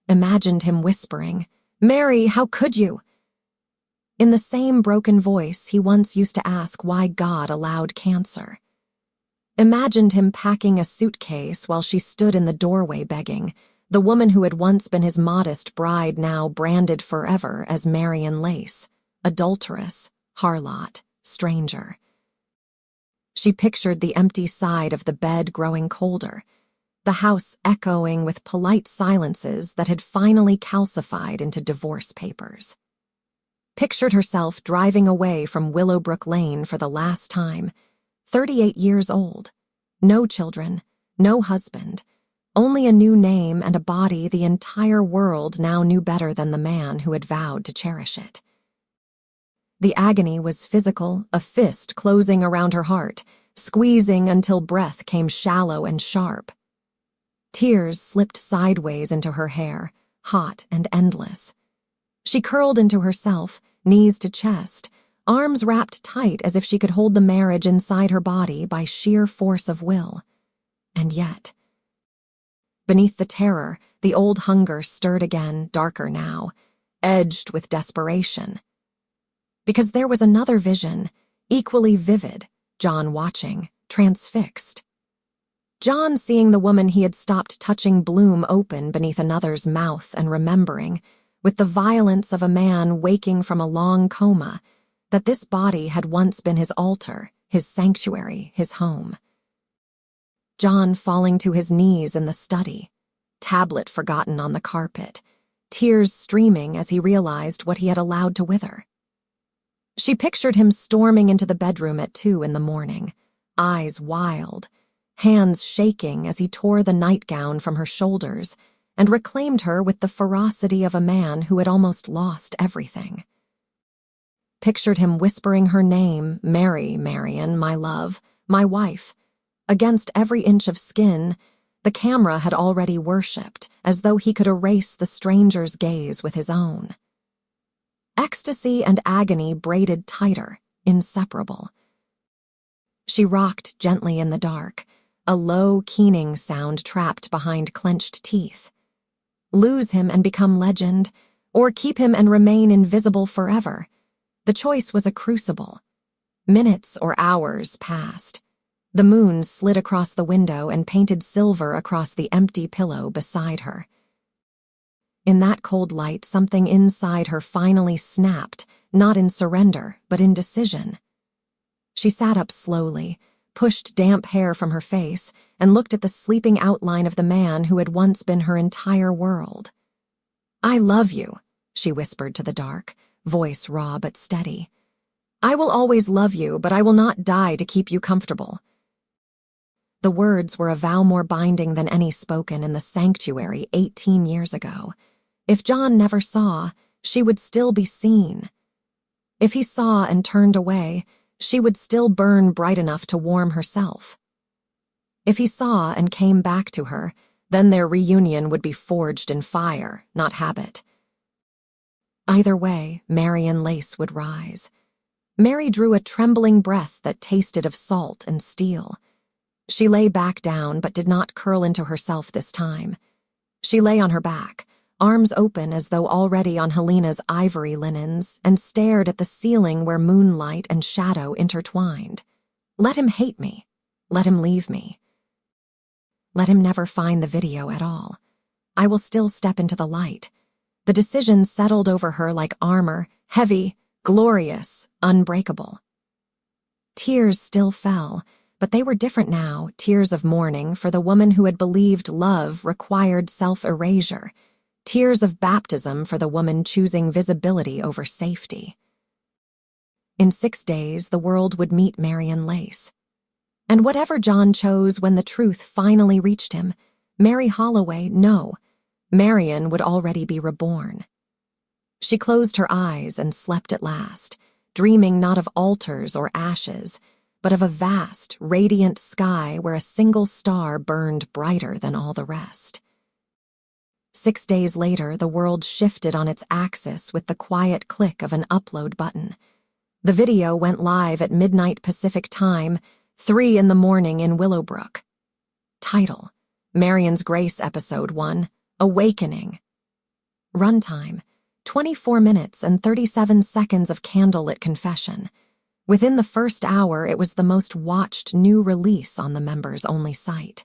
Imagined him whispering, "Mary, how could you?" In the same broken voice he once used to ask why God allowed cancer. Imagined him packing a suitcase while she stood in the doorway begging, the woman who had once been his modest bride now branded forever as Marian Lace, adulteress, harlot, stranger. She pictured the empty side of the bed growing colder, the house echoing with polite silences that had finally calcified into divorce papers. Pictured herself driving away from Willowbrook Lane for the last time, 38 years old. No children, no husband, only a new name and a body the entire world now knew better than the man who had vowed to cherish it. The agony was physical, a fist closing around her heart, squeezing until breath came shallow and sharp. Tears slipped sideways into her hair, hot and endless. She curled into herself, knees to chest, arms wrapped tight as if she could hold the marriage inside her body by sheer force of will. And yet, beneath the terror, the old hunger stirred again, darker now, edged with desperation. Because there was another vision, equally vivid, John watching, transfixed. John seeing the woman he had stopped touching bloom open beneath another's mouth and remembering, with the violence of a man waking from a long coma, that this body had once been his altar, his sanctuary, his home. John falling to his knees in the study, tablet forgotten on the carpet, tears streaming as he realized what he had allowed to wither. She pictured him storming into the bedroom at 2 a.m, eyes wild, hands shaking as he tore the nightgown from her shoulders and reclaimed her with the ferocity of a man who had almost lost everything. Pictured him whispering her name, Mary, Marian, my love, my wife. Against every inch of skin, the camera had already worshipped, as though he could erase the stranger's gaze with his own. Ecstasy and agony braided tighter, inseparable. She rocked gently in the dark, a low, keening sound trapped behind clenched teeth. Lose him and become legend, or keep him and remain invisible forever. The choice was a crucible. Minutes or hours passed. The moon slid across the window and painted silver across the empty pillow beside her. In that cold light, something inside her finally snapped, not in surrender, but in decision. She sat up slowly, pushed damp hair from her face, and looked at the sleeping outline of the man who had once been her entire world. "I love you," she whispered to the dark, voice raw but steady. "I will always love you, but I will not die to keep you comfortable." The words were a vow more binding than any spoken in the sanctuary 18 years ago. If John never saw, she would still be seen. If he saw and turned away, she would still burn bright enough to warm herself. If he saw and came back to her, then their reunion would be forged in fire, not habit. Either way, Marian Lace would rise. Mary drew a trembling breath that tasted of salt and steel. She lay back down but did not curl into herself this time. She lay on her back, arms open as though already on Helena's ivory linens, and stared at the ceiling where moonlight and shadow intertwined. Let him hate me. Let him leave me. Let him never find the video at all. I will still step into the light. The decision settled over her like armor, heavy, glorious, unbreakable. Tears still fell, but they were different now, tears of mourning for the woman who had believed love required self-erasure, tears of baptism for the woman choosing visibility over safety. In 6 days, the world would meet Marian Lace. And whatever John chose when the truth finally reached him, Mary Holloway, no, Marian would already be reborn. She closed her eyes and slept at last, dreaming not of altars or ashes, but of a vast, radiant sky where a single star burned brighter than all the rest. 6 days later, the world shifted on its axis with the quiet click of an upload button. The video went live at midnight Pacific time, 3 a.m. in Willowbrook. Title: Marian's Grace Episode 1, Awakening. Runtime: 24 minutes and 37 seconds of candlelit confession. Within the first hour, it was the most watched new release on the members-only site.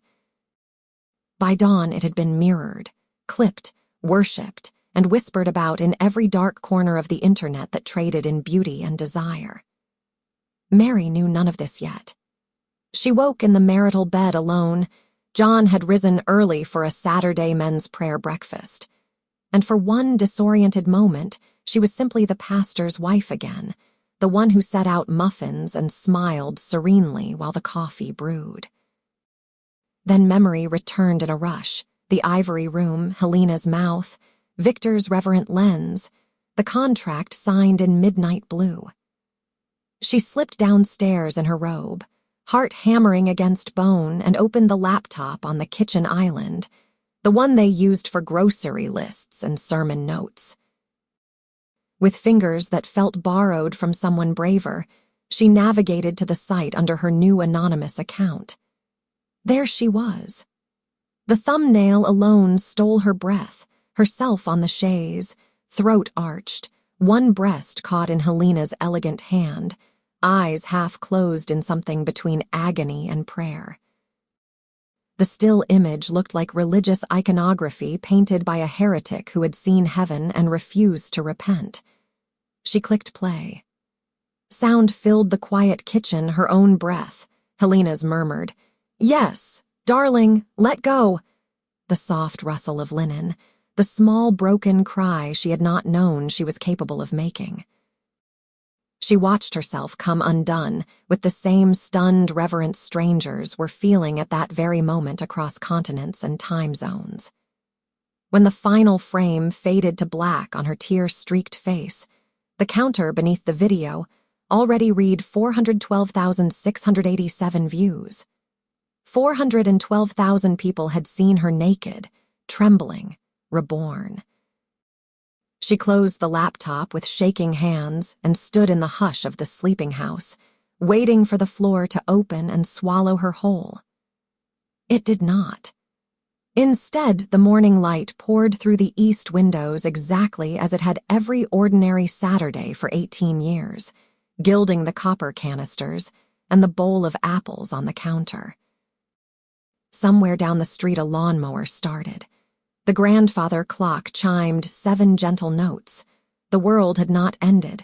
By dawn, it had been mirrored, clipped, worshipped, and whispered about in every dark corner of the internet that traded in beauty and desire. Mary knew none of this yet. She woke in the marital bed alone, John had risen early for a Saturday men's prayer breakfast, and for one disoriented moment, she was simply the pastor's wife again, the one who set out muffins and smiled serenely while the coffee brewed. Then memory returned in a rush. The ivory room, Helena's mouth, Victor's reverent lens, the contract signed in midnight blue. She slipped downstairs in her robe, heart hammering against bone, and opened the laptop on the kitchen island, the one they used for grocery lists and sermon notes. With fingers that felt borrowed from someone braver, she navigated to the site under her new anonymous account. There she was. The thumbnail alone stole her breath, herself on the chaise, throat arched, one breast caught in Helena's elegant hand, eyes half closed in something between agony and prayer. The still image looked like religious iconography painted by a heretic who had seen heaven and refused to repent. She clicked play. Sound filled the quiet kitchen, her own breath. Helena's murmured, "Yes, darling, let go." The soft rustle of linen, the small broken cry she had not known she was capable of making. She watched herself come undone with the same stunned, reverent strangers were feeling at that very moment across continents and time zones. When the final frame faded to black on her tear-streaked face, the counter beneath the video already read 412,687 views. 412,000 people had seen her naked, trembling, reborn. She closed the laptop with shaking hands and stood in the hush of the sleeping house, waiting for the floor to open and swallow her whole. It did not. Instead, the morning light poured through the east windows exactly as it had every ordinary Saturday for 18 years, gilding the copper canisters and the bowl of apples on the counter. Somewhere down the street, a lawnmower started. The grandfather clock chimed 7 gentle notes. The world had not ended.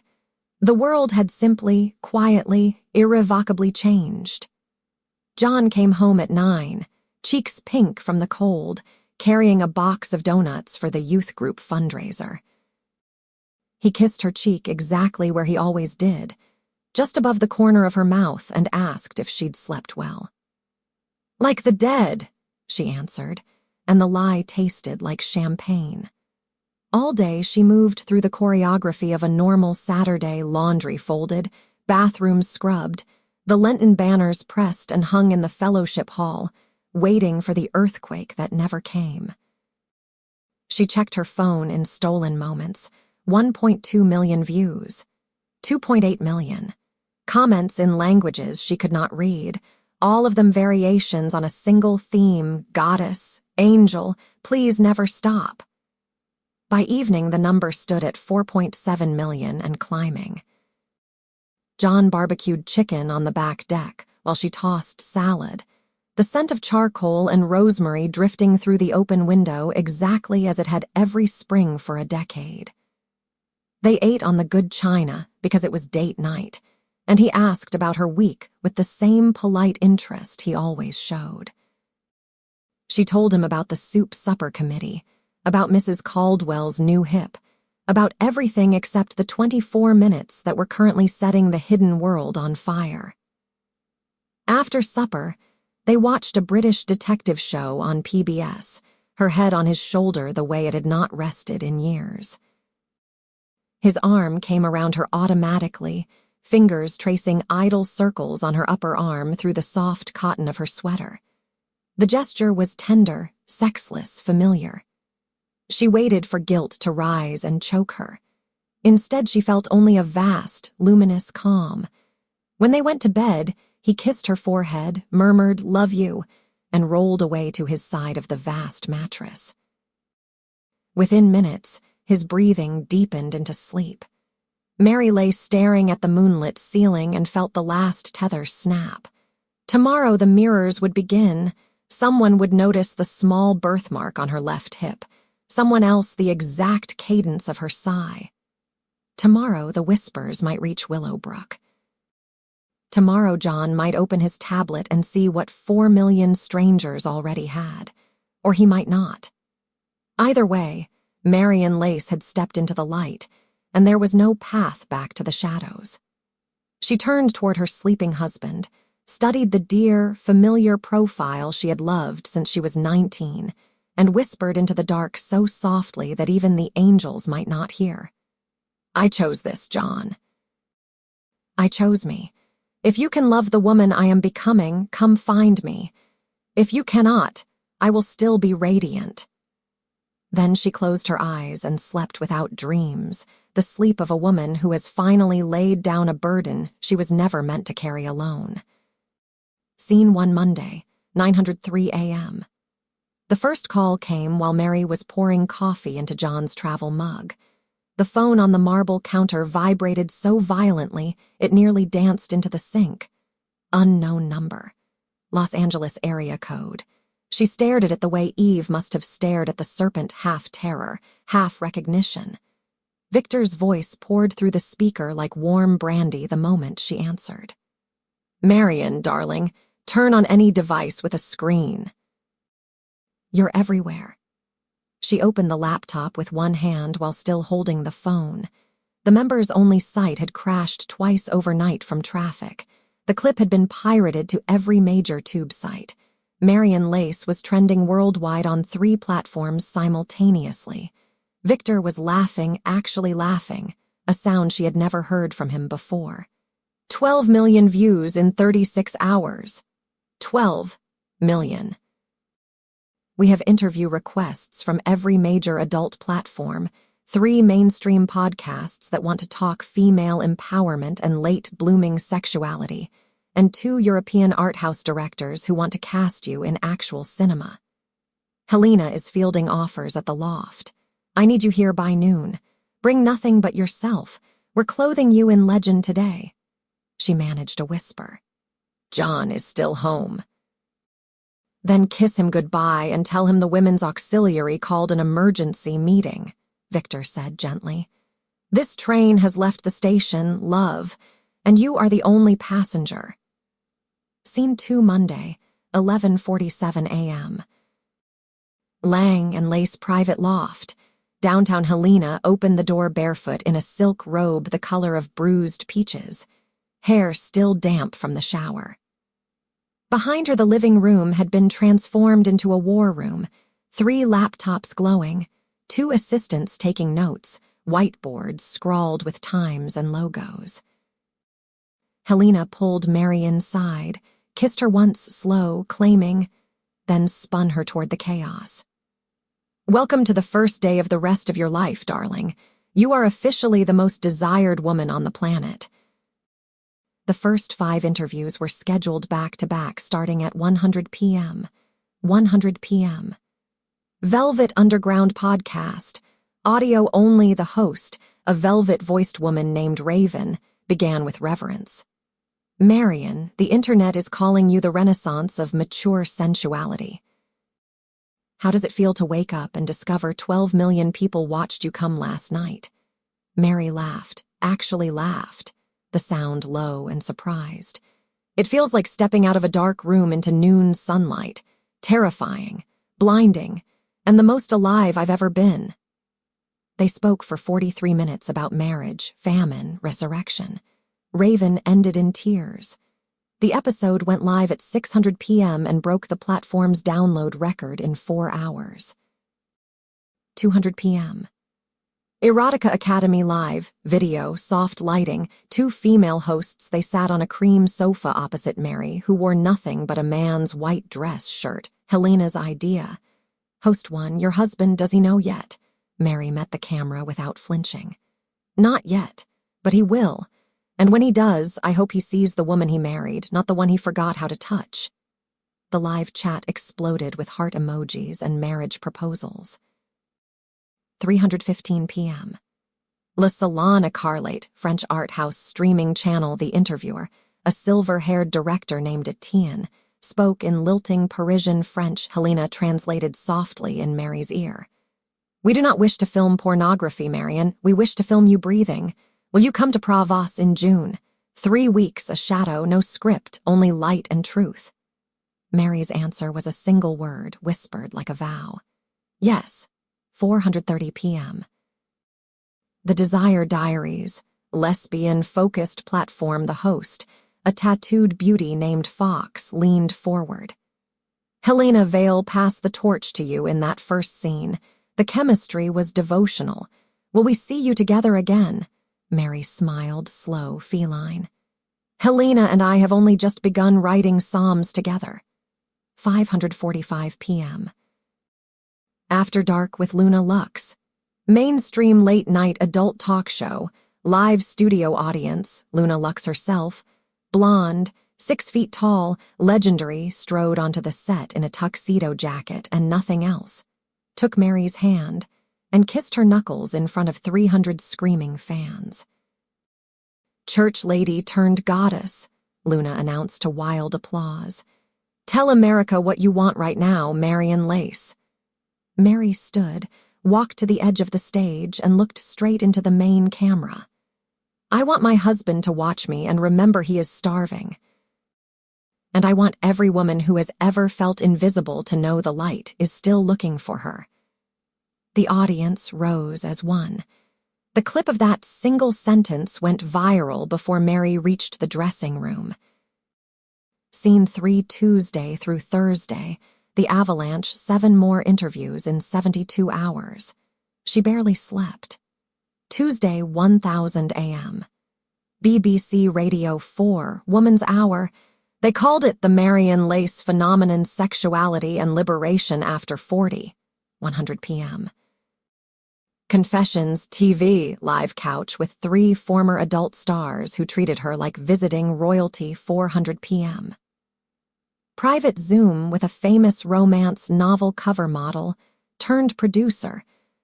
The world had simply, quietly, irrevocably changed. John came home at 9, cheeks pink from the cold, carrying a box of donuts for the youth group fundraiser. He kissed her cheek exactly where he always did, just above the corner of her mouth, and asked if she'd slept well. "Like the dead," she answered, and the lie tasted like champagne. All day she moved through the choreography of a normal Saturday, laundry folded, bathrooms scrubbed, the Lenten banners pressed and hung in the fellowship hall, waiting for the earthquake that never came. She checked her phone in stolen moments. 1.2 million views. 2.8 million. Comments in languages she could not read, all of them variations on a single theme: goddess, angel, please never stop. By evening, the number stood at 4.7 million and climbing. John barbecued chicken on the back deck while she tossed salad, the scent of charcoal and rosemary drifting through the open window exactly as it had every spring for a decade. They ate on the good china because it was date night, and he asked about her week with the same polite interest he always showed. She told him about the soup supper committee, about Mrs. Caldwell's new hip, about everything except the 24 minutes that were currently setting the hidden world on fire. After supper, they watched a British detective show on PBS, her head on his shoulder the way it had not rested in years. His arm came around her automatically, fingers tracing idle circles on her upper arm through the soft cotton of her sweater. The gesture was tender, sexless, familiar. She waited for guilt to rise and choke her. Instead, she felt only a vast, luminous calm. When they went to bed, he kissed her forehead, murmured, "Love you," and rolled away to his side of the vast mattress. Within minutes, his breathing deepened into sleep. Mary lay staring at the moonlit ceiling and felt the last tether snap. Tomorrow the mirrors would begin. Someone would notice the small birthmark on her left hip, someone else the exact cadence of her sigh. Tomorrow the whispers might reach Willowbrook. Tomorrow John might open his tablet and see what 4 million strangers already had. Or he might not. Either way, Marion Lace had stepped into the light, and there was no path back to the shadows. She turned toward her sleeping husband, studied the dear, familiar profile she had loved since she was 19, and whispered into the dark so softly that even the angels might not hear. "I chose this, John. I chose me. If you can love the woman I am becoming, come find me. If you cannot, I will still be radiant." Then she closed her eyes and slept without dreams, the sleep of a woman who has finally laid down a burden she was never meant to carry alone. Scene 1, Monday, 9:03 a.m. The first call came while Mary was pouring coffee into John's travel mug. The phone on the marble counter vibrated so violently it nearly danced into the sink. Unknown number. Los Angeles area code. She stared at it the way Eve must have stared at the serpent, half terror, half recognition. Victor's voice poured through the speaker like warm brandy the moment she answered. "Marion, darling, turn on any device with a screen." "You're everywhere." She opened the laptop with one hand while still holding the phone. The member's only site had crashed twice overnight from traffic. The clip had been pirated to every major tube site. Marion Lace was trending worldwide on 3 platforms simultaneously. Victor was laughing, actually laughing, a sound she had never heard from him before. 12 million views in 36 hours. 12 million. We have interview requests from every major adult platform, 3 mainstream podcasts that want to talk female empowerment and late-blooming sexuality, and 2 European art house directors who want to cast you in actual cinema. Helena is fielding offers at the Loft. "I need you here by noon. Bring nothing but yourself. We're clothing you in legend today." She managed a whisper. "John is still home." "Then kiss him goodbye and tell him the women's auxiliary called an emergency meeting," Victor said gently. "This train has left the station, love, and you are the only passenger." Scene 2, Monday, 11:47 a.m. Lang and Lace private loft. Downtown Helena opened the door barefoot in a silk robe the color of bruised peaches, hair still damp from the shower. Behind her, the living room had been transformed into a war room, 3 laptops glowing, 2 assistants taking notes, whiteboards scrawled with times and logos. Helena pulled Mary inside, kissed her once slow, claiming, then spun her toward the chaos. "Welcome to the first day of the rest of your life, darling. You are officially the most desired woman on the planet." The first 5 interviews were scheduled back-to-back starting at 100 p.m. 100 p.m. Velvet Underground Podcast, audio only. The host, a velvet-voiced woman named Raven, began with reverence. "Marion, the internet is calling you the renaissance of mature sensuality. How does it feel to wake up and discover 12 million people watched you come last night?" Mary laughed, actually laughed, the sound low and surprised. "It feels like stepping out of a dark room into noon sunlight, terrifying, blinding, and the most alive I've ever been." They spoke for 43 minutes about marriage, famine, resurrection. Raven ended in tears. The episode went live at 600 p.m. and broke the platform's download record in 4 hours. 200 p.m. Erotica Academy Live, video, soft lighting, 2 female hosts. They sat on a cream sofa opposite Mary, who wore nothing but a man's white dress shirt, Helena's idea. Host 1, "Your husband, does he know yet?" Mary met the camera without flinching. "Not yet, but he will. And when he does, I hope he sees the woman he married, not the one he forgot how to touch." The live chat exploded with heart emojis and marriage proposals. 3:15 p.m. Le Salon Écarlate, French art house streaming channel. The interviewer, a silver-haired director named Etienne, spoke in lilting Parisian French. Helena translated softly in Mary's ear. "We do not wish to film pornography, Marion. We wish to film you breathing. Will you come to Pravos in June? 3 weeks, a shadow, no script, only light and truth. Mary's answer was a single word, whispered like a vow. Yes, 4:30 p.m. The Desire Diaries, lesbian-focused platform. The host, a tattooed beauty named Fox, leaned forward. Helena Vale passed the torch to you in that first scene. The chemistry was devotional. Will we see you together again? Mary smiled, slow, feline. Helena and I have only just begun writing psalms together. 5:45 p.m. After Dark with Luna Lux. Mainstream late-night adult talk show, live studio audience, Luna Lux herself, blonde, 6 feet tall, legendary, strode onto the set in a tuxedo jacket and nothing else, took Mary's hand, and kissed her knuckles in front of 300 screaming fans. Church lady turned goddess, Luna announced to wild applause. Tell America what you want right now, Marion Lace. Mary stood, walked to the edge of the stage, and looked straight into the main camera. I want my husband to watch me and remember he is starving. And I want every woman who has ever felt invisible to know the light is still looking for her. The audience rose as one. The clip of that single sentence went viral before Mary reached the dressing room. Scene 3, Tuesday through Thursday. The Avalanche, 7 more interviews in 72 hours. She barely slept. Tuesday, 1000 a.m. BBC Radio 4, Woman's Hour. They called it the Marion Lace phenomenon, sexuality and liberation after 40, 100 p.m. Confessions TV, live couch with 3 former adult stars who treated her like visiting royalty, 400 p.m. Private Zoom with a famous romance novel cover model turned producer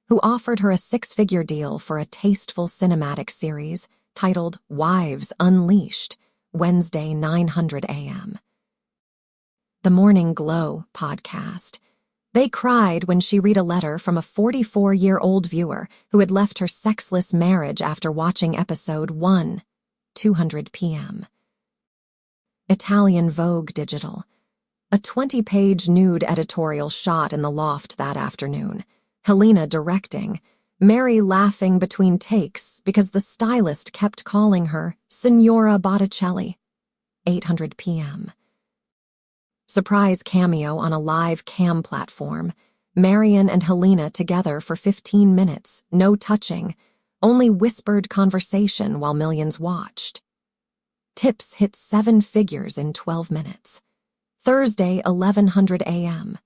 who offered her a 6-figure deal for a tasteful cinematic series titled Wives Unleashed, Wednesday, 900 a.m. The Morning Glow podcast. They cried when she read a letter from a 44-year-old viewer who had left her sexless marriage after watching episode 1, 200 p.m. Italian Vogue Digital. A 20-page nude editorial shot in the loft that afternoon. Helena directing, Mary laughing between takes because the stylist kept calling her Signora Botticelli. 800 p.m. Surprise cameo on a live cam platform. Marion and Helena together for 15 minutes, no touching, only whispered conversation while millions watched. Tips hit 7 figures in 12 minutes. Thursday, 1100 a.m.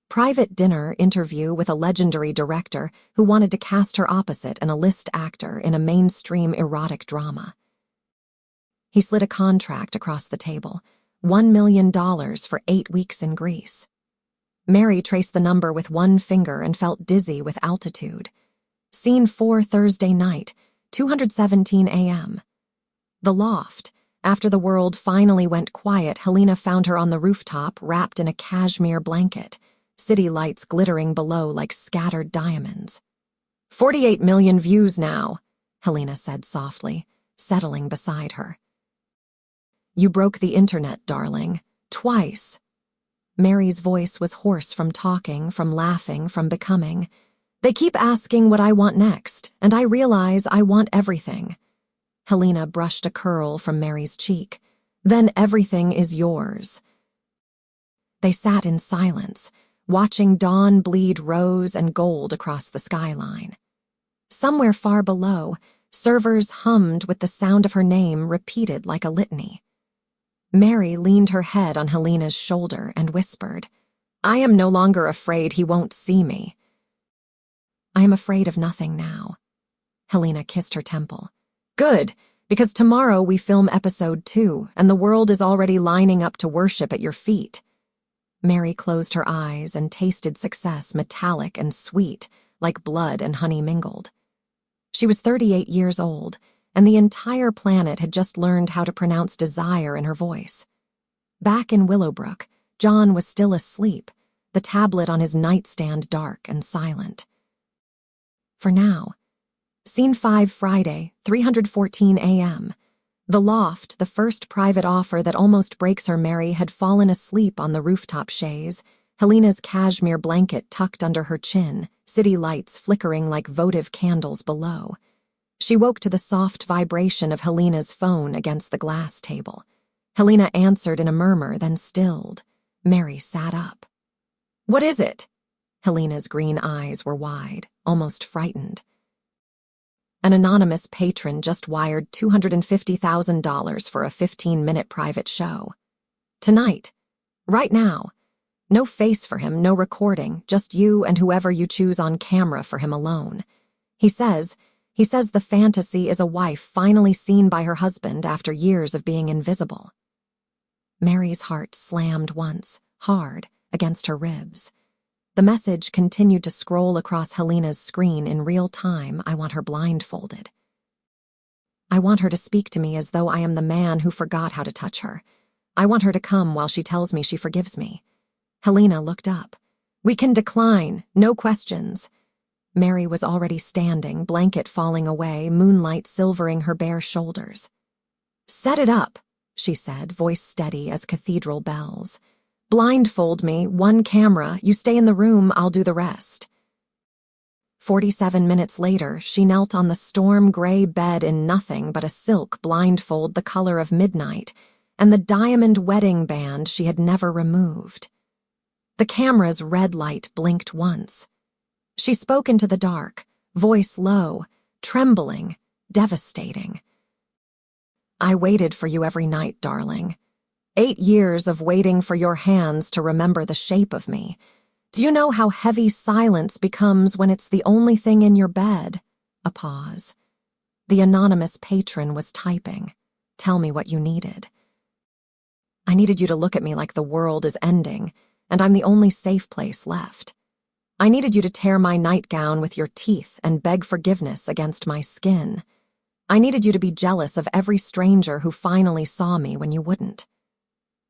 Private dinner interview with a legendary director who wanted to cast her opposite an A-list actor in a mainstream erotic drama. He slid a contract across the table, $1 million for 8 weeks in Greece. Mary traced the number with one finger and felt dizzy with altitude. Scene 4, Thursday night, 2:17 a.m. The loft. After the world finally went quiet, Helena found her on the rooftop, wrapped in a cashmere blanket, city lights glittering below like scattered diamonds. 48 million views now, Helena said softly, settling beside her. You broke the internet, darling. Twice. Mary's voice was hoarse from talking, from laughing, from becoming. They keep asking what I want next, and I realize I want everything. Helena brushed a curl from Mary's cheek. Then everything is yours. They sat in silence, watching dawn bleed rose and gold across the skyline. Somewhere far below, servers hummed with the sound of her name repeated like a litany. Mary leaned her head on Helena's shoulder and whispered, I am no longer afraid he won't see me. I am afraid of nothing now. Helena kissed her temple. Good, because tomorrow we film episode 2, and the world is already lining up to worship at your feet. Mary closed her eyes and tasted success, metallic and sweet, like blood and honey mingled. She was 38 years old, and the entire planet had just learned how to pronounce desire in her voice. Back in Willowbrook, John was still asleep, the tablet on his nightstand dark and silent. For now. Scene 5, Friday, 3:14 a.m. The loft, the first private offer that almost breaks her Mary, had fallen asleep on the rooftop chaise, Helena's cashmere blanket tucked under her chin, city lights flickering like votive candles below. She woke to the soft vibration of Helena's phone against the glass table. Helena answered in a murmur, then stilled. Mary sat up. "What is it?" Helena's green eyes were wide, almost frightened. "An anonymous patron just wired $250,000 for a 15-minute private show. Tonight. Right now. No face for him, no recording, just you and whoever you choose on camera for him alone. He says the fantasy is a wife finally seen by her husband after years of being invisible." Mary's heart slammed once, hard, against her ribs. The message continued to scroll across Helena's screen in real time. "I want her blindfolded. I want her to speak to me as though I am the man who forgot how to touch her. I want her to come while she tells me she forgives me." Helena looked up. "We can decline, no questions." Mary was already standing, blanket falling away, moonlight silvering her bare shoulders. "Set it up," she said, voice steady as cathedral bells. "Blindfold me, one camera, you stay in the room, I'll do the rest." 47 minutes later, she knelt on the storm-gray bed in nothing but a silk blindfold the color of midnight and the diamond wedding band she had never removed. The camera's red light blinked once. She spoke into the dark, voice low, trembling, devastating. "I waited for you every night, darling. 8 years of waiting for your hands to remember the shape of me. Do you know how heavy silence becomes when it's the only thing in your bed?" A pause. The anonymous patron was typing. "Tell me what you needed." "I needed you to look at me like the world is ending, and I'm the only safe place left. I needed you to tear my nightgown with your teeth and beg forgiveness against my skin. I needed you to be jealous of every stranger who finally saw me when you wouldn't."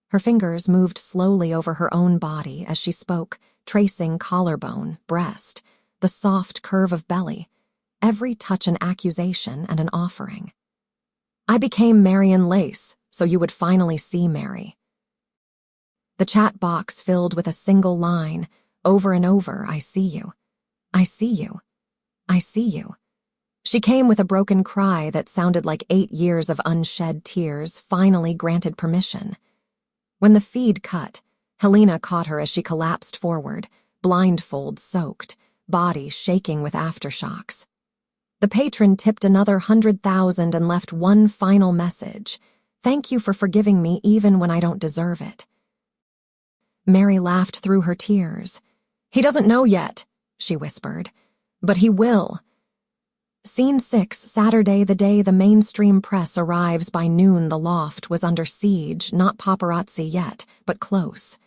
Her fingers moved slowly over her own body as she spoke, tracing collarbone, breast, the soft curve of belly, every touch an accusation and an offering. "I became Marion Lace, so you would finally see Mary." The chat box filled with a single line, over and over, "I see you. I see you. I see you." She came with a broken cry that sounded like 8 years of unshed tears, finally granted permission. When the feed cut, Helena caught her as she collapsed forward, blindfold soaked, body shaking with aftershocks. The patron tipped another 100,000 and left one final message. "Thank you for forgiving me even when I don't deserve it." Mary laughed through her tears. "He doesn't know yet," she whispered, "but he will." Scene 6, Saturday, the day the mainstream press arrives by noon. The loft was under siege, not paparazzi yet, but close.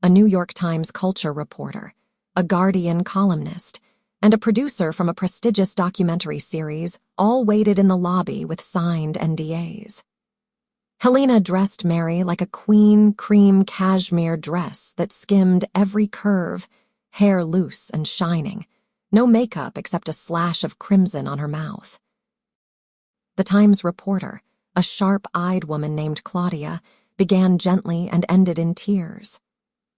A New York Times culture reporter, a Guardian columnist, and a producer from a prestigious documentary series all waited in the lobby with signed NDAs. Helena dressed Mary like a queen cream cashmere dress that skimmed every curve, hair loose and shining. No makeup except a slash of crimson on her mouth. The Times reporter, a sharp-eyed woman named Claudia, began gently and ended in tears.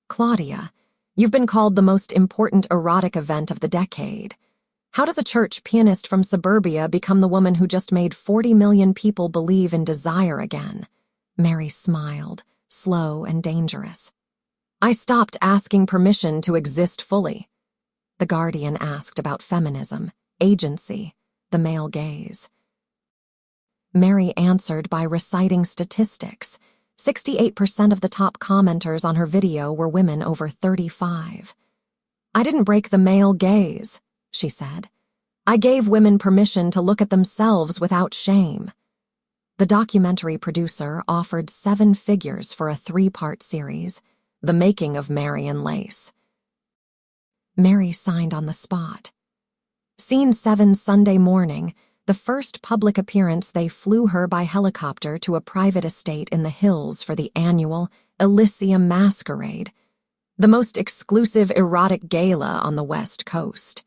"Claudia, you've been called the most important erotic event of the decade. How does a church pianist from suburbia become the woman who just made 40 million people believe in desire again?" Mary smiled, slow and dangerous. "I stopped asking permission to exist fully." The Guardian asked about feminism, agency, the male gaze. Mary answered by reciting statistics. 68% of the top commenters on her video were women over 35. "I didn't break the male gaze," she said. "I gave women permission to look at themselves without shame." The documentary producer offered 7 figures for a 3-part series, The Making of Marion Lace. Mary signed on the spot. Scene 7, Sunday morning, the first public appearance. They flew her by helicopter to a private estate in the hills for the annual Elysium Masquerade, the most exclusive erotic gala on the West Coast.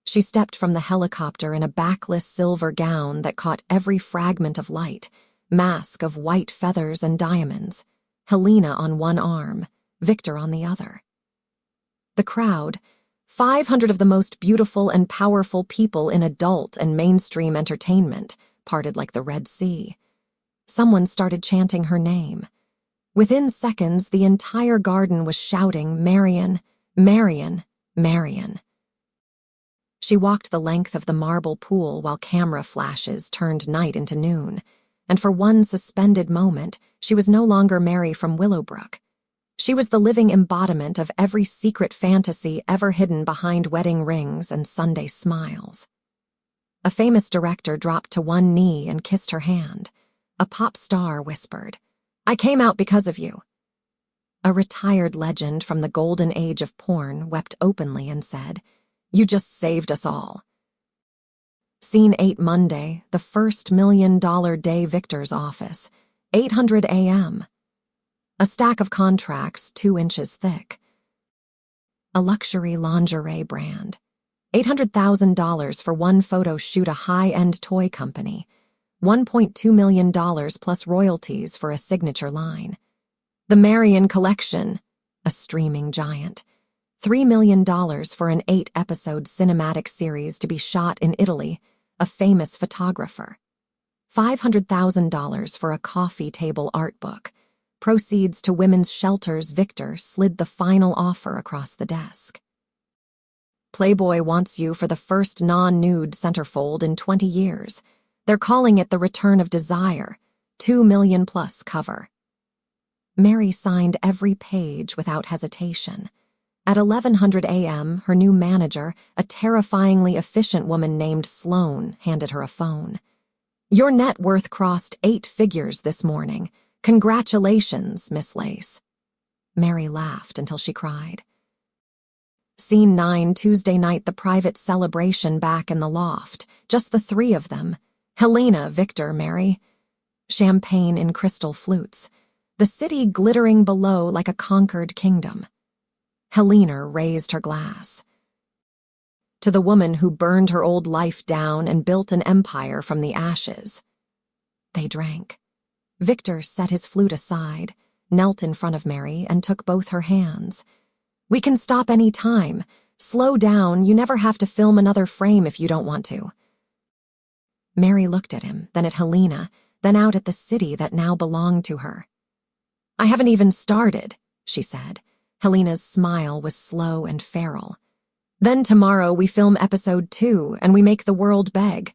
She stepped from the helicopter in a backless silver gown that caught every fragment of light, mask of white feathers and diamonds, Helena on one arm, Victor on the other. The crowd, 500 of the most beautiful and powerful people in adult and mainstream entertainment, parted like the Red Sea. Someone started chanting her name. Within seconds, the entire garden was shouting, "Marion, Marion, Marion." She walked the length of the marble pool while camera flashes turned night into noon, and for one suspended moment, she was no longer Mary from Willowbrook. She was the living embodiment of every secret fantasy ever hidden behind wedding rings and Sunday smiles. A famous director dropped to one knee and kissed her hand. A pop star whispered, "I came out because of you." A retired legend from the golden age of porn wept openly and said, "You just saved us all." Scene 8 Monday, the first $1 million day Victor's office, 800 a.m. A stack of contracts 2 inches thick. A luxury lingerie brand. $800,000 for one photo shoot, a high-end toy company. $1.2 million plus royalties for a signature line. The Marion Collection, a streaming giant. $3 million for an 8-episode cinematic series to be shot in Italy, a famous photographer. $500,000 for a coffee table art book. Proceeds to women's shelters. Victor slid the final offer across the desk. Playboy wants you for the first non-nude centerfold in 20 years. They're calling it The Return of Desire, $2 million plus cover. Mary signed every page without hesitation. At 1100 a.m., her new manager, a terrifyingly efficient woman named Sloane, handed her a phone. "Your net worth crossed 8 figures this morning. Congratulations, Miss Lace." Mary laughed until she cried. Scene 9, Tuesday night, the private celebration back in the loft. Just the 3 of them. Helena, Victor, Mary. Champagne in crystal flutes. The city glittering below like a conquered kingdom. Helena raised her glass. To the woman who burned her old life down and built an empire from the ashes. They drank. Victor set his flute aside, knelt in front of Mary, and took both her hands. "We can stop any time. Slow down, you never have to film another frame if you don't want to." Mary looked at him, then at Helena, then out at the city that now belonged to her. "I haven't even started," she said. Helena's smile was slow and feral. "Then tomorrow we film episode 2 and we make the world beg."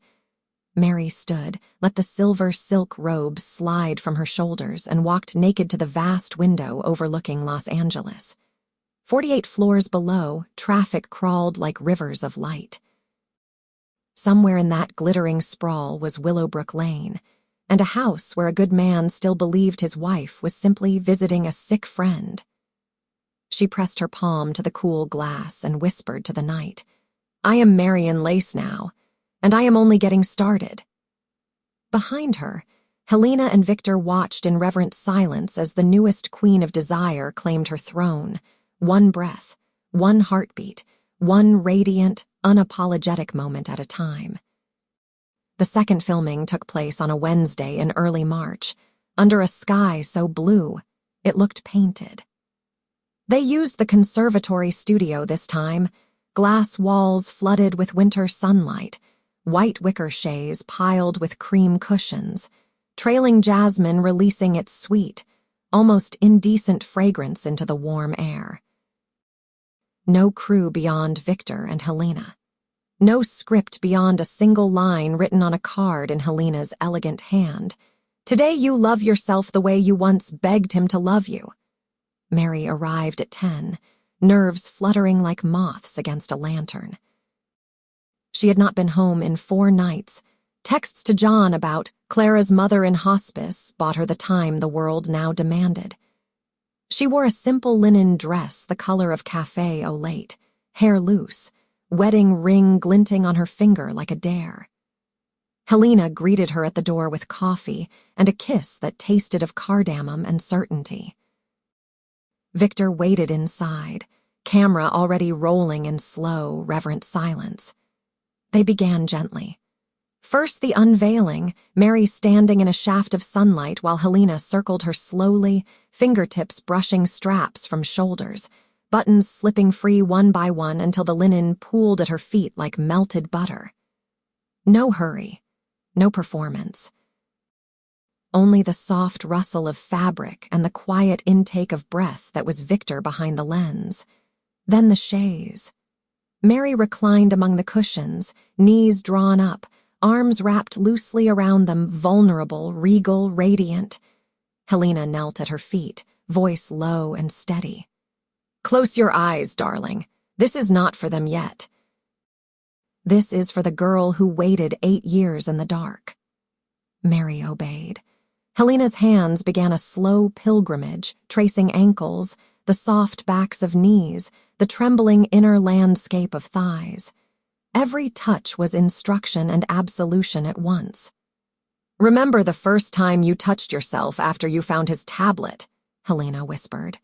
Mary stood, let the silver silk robe slide from her shoulders, and walked naked to the vast window overlooking Los Angeles. 48 floors below, traffic crawled like rivers of light. Somewhere in that glittering sprawl was Willowbrook Lane, and a house where a good man still believed his wife was simply visiting a sick friend. She pressed her palm to the cool glass and whispered to the night, "I am Marion Lace now, and I am only getting started." Behind her, Helena and Victor watched in reverent silence as the newest queen of desire claimed her throne. One breath, one heartbeat, one radiant, unapologetic moment at a time. The second filming took place on a Wednesday in early March, under a sky so blue it looked painted. They used the conservatory studio this time, glass walls flooded with winter sunlight, white wicker chaise piled with cream cushions, trailing jasmine releasing its sweet, almost indecent fragrance into the warm air. No crew beyond Victor and Helena. No script beyond a single line written on a card in Helena's elegant hand. "Today you love yourself the way you once begged him to love you." Mary arrived at 10, nerves fluttering like moths against a lantern. She had not been home in 4 nights. Texts to John about Clara's mother in hospice bought her the time the world now demanded. She wore a simple linen dress the color of café au lait, hair loose, wedding ring glinting on her finger like a dare. Helena greeted her at the door with coffee and a kiss that tasted of cardamom and certainty. Victor waited inside, camera already rolling in slow, reverent silence. They began gently. First the unveiling, Mary standing in a shaft of sunlight while Helena circled her slowly, fingertips brushing straps from shoulders, buttons slipping free one by one until the linen pooled at her feet like melted butter. No hurry, no performance. Only the soft rustle of fabric and the quiet intake of breath that was Victor behind the lens. Then the chaise. Mary reclined among the cushions, knees drawn up, arms wrapped loosely around them, vulnerable, regal, radiant. Helena knelt at her feet, voice low and steady. "Close your eyes, darling. This is not for them yet. This is for the girl who waited 8 years in the dark." Mary obeyed. Helena's hands began a slow pilgrimage, tracing ankles, the soft backs of knees, the trembling inner landscape of thighs. Every touch was instruction and absolution at once. "Remember the first time you touched yourself after you found his tablet," Helena whispered.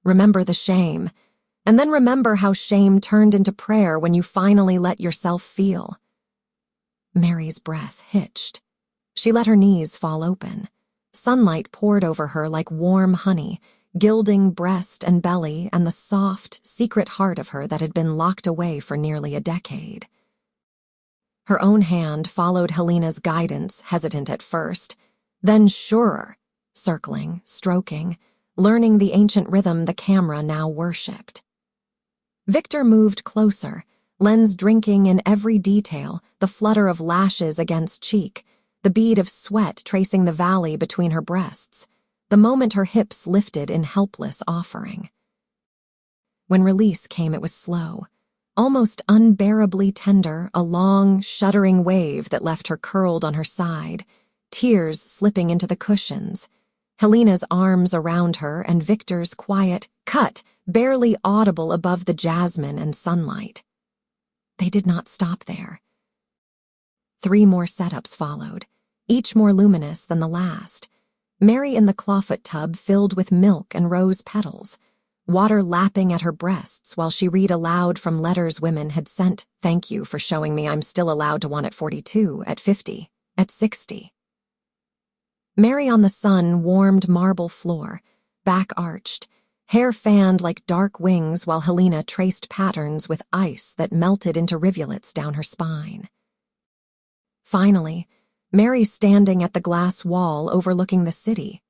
"Remember the shame, and then remember how shame turned into prayer when you finally let yourself feel." Mary's breath hitched. She let her knees fall open. Sunlight poured over her like warm honey, gilding breast and belly and the soft, secret heart of her that had been locked away for nearly a decade. Her own hand followed Helena's guidance, hesitant at first, then surer, circling, stroking, learning the ancient rhythm the camera now worshipped. Victor moved closer, lens drinking in every detail, the flutter of lashes against cheek, the bead of sweat tracing the valley between her breasts, the moment her hips lifted in helpless offering. When release came, it was slow, almost unbearably tender, a long, shuddering wave that left her curled on her side, tears slipping into the cushions, Helena's arms around her and Victor's quiet cut, barely audible above the jasmine and sunlight. They did not stop there. 3 more setups followed, each more luminous than the last. Mary in the clawfoot tub filled with milk and rose petals, water lapping at her breasts while she read aloud from letters women had sent. "Thank you for showing me I'm still allowed to want at 42, at 50, at 60. Mary on the sun-warmed marble floor, back arched, hair fanned like dark wings while Helena traced patterns with ice that melted into rivulets down her spine. Finally, Mary standing at the glass wall overlooking the city,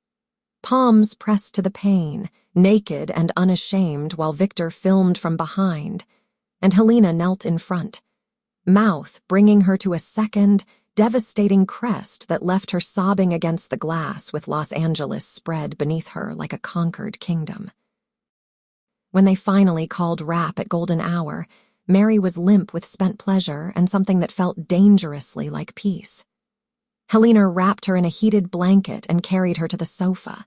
palms pressed to the pane, naked and unashamed while Victor filmed from behind, and Helena knelt in front, mouth bringing her to a second, devastating crest that left her sobbing against the glass with Los Angeles spread beneath her like a conquered kingdom. When they finally called wrap at golden hour, Mary was limp with spent pleasure and something that felt dangerously like peace. Helena wrapped her in a heated blanket and carried her to the sofa.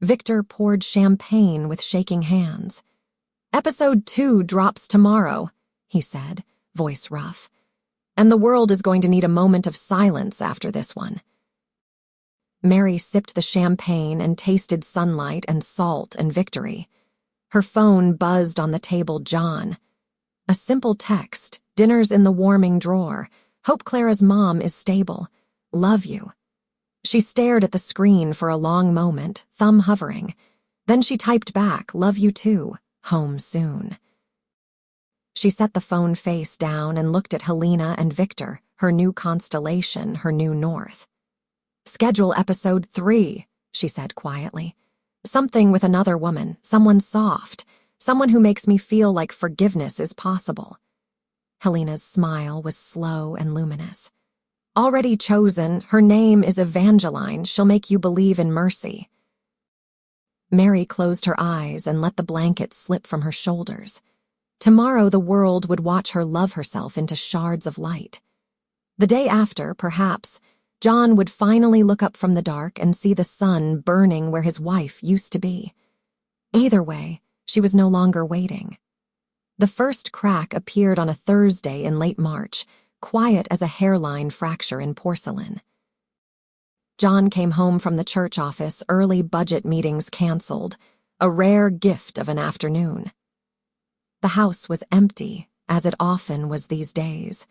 Victor poured champagne with shaking hands. "Episode 2 drops tomorrow," he said, voice rough. "And the world is going to need a moment of silence after this one." Mary sipped the champagne and tasted sunlight and salt and victory. Her phone buzzed on the table. John. A simple text, "Dinner's in the warming drawer. Hope Clara's mom is stable. Love you." She stared at the screen for a long moment, thumb hovering. Then she typed back, "Love you too. Home soon." She set the phone face down and looked at Helena and Victor, her new constellation, her new north. "Schedule episode 3, she said quietly. "Something with another woman, someone soft, someone who makes me feel like forgiveness is possible." Helena's smile was slow and luminous. "Already chosen, her name is Evangeline. She'll make you believe in mercy." Mary closed her eyes and let the blanket slip from her shoulders. Tomorrow the world would watch her love herself into shards of light. The day after, perhaps, John would finally look up from the dark and see the sun burning where his wife used to be. Either way, she was no longer waiting. The first crack appeared on a Thursday in late March, quiet as a hairline fracture in porcelain. John came home from the church office, early budget meetings canceled, a rare gift of an afternoon. The house was empty, as it often was these days.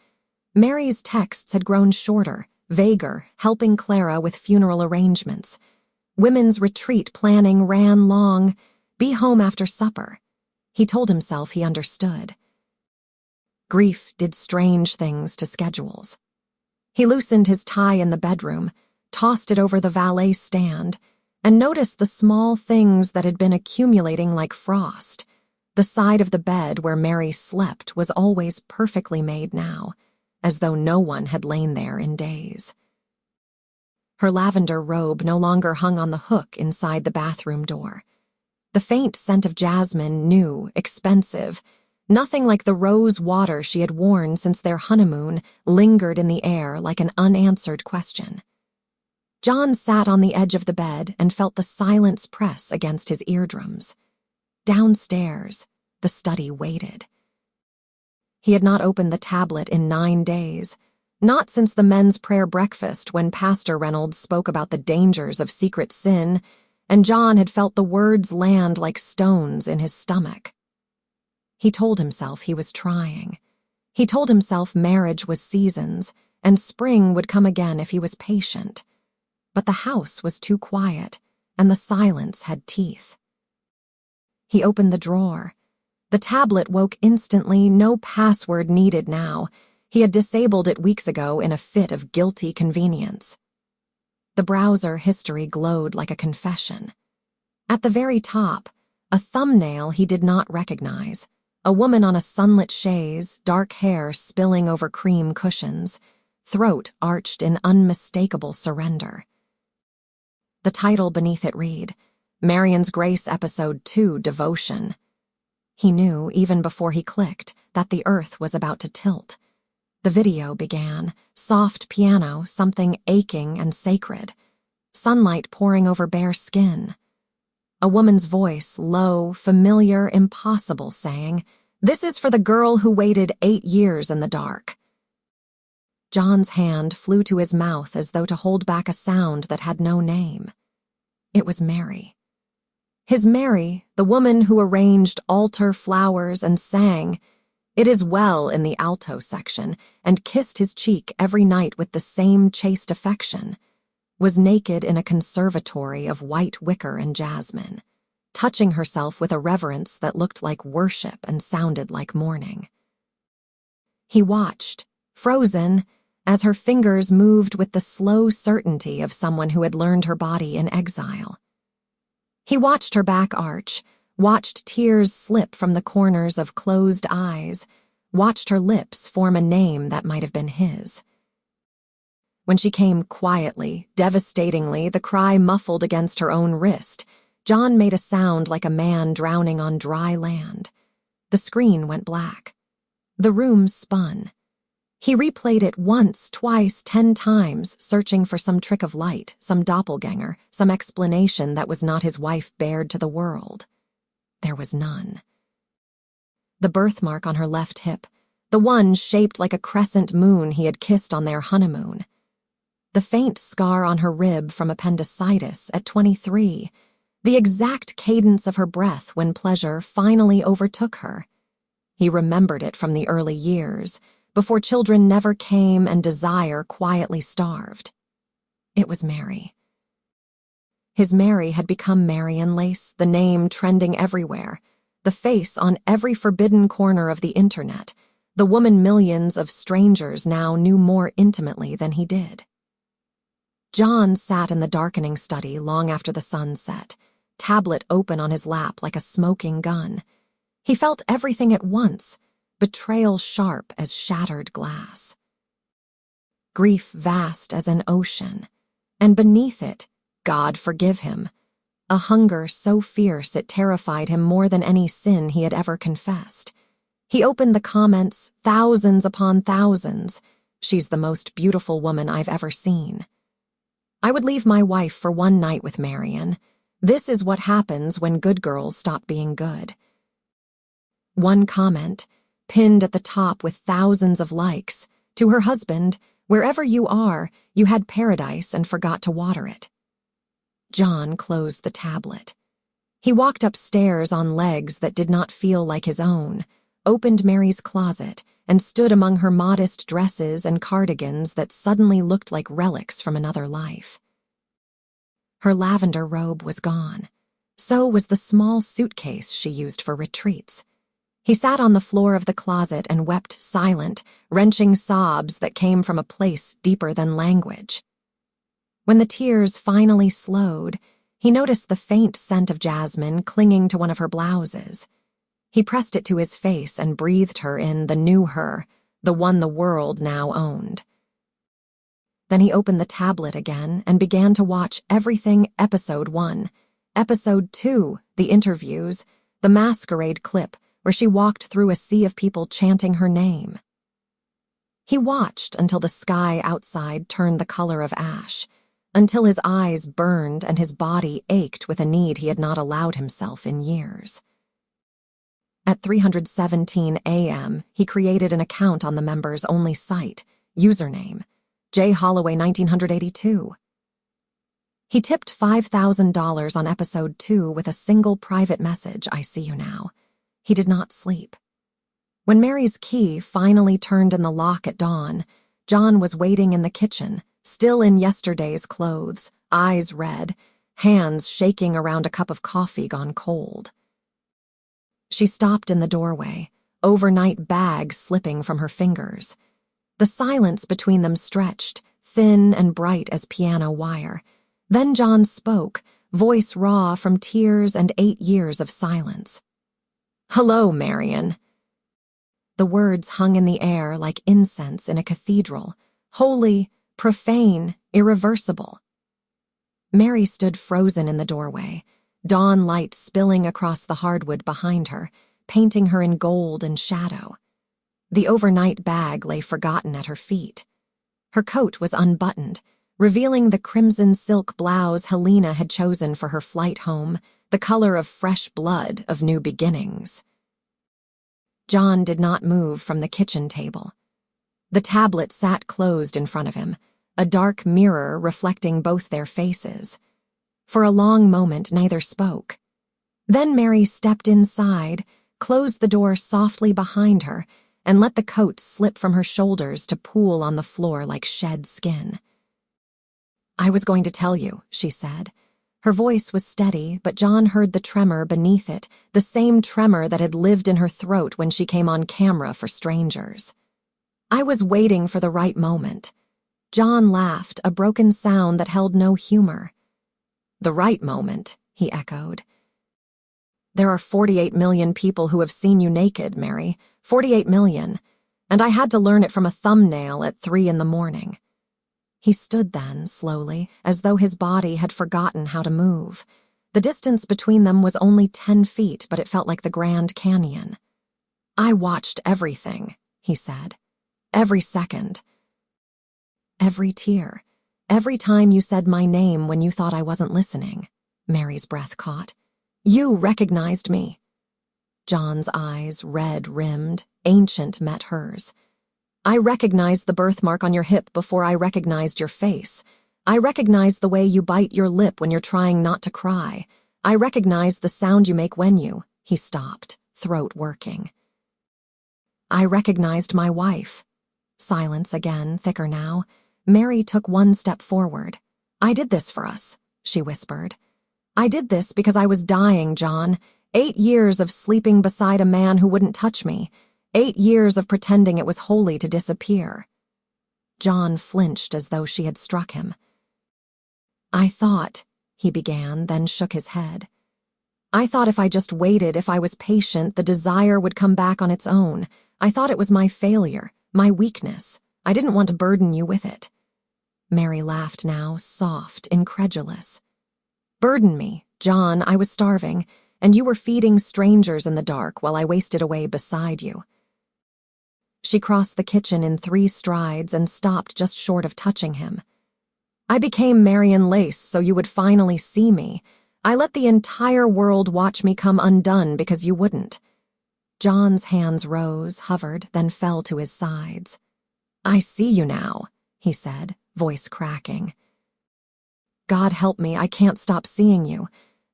Mary's texts had grown shorter, vaguer, helping Clara with funeral arrangements. Women's retreat planning ran long. Be home after supper. He told himself he understood. Grief did strange things to schedules. He loosened his tie in the bedroom, tossed it over the valet stand, and noticed the small things that had been accumulating like frost. The side of the bed where Mary slept was always perfectly made now, as though no one had lain there in days. Her lavender robe no longer hung on the hook inside the bathroom door. The faint scent of jasmine, new, expensive, nothing like the rose water she had worn since their honeymoon, lingered in the air like an unanswered question. John sat on the edge of the bed and felt the silence press against his eardrums. Downstairs, the study waited. He had not opened the tablet in 9 days, not since the men's prayer breakfast when Pastor Reynolds spoke about the dangers of secret sin, and John had felt the words land like stones in his stomach. He told himself he was trying. He told himself marriage was seasons, and spring would come again if he was patient. But the house was too quiet, and the silence had teeth. He opened the drawer. The tablet woke instantly, no password needed now. He had disabled it weeks ago in a fit of guilty convenience. The browser history glowed like a confession. At the very top, a thumbnail he did not recognize. A woman on a sunlit chaise, dark hair spilling over cream cushions, throat arched in unmistakable surrender. The title beneath it read, Marion's Grace Episode 2 Devotion. He knew, even before he clicked, that the earth was about to tilt. The video began, soft piano, something aching and sacred, sunlight pouring over bare skin. A woman's voice, low, familiar, impossible, saying, "This is for the girl who waited 8 years in the dark." John's hand flew to his mouth as though to hold back a sound that had no name. It was Mary. His Mary, the woman who arranged altar flowers and sang, "It is well" in the alto section, and kissed his cheek every night with the same chaste affection, was naked in a conservatory of white wicker and jasmine, touching herself with a reverence that looked like worship and sounded like mourning. He watched, frozen, as her fingers moved with the slow certainty of someone who had learned her body in exile. He watched her back arch, watched tears slip from the corners of closed eyes, watched her lips form a name that might have been his. When she came quietly, devastatingly, the cry muffled against her own wrist, John made a sound like a man drowning on dry land. The screen went black. The room spun. He replayed it once, twice, 10 times, searching for some trick of light, some doppelganger, some explanation that was not his wife bared to the world. There was none. The birthmark on her left hip, the one shaped like a crescent moon he had kissed on their honeymoon. The faint scar on her rib from appendicitis at 23, the exact cadence of her breath when pleasure finally overtook her. He remembered it from the early years, before children never came and desire quietly starved. It was Mary. His Mary had become Marion Lace, the name trending everywhere, the face on every forbidden corner of the internet, the woman millions of strangers now knew more intimately than he did. John sat in the darkening study long after the sun set, tablet open on his lap like a smoking gun. He felt everything at once, betrayal sharp as shattered glass, grief vast as an ocean, and beneath it, God forgive him, a hunger so fierce it terrified him more than any sin he had ever confessed. He opened the comments, thousands upon thousands. "She's the most beautiful woman I've ever seen. I would leave my wife for one night with Marion. This is what happens when good girls stop being good." One comment, pinned at the top with thousands of likes, to her husband, "Wherever you are, you had paradise and forgot to water it." John closed the tablet. He walked upstairs on legs that did not feel like his own, opened Mary's closet, and stood among her modest dresses and cardigans that suddenly looked like relics from another life. Her lavender robe was gone. So was the small suitcase she used for retreats. He sat on the floor of the closet and wept silent, wrenching sobs that came from a place deeper than language. When the tears finally slowed, he noticed the faint scent of jasmine clinging to one of her blouses. He pressed it to his face and breathed her in the new her, the one the world now owned. Then he opened the tablet again and began to watch everything Episode 1. Episode 2, the interviews, the masquerade clip where she walked through a sea of people chanting her name. He watched until the sky outside turned the color of ash, until his eyes burned and his body ached with a need he had not allowed himself in years. At 3:17 a.m., he created an account on the member's only site, username, J. Holloway 1982. He tipped $5,000 on Episode 2 with a single private message, "I see you now." He did not sleep. When Mary's key finally turned in the lock at dawn, John was waiting in the kitchen, still in yesterday's clothes, eyes red, hands shaking around a cup of coffee gone cold. She stopped in the doorway, overnight bag slipping from her fingers. The silence between them stretched, thin and bright as piano wire. Then John spoke, voice raw from tears and 8 years of silence. "Hello, Marion." The words hung in the air like incense in a cathedral, holy, profane, irreversible. Mary stood frozen in the doorway, dawn light spilling across the hardwood behind her, painting her in gold and shadow. The overnight bag lay forgotten at her feet. Her coat was unbuttoned, revealing the crimson silk blouse Helena had chosen for her flight home, the color of fresh blood of new beginnings. John did not move from the kitchen table. The tablet sat closed in front of him, a dark mirror reflecting both their faces. For a long moment, neither spoke. Then Mary stepped inside, closed the door softly behind her, and let the coat slip from her shoulders to pool on the floor like shed skin. "I was going to tell you," she said. Her voice was steady, but John heard the tremor beneath it, the same tremor that had lived in her throat when she came on camera for strangers. "I was waiting for the right moment." John laughed, a broken sound that held no humor. "The right moment," he echoed. "There are 48 million people who have seen you naked, Mary. 48 million. And I had to learn it from a thumbnail at 3 a.m. He stood then, slowly, as though his body had forgotten how to move. The distance between them was only 10 feet, but it felt like the Grand Canyon. "I watched everything," he said. "Every second. Every tear. Every time you said my name when you thought I wasn't listening." Mary's breath caught. "You recognized me." John's eyes, red-rimmed, ancient, met hers. "I recognized the birthmark on your hip before I recognized your face. I recognized the way you bite your lip when you're trying not to cry. I recognized the sound you make when you—" He stopped, throat working. "I recognized my wife." Silence again, thicker now. Mary took one step forward. "I did this for us," she whispered. "I did this because I was dying, John. 8 years of sleeping beside a man who wouldn't touch me. 8 years of pretending it was holy to disappear." John flinched as though she had struck him. "I thought," he began, then shook his head. "I thought if I just waited, if I was patient, the desire would come back on its own. I thought it was my failure, my weakness. I didn't want to burden you with it." Mary laughed now, soft, incredulous. "Burden me, John, I was starving, and you were feeding strangers in the dark while I wasted away beside you." She crossed the kitchen in 3 strides and stopped just short of touching him. "I became Marion Lace so you would finally see me. I let the entire world watch me come undone because you wouldn't." John's hands rose, hovered, then fell to his sides. "I see you now," he said, voice cracking. "God help me, I can't stop seeing you.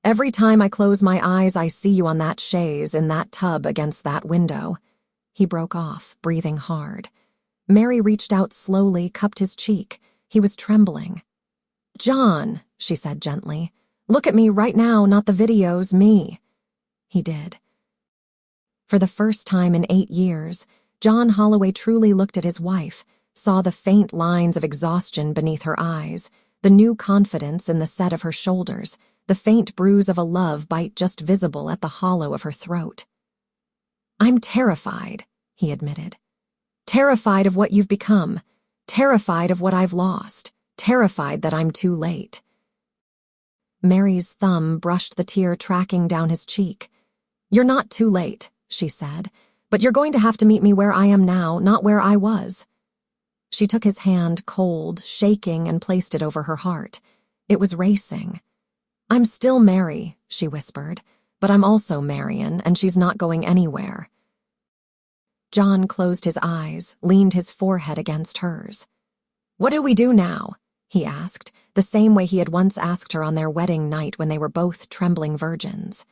Every time I close my eyes, I see you on that chaise, in that tub against that window." He broke off, breathing hard. Mary reached out slowly, cupped his cheek. He was trembling. "John," she said gently. "Look at me right now, not the videos, me." He did. For the first time in 8 years, John Holloway truly looked at his wife, saw the faint lines of exhaustion beneath her eyes, the new confidence in the set of her shoulders, the faint bruise of a love bite just visible at the hollow of her throat. "I'm terrified," he admitted. "Terrified of what you've become, terrified of what I've lost, terrified that I'm too late." Mary's thumb brushed the tear tracking down his cheek. "You're not too late," she said, "but you're going to have to meet me where I am now, not where I was." She took his hand, cold, shaking, and placed it over her heart. It was racing. "I'm still Mary," she whispered, "but I'm also Marion, and she's not going anywhere." John closed his eyes, leaned his forehead against hers. "What do we do now?" he asked, the same way he had once asked her on their wedding night when they were both trembling virgins.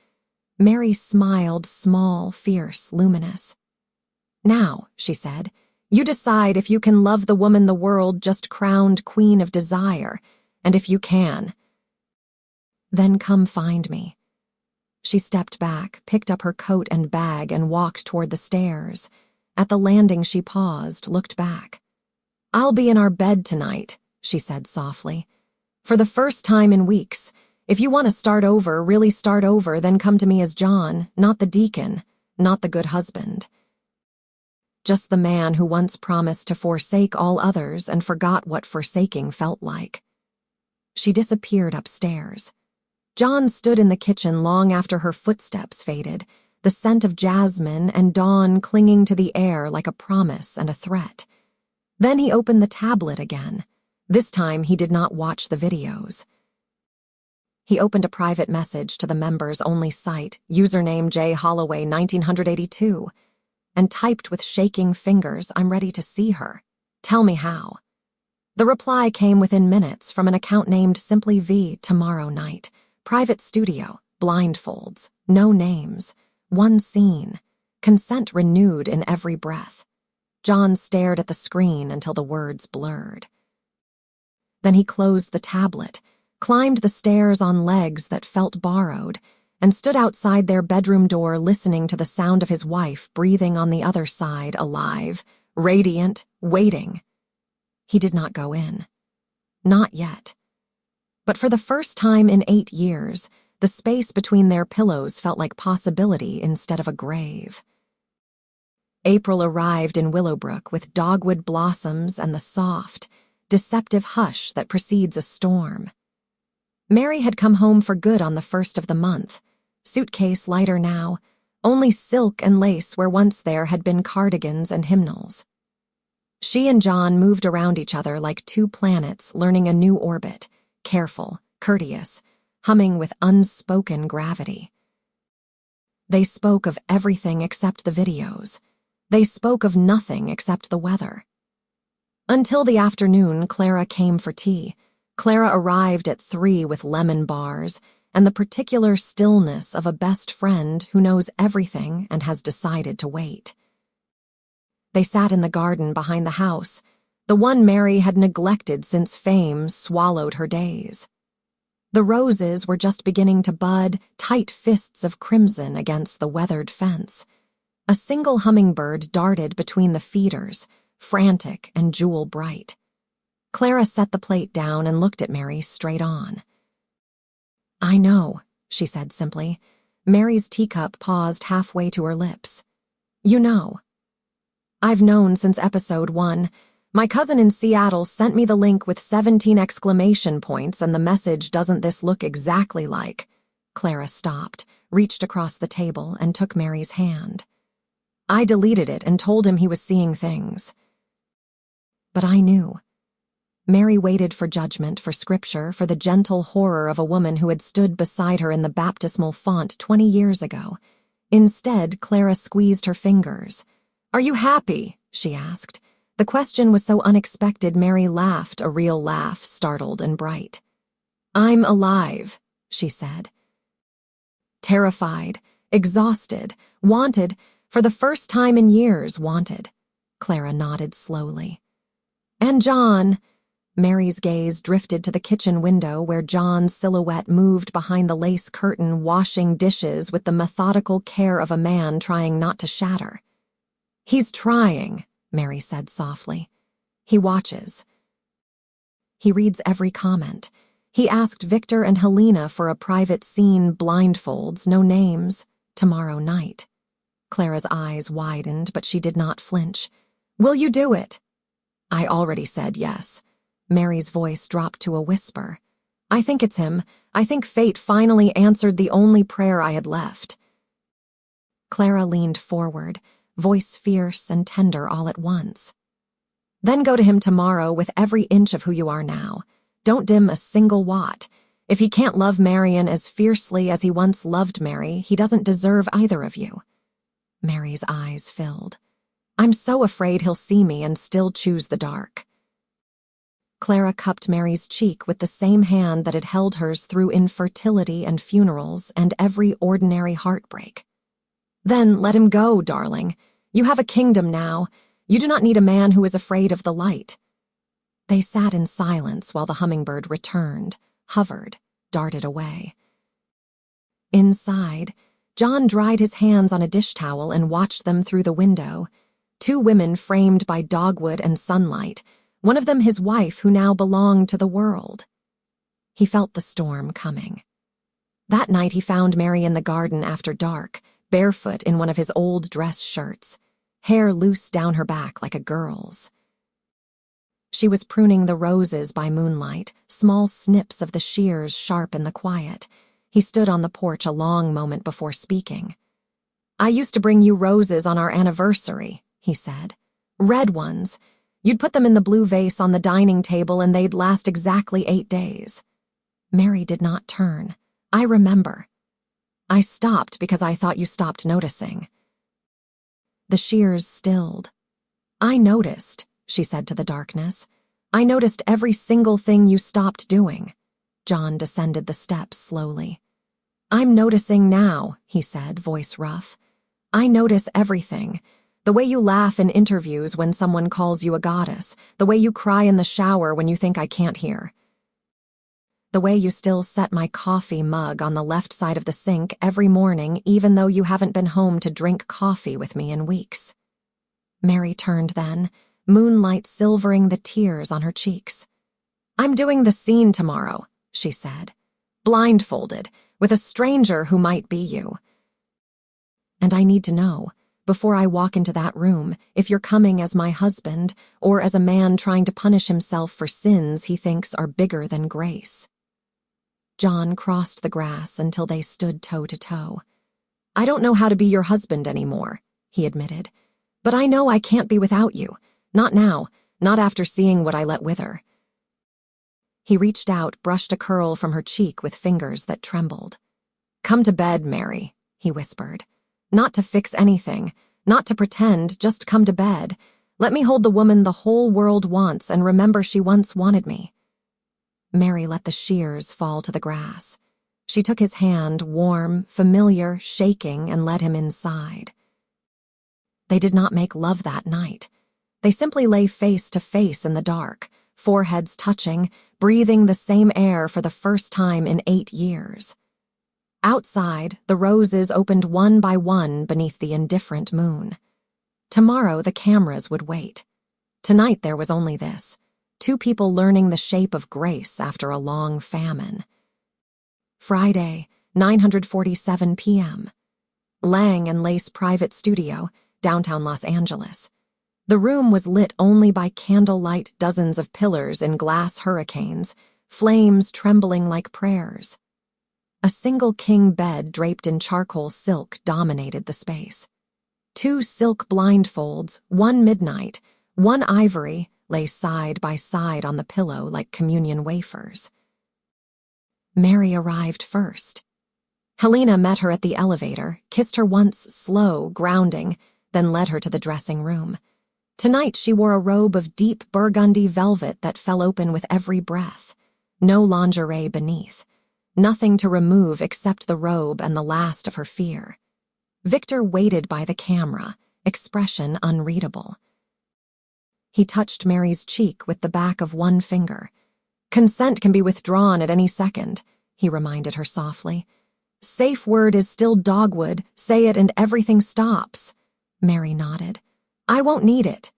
Mary smiled, small, fierce, luminous. "Now," she said, "you decide if you can love the woman the world just crowned queen of desire, and if you can, then come find me." She stepped back, picked up her coat and bag, and walked toward the stairs. At the landing she paused, looked back. "I'll be in our bed tonight," she said softly. "For the first time in weeks. If you want to start over, really start over, then come to me as John, not the deacon, not the good husband. Just the man who once promised to forsake all others and forgot what forsaking felt like." She disappeared upstairs. John stood in the kitchen long after her footsteps faded, the scent of jasmine and dawn clinging to the air like a promise and a threat. Then he opened the tablet again. This time he did not watch the videos. He opened a private message to the members-only site, username J. Holloway 1982, and typed with shaking fingers, "I'm ready to see her. Tell me how." The reply came within minutes from an account named simply V. Tomorrow night. Private studio, blindfolds, no names, one scene, consent renewed in every breath. John stared at the screen until the words blurred. Then he closed the tablet, climbed the stairs on legs that felt borrowed, and stood outside their bedroom door listening to the sound of his wife breathing on the other side, alive, radiant, waiting. He did not go in. Not yet. But for the first time in 8 years, the space between their pillows felt like possibility instead of a grave. April arrived in Willowbrook with dogwood blossoms and the soft, deceptive hush that precedes a storm. Mary had come home for good on the 1st of the month, suitcase lighter now, only silk and lace where once there had been cardigans and hymnals. She and John moved around each other like two planets learning a new orbit, careful, courteous, humming with unspoken gravity. They spoke of everything except the videos. They spoke of nothing except the weather. Until the afternoon, Clara came for tea. Clara arrived at 3 with lemon bars and the particular stillness of a best friend who knows everything and has decided to wait. They sat in the garden behind the house, the one Mary had neglected since fame swallowed her days. The roses were just beginning to bud, tight fists of crimson against the weathered fence. A single hummingbird darted between the feeders, frantic and jewel bright. Clara set the plate down and looked at Mary straight on. "I know," she said simply. Mary's teacup paused halfway to her lips. "You know." "I've known since episode 1. My cousin in Seattle sent me the link with 17 exclamation points and the message, 'Doesn't this look exactly like?'" Clara stopped, reached across the table, and took Mary's hand. "I deleted it and told him he was seeing things." But I knew. Mary waited for judgment, for scripture, for the gentle horror of a woman who had stood beside her in the baptismal font 20 years ago. Instead, Clara squeezed her fingers. "Are you happy?" she asked. The question was so unexpected Mary laughed, a real laugh, startled and bright. "I'm alive," she said. Terrified, exhausted, wanted, For the first time in years, wanted. Clara nodded slowly. And John. Mary's gaze drifted to the kitchen window where John's silhouette moved behind the lace curtain, washing dishes with the methodical care of a man trying not to shatter. He's trying, Mary said softly. He watches. He reads every comment. He asked Victor and Helena for a private scene, blindfolds, no names, tomorrow night. Clara's eyes widened, but she did not flinch. Will you do it? I already said yes. Mary's voice dropped to a whisper. I think it's him. I think fate finally answered the only prayer I had left. Clara leaned forward, voice fierce and tender all at once. Then go to him tomorrow with every inch of who you are now. Don't dim a single watt. If he can't love Marion as fiercely as he once loved Mary, he doesn't deserve either of you. Mary's eyes filled. I'm so afraid he'll see me and still choose the dark. Clara cupped Mary's cheek with the same hand that had held hers through infertility and funerals and every ordinary heartbreak. Then let him go, darling. You have a kingdom now. You do not need a man who is afraid of the light. They sat in silence while the hummingbird returned, hovered, darted away. Inside, John dried his hands on a dish towel and watched them through the window. Two women framed by dogwood and sunlight, one of them his wife who now belonged to the world. He felt the storm coming. That night he found Mary in the garden after dark, barefoot in one of his old dress shirts, hair loose down her back like a girl's. She was pruning the roses by moonlight, small snips of the shears sharp in the quiet. He stood on the porch a long moment before speaking. I used to bring you roses on our anniversary, he said. Red ones. You'd put them in the blue vase on the dining table and they'd last exactly 8 days. Mary did not turn. I remember. I stopped because I thought you stopped noticing. The shears stilled. I noticed, she said to the darkness. I noticed every single thing you stopped doing. John descended the steps slowly. I'm noticing now, he said, voice rough. I notice everything. The way you laugh in interviews when someone calls you a goddess, the way you cry in the shower when you think I can't hear. The way you still set my coffee mug on the left side of the sink every morning even though you haven't been home to drink coffee with me in weeks. Mary turned then, moonlight silvering the tears on her cheeks. I'm doing the scene tomorrow, she said, blindfolded, with a stranger who might be you. And I need to know, before I walk into that room, if you're coming as my husband or as a man trying to punish himself for sins he thinks are bigger than grace. John crossed the grass until they stood toe to toe. I don't know how to be your husband anymore, he admitted, but I know I can't be without you. Not now, not after seeing what I let wither. He reached out, brushed a curl from her cheek with fingers that trembled. Come to bed, Mary, he whispered. Not to fix anything, not to pretend, just come to bed. Let me hold the woman the whole world wants and remember she once wanted me. Mary let the shears fall to the grass. She took his hand, warm, familiar, shaking, and led him inside. They did not make love that night. They simply lay face to face in the dark, foreheads touching, breathing the same air for the first time in 8 years. Outside, the roses opened one by one beneath the indifferent moon. Tomorrow, the cameras would wait. Tonight, there was only this: 2 people learning the shape of grace after a long famine. Friday, 9:47 p.m. Lang and Lace Private Studio, downtown Los Angeles. The room was lit only by candlelight, dozens of pillars in glass hurricanes, flames trembling like prayers. A single king bed draped in charcoal silk dominated the space. 2 silk blindfolds, one midnight, one ivory, lay side by side on the pillow like communion wafers. Mary arrived first. Helena met her at the elevator, kissed her once slow, grounding, then led her to the dressing room. Tonight she wore a robe of deep burgundy velvet that fell open with every breath. No lingerie beneath. Nothing to remove except the robe and the last of her fear. Victor waited by the camera, expression unreadable. He touched Mary's cheek with the back of one finger. "Consent can be withdrawn at any second," he reminded her softly. "Safe word is still dogwood. Say it and everything stops." Mary nodded. "I won't need it."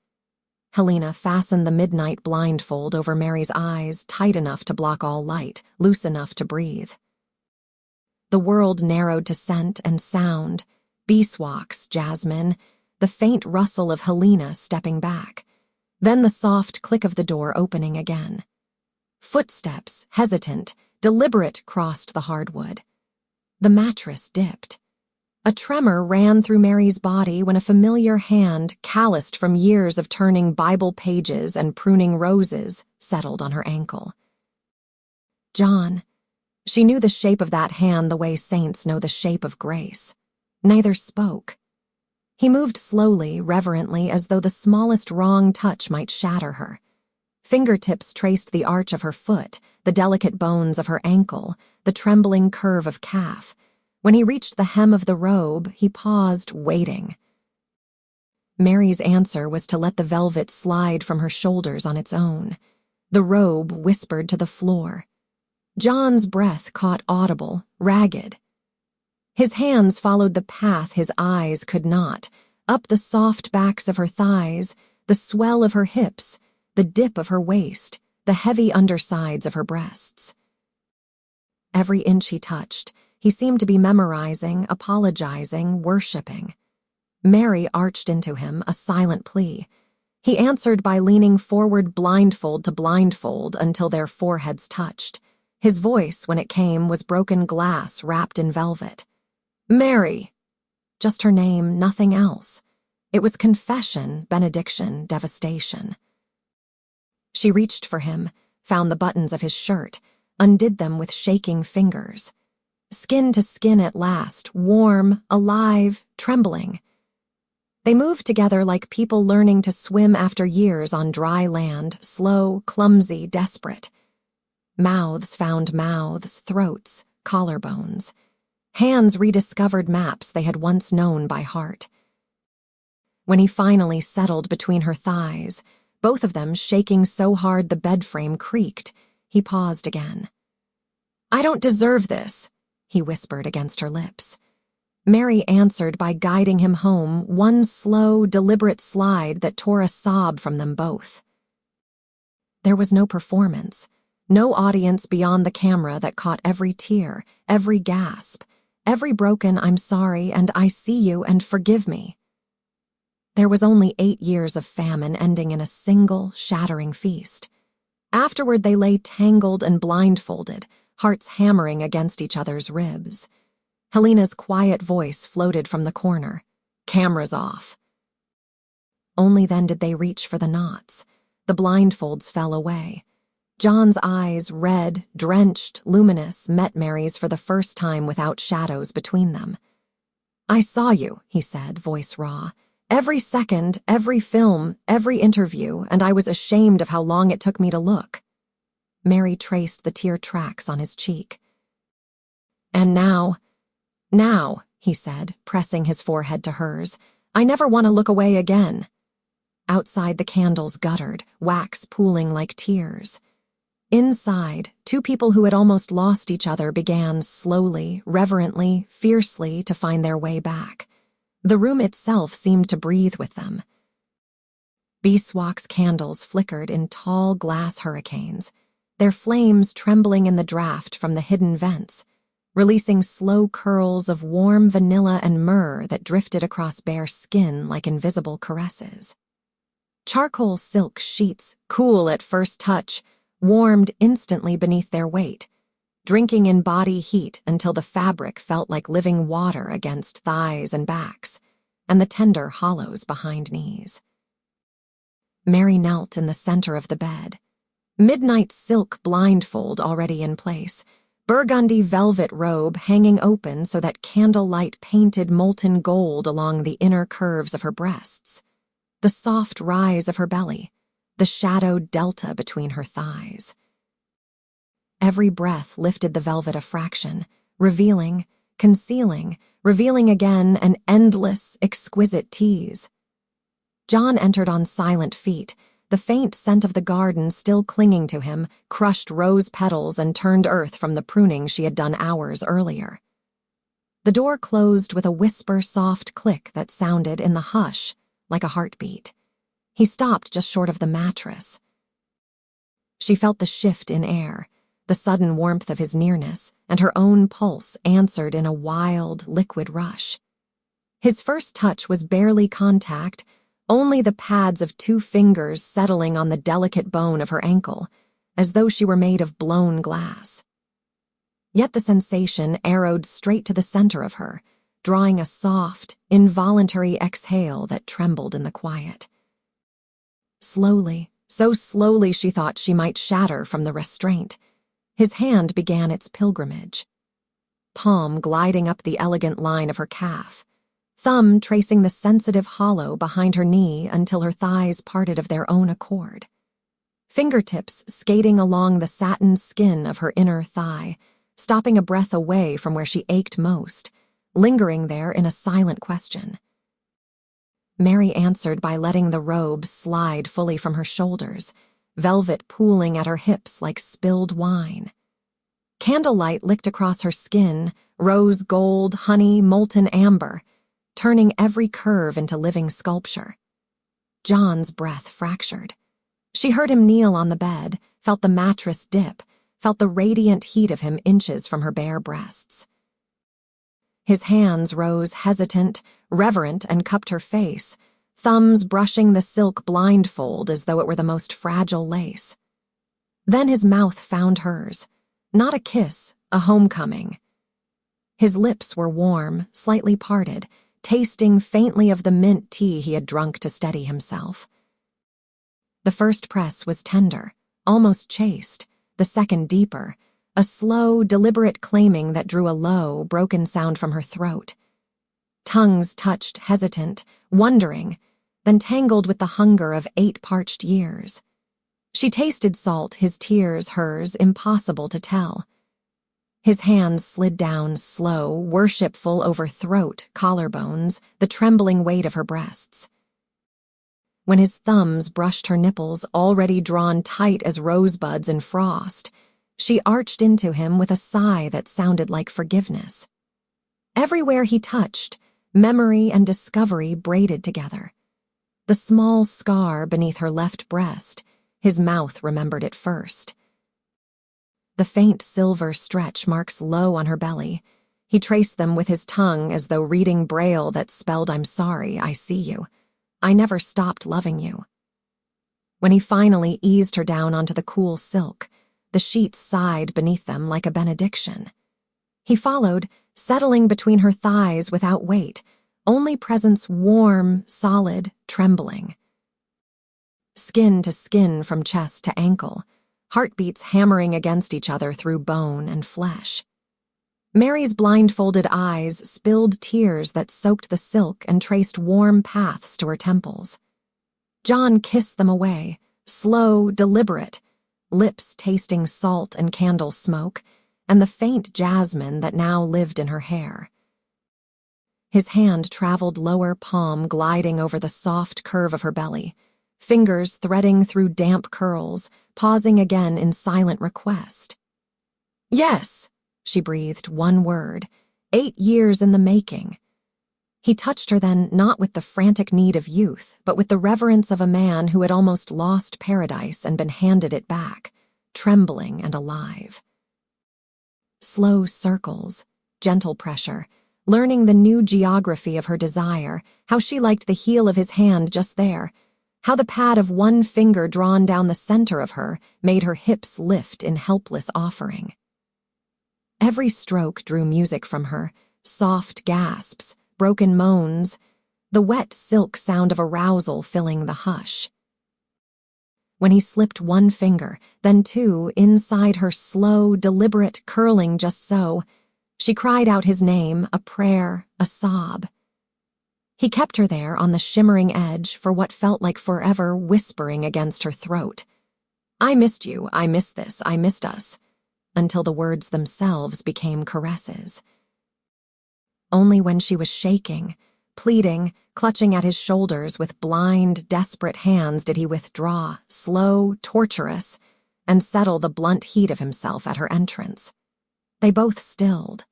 Helena fastened the midnight blindfold over Mary's eyes, tight enough to block all light, loose enough to breathe. The world narrowed to scent and sound, beeswax, jasmine, the faint rustle of Helena stepping back, then the soft click of the door opening again. Footsteps, hesitant, deliberate, crossed the hardwood. The mattress dipped. A tremor ran through Mary's body when a familiar hand, calloused from years of turning Bible pages and pruning roses, settled on her ankle. John. She knew the shape of that hand the way saints know the shape of grace. Neither spoke. He moved slowly, reverently, as though the smallest wrong touch might shatter her. Fingertips traced the arch of her foot, the delicate bones of her ankle, the trembling curve of calf. When he reached the hem of the robe, he paused, waiting. Mary's answer was to let the velvet slide from her shoulders on its own. The robe whispered to the floor. John's breath caught audible, ragged. His hands followed the path his eyes could not, up the soft backs of her thighs, the swell of her hips, the dip of her waist, the heavy undersides of her breasts. Every inch he touched, he seemed to be memorizing, apologizing, worshipping. Mary arched into him, a silent plea. He answered by leaning forward blindfold to blindfold until their foreheads touched. His voice, when it came, was broken glass wrapped in velvet. "Mary!" Just her name, nothing else. It was confession, benediction, devastation. She reached for him, found the buttons of his shirt, undid them with shaking fingers. Skin to skin at last, warm, alive, trembling. They moved together like people learning to swim after years on dry land, slow, clumsy, desperate. Mouths found mouths, throats, collarbones. Hands rediscovered maps they had once known by heart. When he finally settled between her thighs, both of them shaking so hard the bed frame creaked, he paused again. "I don't deserve this," he whispered against her lips. Mary answered by guiding him home, one slow, deliberate slide that tore a sob from them both. There was no performance, no audience beyond the camera that caught every tear, every gasp, every broken "I'm sorry" and "I see you" and "forgive me." There was only 8 years of famine ending in a single, shattering feast. Afterward they lay tangled and blindfolded, hearts hammering against each other's ribs. Helena's quiet voice floated from the corner. "Cameras off." Only then did they reach for the knots. The blindfolds fell away. John's eyes, red, drenched, luminous, met Mary's for the first time without shadows between them. "I saw you," he said, voice raw. "Every second, every film, every interview, and I was ashamed of how long it took me to look." Mary traced the tear tracks on his cheek. "And now, he said, pressing his forehead to hers, "I never want to look away again." Outside the candles guttered, wax pooling like tears. Inside, 2 people who had almost lost each other began slowly, reverently, fiercely to find their way back. The room itself seemed to breathe with them. Beeswax candles flickered in tall glass hurricanes, their flames trembling in the draft from the hidden vents, releasing slow curls of warm vanilla and myrrh that drifted across bare skin like invisible caresses. Charcoal silk sheets, cool at first touch, warmed instantly beneath their weight, drinking in body heat until the fabric felt like living water against thighs and backs, and the tender hollows behind knees. Mary knelt in the center of the bed, midnight silk blindfold already in place, burgundy velvet robe hanging open so that candlelight painted molten gold along the inner curves of her breasts, the soft rise of her belly, the shadowed delta between her thighs. Every breath lifted the velvet a fraction, revealing, concealing, revealing again an endless, exquisite tease. John entered on silent feet, the faint scent of the garden still clinging to him, crushed rose petals and turned earth from the pruning she had done hours earlier. The door closed with a whisper-soft click that sounded in the hush like a heartbeat. He stopped just short of the mattress. She felt the shift in air, the sudden warmth of his nearness, and her own pulse answered in a wild, liquid rush. His first touch was barely contact, only the pads of 2 fingers settling on the delicate bone of her ankle, as though she were made of blown glass. Yet the sensation arrowed straight to the center of her, drawing a soft, involuntary exhale that trembled in the quiet. Slowly, so slowly she thought she might shatter from the restraint, his hand began its pilgrimage. Palm gliding up the elegant line of her calf, thumb tracing the sensitive hollow behind her knee until her thighs parted of their own accord. Fingertips skating along the satin skin of her inner thigh, stopping a breath away from where she ached most, lingering there in a silent question. Mary answered by letting the robe slide fully from her shoulders, velvet pooling at her hips like spilled wine. Candlelight licked across her skin, rose gold, honey, molten amber, turning every curve into living sculpture. John's breath fractured. She heard him kneel on the bed, felt the mattress dip, felt the radiant heat of him inches from her bare breasts. His hands rose hesitant, reverent, and cupped her face, thumbs brushing the silk blindfold as though it were the most fragile lace. Then his mouth found hers. Not a kiss, a homecoming. His lips were warm, slightly parted, tasting faintly of the mint tea he had drunk to steady himself. The first press was tender, almost chaste, the second deeper, a slow, deliberate claiming that drew a low, broken sound from her throat. Tongues touched, hesitant, wondering, then tangled with the hunger of 8 parched years. She tasted salt, his tears, hers, impossible to tell. His hands slid down, slow, worshipful over throat, collarbones, the trembling weight of her breasts. When his thumbs brushed her nipples, already drawn tight as rosebuds in frost, she arched into him with a sigh that sounded like forgiveness. Everywhere he touched, memory and discovery braided together. The small scar beneath her left breast, his mouth remembered it first. The faint silver stretch marks low on her belly. He traced them with his tongue as though reading braille that spelled "I'm sorry, I see you. I never stopped loving you." When he finally eased her down onto the cool silk, the sheets sighed beneath them like a benediction. He followed, settling between her thighs without weight, only presence warm, solid, trembling. Skin to skin from chest to ankle, heartbeats hammering against each other through bone and flesh. Mary's blindfolded eyes spilled tears that soaked the silk and traced warm paths to her temples. John kissed them away, slow, deliberate, lips tasting salt and candle smoke, and the faint jasmine that now lived in her hair. His hand traveled lower palm gliding over the soft curve of her belly, fingers threading through damp curls, pausing again in silent request. "Yes," she breathed, one word, 8 years in the making. He touched her then not with the frantic need of youth, but with the reverence of a man who had almost lost paradise and been handed it back, trembling and alive. Slow circles, gentle pressure, learning the new geography of her desire, how she liked the heel of his hand just there, how the pad of one finger drawn down the center of her made her hips lift in helpless offering. Every stroke drew music from her, soft gasps, broken moans, the wet silk sound of arousal filling the hush. When he slipped one finger, then 2, inside her slow, deliberate curling just so, she cried out his name, a prayer, a sob. He kept her there on the shimmering edge for what felt like forever, whispering against her throat. "I missed you, I missed this, I missed us," until the words themselves became caresses. Only when she was shaking, pleading, clutching at his shoulders with blind, desperate hands did he withdraw, slow, torturous, and settle the blunt heat of himself at her entrance. They both stilled.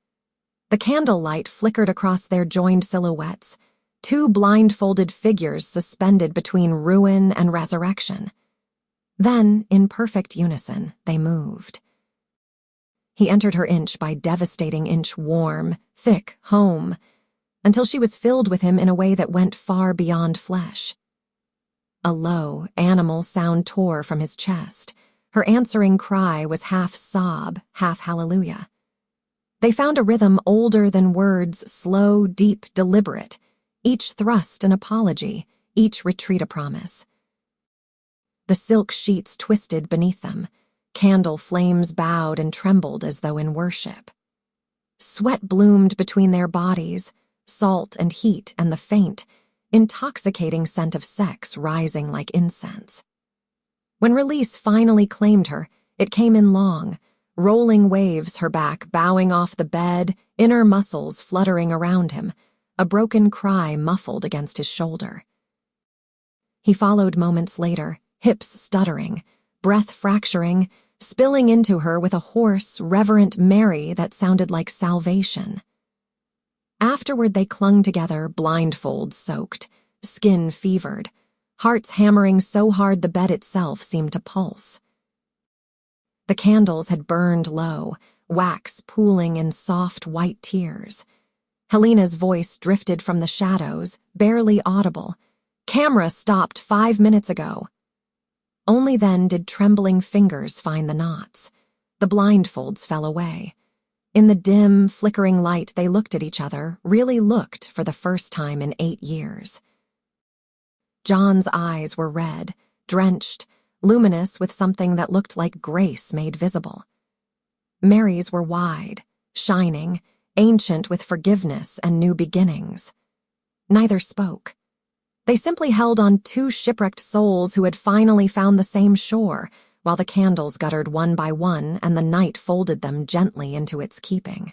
The candlelight flickered across their joined silhouettes, two blindfolded figures suspended between ruin and resurrection. Then, in perfect unison, they moved. He entered her inch by devastating inch warm, thick home, until she was filled with him in a way that went far beyond flesh. A low, animal sound tore from his chest. Her answering cry was half sob, half hallelujah. They found a rhythm older than words, slow, deep, deliberate, each thrust an apology, each retreat a promise. The silk sheets twisted beneath them. Candle flames bowed and trembled as though in worship. Sweat bloomed between their bodies, salt and heat and the faint, intoxicating scent of sex rising like incense. When release finally claimed her, it came in long, rolling waves her back bowing off the bed, inner muscles fluttering around him, a broken cry muffled against his shoulder. He followed moments later, hips stuttering, breath fracturing, spilling into her with a hoarse, reverent Mary that sounded like salvation. Afterward they clung together, blindfolds soaked, skin fevered, hearts hammering so hard the bed itself seemed to pulse. The candles had burned low, wax pooling in soft white tears. Helena's voice drifted from the shadows, barely audible. "Camera stopped 5 minutes ago." Only then did trembling fingers find the knots. The blindfolds fell away. In the dim, flickering light they looked at each other, really looked for the first time in 8 years. John's eyes were red, drenched, luminous with something that looked like grace made visible. Mary's were wide, shining, ancient with forgiveness and new beginnings. Neither spoke. They simply held on two shipwrecked souls who had finally found the same shore, while the candles guttered one by one and the night folded them gently into its keeping.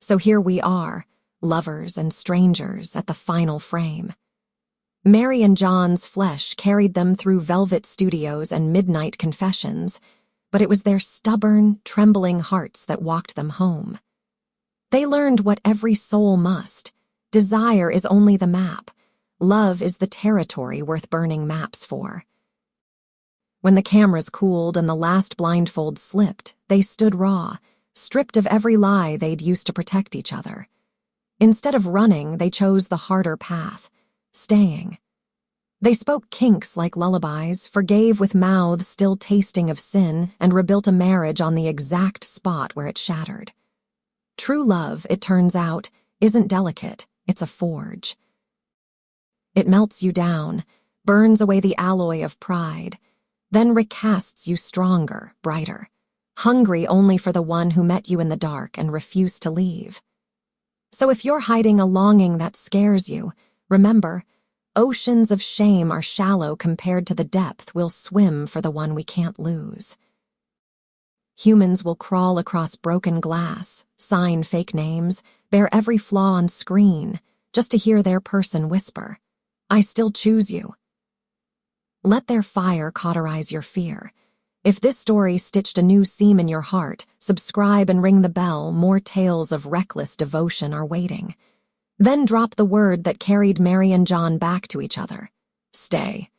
So here we are, lovers and strangers at the final frame. Mary and John's flesh carried them through velvet studios and midnight confessions, but it was their stubborn, trembling hearts that walked them home. They learned what every soul must. Desire is only the map. Love is the territory worth burning maps for. When the cameras cooled and the last blindfold slipped, they stood raw, stripped of every lie they'd used to protect each other. Instead of running, they chose the harder path, staying. They spoke kinks like lullabies, forgave with mouths still tasting of sin, and rebuilt a marriage on the exact spot where it shattered. True love, it turns out, isn't delicate, it's a forge. It melts you down, burns away the alloy of pride, then recasts you stronger, brighter, hungry only for the one who met you in the dark and refused to leave. So if you're hiding a longing that scares you, remember, oceans of shame are shallow compared to the depth we'll swim for the one we can't lose. Humans will crawl across broken glass, sign fake names, bear every flaw on screen, just to hear their person whisper, "I still choose you." Let their fire cauterize your fear. If this story stitched a new seam in your heart, subscribe and ring the bell. More tales of reckless devotion are waiting. Then drop the word that carried Mary and John back to each other. Stay.